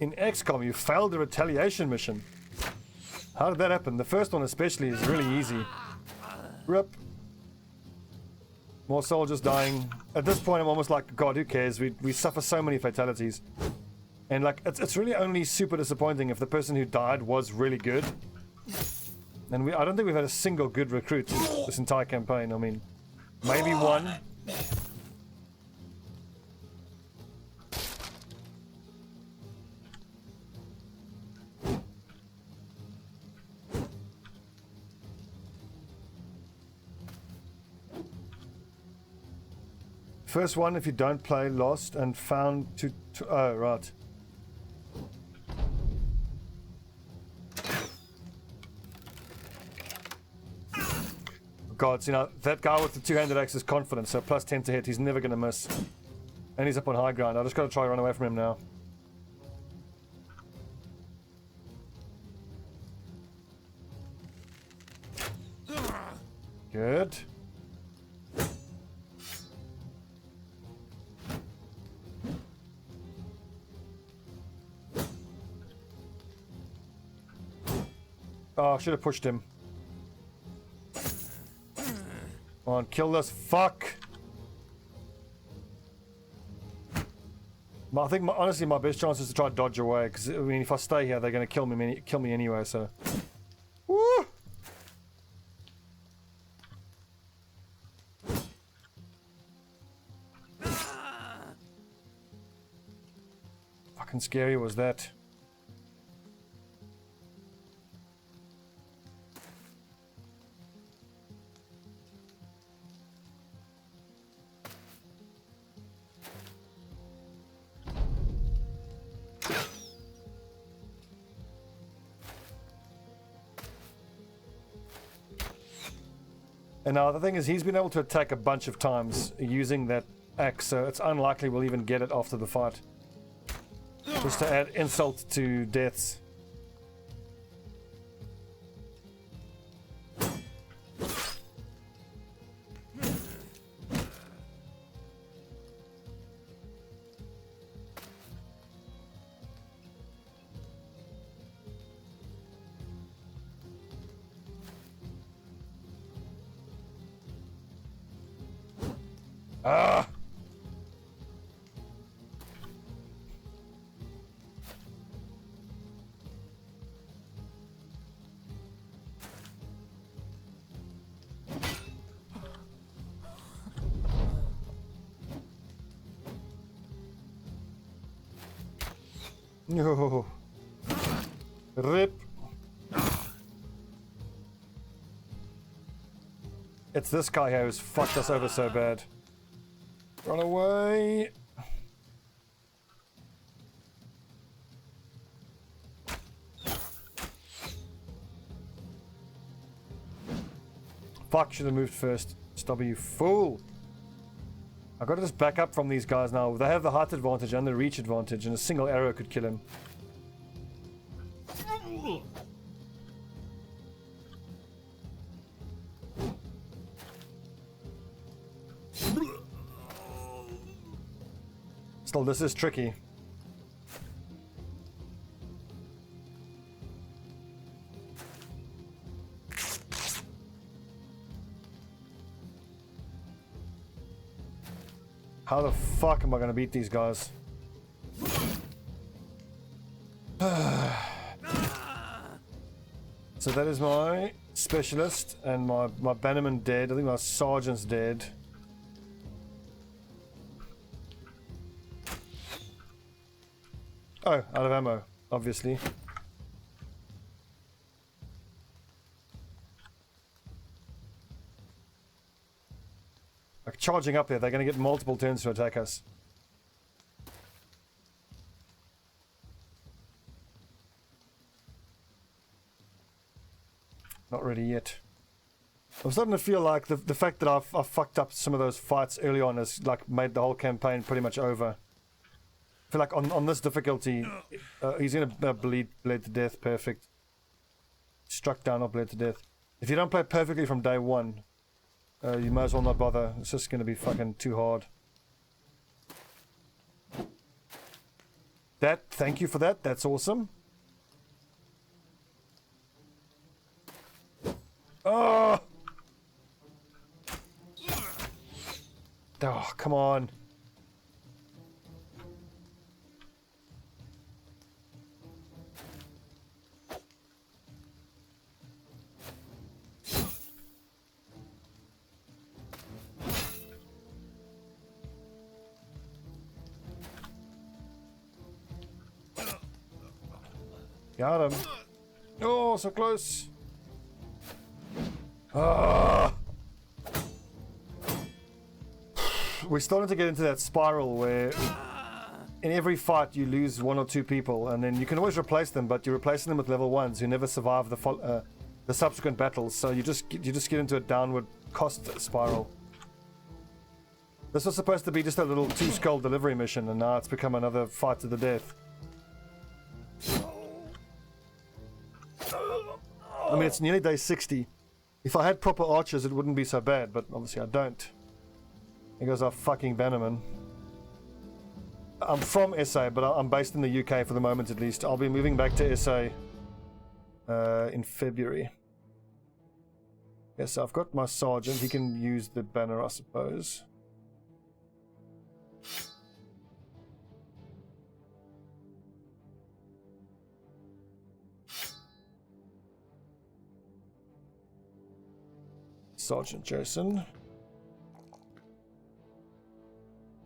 In XCOM, you failed the retaliation mission. How did that happen? The first one especially is really easy. Rip. More soldiers dying. At this point, I'm almost like, God, who cares? We suffer so many fatalities. And like, it's really only super disappointing if the person who died was really good. And I don't think we've had a single good recruit this entire campaign. I mean, maybe one. First one, if you don't play, lost and found to oh, right. God, you know, that guy with the two-handed axe is confident, so plus 10 to hit, he's never going to miss. And he's up on high ground. I just got to try to run away from him now. Good. Oh, I should have pushed him. Come on, kill this fuck. I think, honestly, my best chance is to try to dodge away, because I mean, if I stay here, they're going to kill me anyway. So, woo! Fucking scary was that. And now the thing is, he's been able to attack a bunch of times using that axe, so it's unlikely we'll even get it after the fight. Just to add insult to deaths. Ah! No. Rip. It's this guy here who's fucked us over so bad. Run away. Fuck, should have moved first. Stop, you fool. I've got to just back up from these guys now. They have the height advantage and the reach advantage, and a single arrow could kill him. Still, this is tricky. How the fuck am I going to beat these guys? So that is my specialist and my bannerman dead. I think my sergeant's dead. Oh, out of ammo, obviously. Like charging up there, they're going to get multiple turns to attack us. Not ready yet. I'm starting to feel like the fact that I've fucked up some of those fights early on has like made the whole campaign pretty much over. I feel like on this difficulty, he's going to bled to death. Perfect. Struck down or bled to death. If you don't play perfectly from day one, you might as well not bother. It's just going to be fucking too hard. Thank you for that. That's awesome. Oh! Oh, come on. Got him. Oh, so close. Ah. We're starting to get into that spiral where in every fight you lose one or two people, and then you can always replace them, but you're replacing them with level 1s who never survive the subsequent battles. So you just get into a downward cost spiral. This was supposed to be just a little 2-skull delivery mission, and now it's become another fight to the death. I mean, it's nearly day 60. If I had proper archers, it wouldn't be so bad, but obviously I don't. Here goes our fucking bannerman. I'm from SA, but I'm based in the UK for the moment at least. I'll be moving back to SA in February. Yes, I've got my sergeant. He can use the banner, I suppose. Sergeant Jason.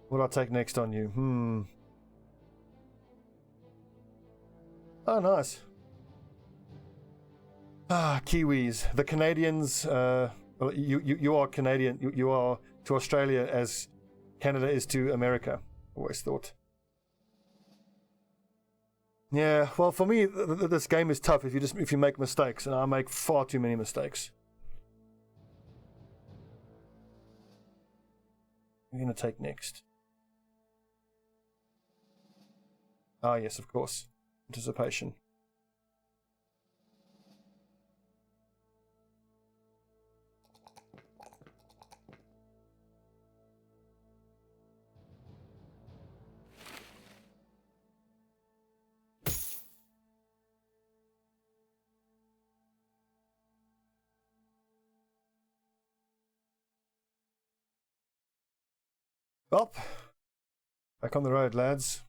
What do I take next on you? Oh, nice. Ah, Kiwis. The Canadians, well, you are Canadian. You are to Australia as Canada is to America. Always thought. Yeah, well, for me, this game is tough if you make mistakes, and I make far too many mistakes. We're going to take next. Ah, yes, of course. Anticipation. Well, back on the road, lads.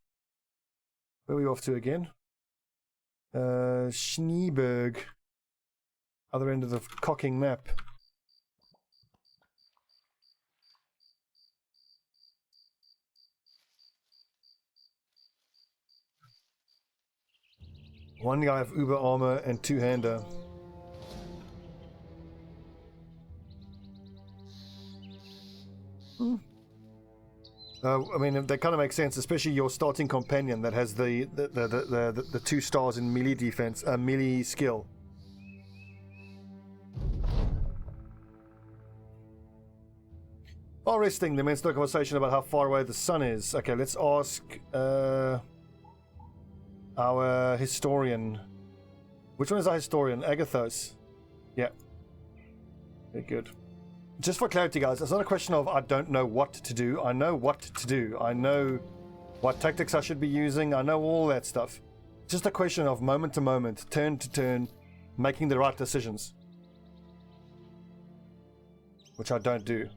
Where are we off to again? Schneeberg. Other end of the cocking map. One guy with Uber armor and two-hander. I mean, that kind of makes sense, especially your starting companion that has the 2 stars in melee defense, melee skill. While resting, the men's conversation about how far away the sun is. Okay, let's ask our historian. Which one is our historian? Agathos. Yeah. Very good. Just for clarity, guys, it's not a question of I don't know what to do. I know what to do. I know what tactics I should be using. I know all that stuff. It's just a question of moment to moment, turn to turn, making the right decisions. Which I don't do.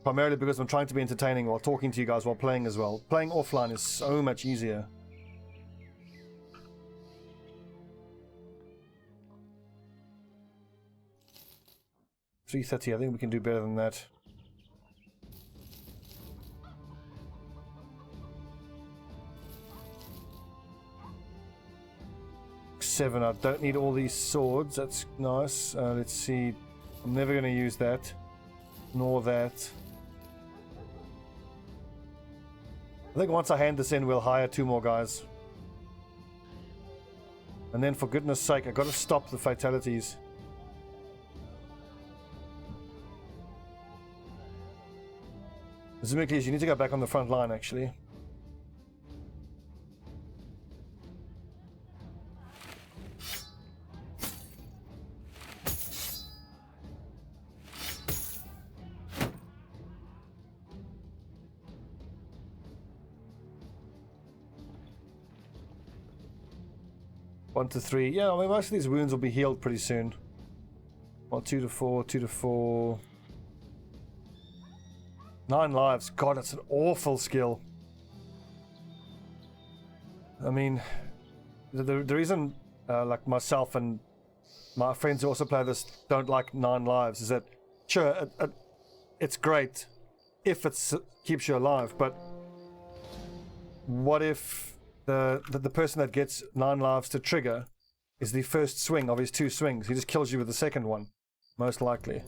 Primarily because I'm trying to be entertaining while talking to you guys while playing as well. Playing offline is so much easier. $330, I think we can do better than that. $7, I don't need all these swords, that's nice. Let's see, I'm never going to use that, nor that. I think once I hand this in, we'll hire 2 more guys. And then for goodness sake, I've got to stop the fatalities. Zimicles, you need to go back on the front line, actually. One to 3. Yeah, I mean, most of these wounds will be healed pretty soon. 1, 2 to 4, 2 to 4. 9 lives. God, that's an awful skill. I mean, the reason like myself and my friends who also play this don't like 9 lives is that, sure, it's great if it keeps you alive, but what if the person that gets 9 lives to trigger is the first swing of his 2 swings? He just kills you with the second one, most likely.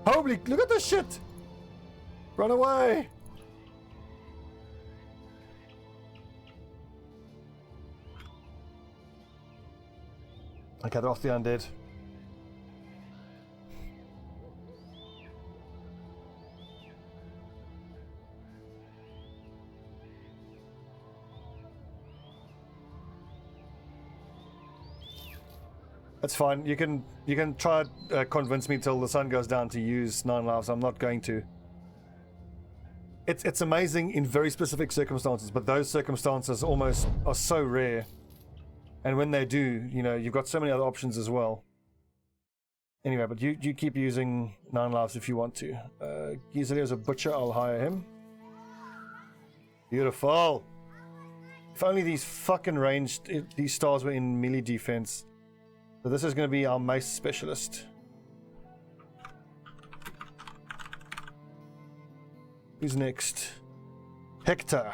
Holy, look at this shit! Run away! Okay, they're off the undead. That's fine. You can try convince me till the sun goes down to use 9 lives. I'm not going to. It's amazing in very specific circumstances, but those circumstances almost are so rare. And when they do, you know, you've got so many other options as well. Anyway, but you keep using 9 lives if you want to. Gizelia's a butcher, I'll hire him. Beautiful. If only these fucking ranged, these stars were in melee defense. So this is going to be our mace specialist. Who's next? Hector.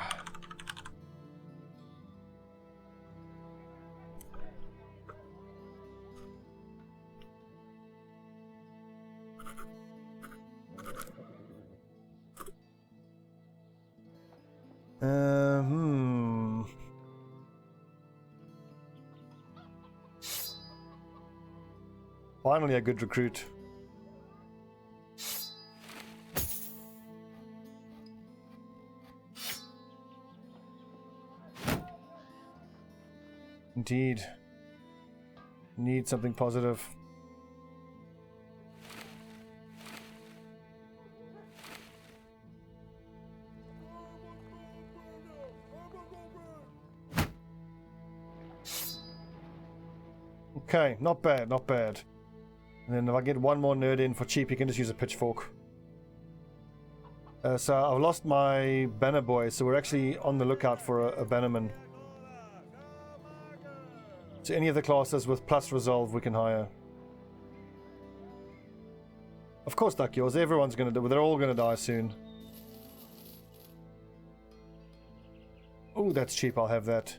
Finally a good recruit. Indeed. Need something positive. Okay, not bad, not bad. And then if I get one more nerd in for cheap, you can just use a pitchfork. So I've lost my banner boy, so we're actually on the lookout for a bannerman. So any of the classes with plus resolve we can hire. Of course, Duck yours. Everyone's gonna do. They're all gonna die soon. Oh, that's cheap. I'll have that.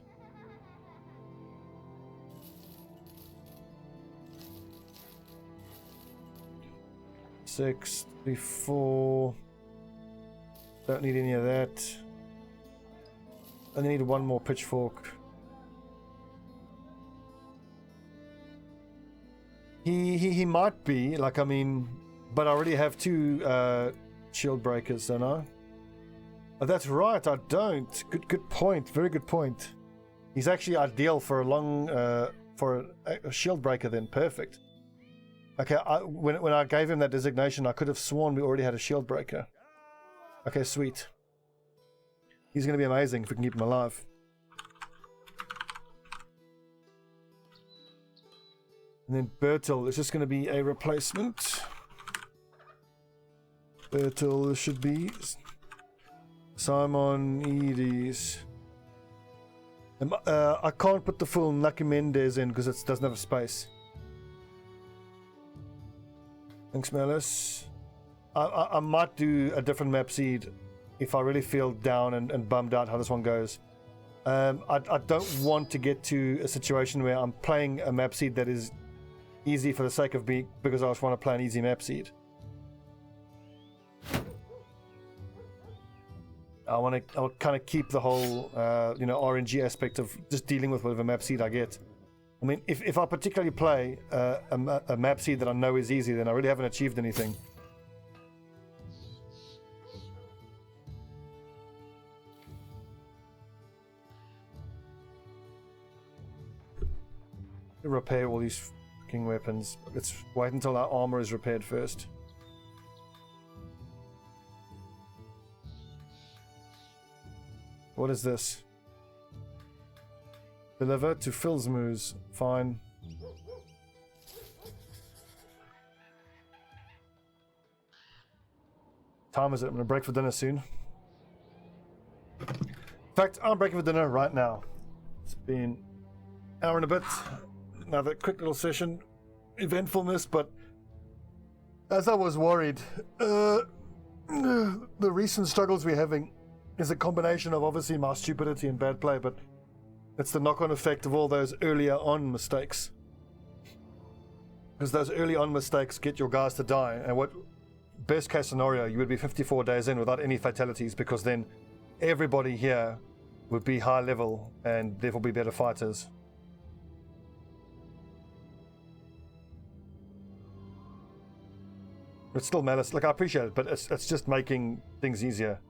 Six, 3, 4. Don't need any of that. Only need one more pitchfork. He might be, like, I mean, but I already have 2 shield breakers, don't I? Oh, that's right, I don't. Good point. Very good point. He's actually ideal for a long, for a shield breaker then. Perfect. Okay, when I gave him that designation, I could have sworn we already had a shield breaker. Okay, sweet. He's going to be amazing if we can keep him alive. And then Bertil is just going to be a replacement. Bertil should be Simon Edis. I can't put the full Nucky Mendez in because it doesn't have a space. Thanks, Melis. I might do a different map seed if I really feel down and bummed out how this one goes. I don't want to get to a situation where I'm playing a map seed that is easy for the sake of being, because I just want to play an easy map seed. I'll kind of keep the whole RNG aspect of just dealing with whatever map seed I get. I mean, if I particularly play a map seed that I know is easy, then I really haven't achieved anything. Repair all these fucking weapons. Let's wait until our armor is repaired first. What is this? Deliver to Filsmoos. Fine. Time is it? I'm gonna break for dinner soon. In fact, I'm breaking for dinner right now. It's been an hour and a bit. Another quick little session. Eventfulness, but as I was worried, the recent struggles we're having is a combination of obviously my stupidity and bad play, but it's the knock-on effect of all those earlier on mistakes. Because those early on mistakes get your guys to die, and what best case scenario, you would be 54 days in without any fatalities, because then everybody here would be high level and therefore be better fighters. It's still malice. Like, I appreciate it, but it's just making things easier.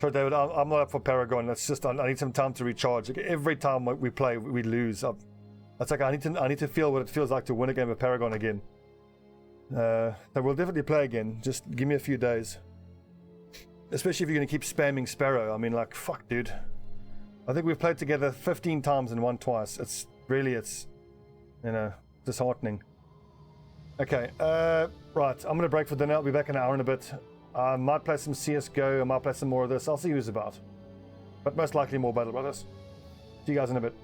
So, David, I'm not up for Paragon. It's just I need some time to recharge. Like, every time we play, we lose. It's like I need to feel what it feels like to win a game of Paragon again. So we'll definitely play again. Just give me a few days. Especially if you're going to keep spamming Sparrow. I mean, like, fuck, dude. I think we've played together 15 times and won twice. It's disheartening. Okay, right, I'm going to break for dinner. I'll be back in an hour and a bit. I might play some CSGO, I might play some more of this. I'll see who's about. But most likely more Battle Brothers. See you guys in a bit.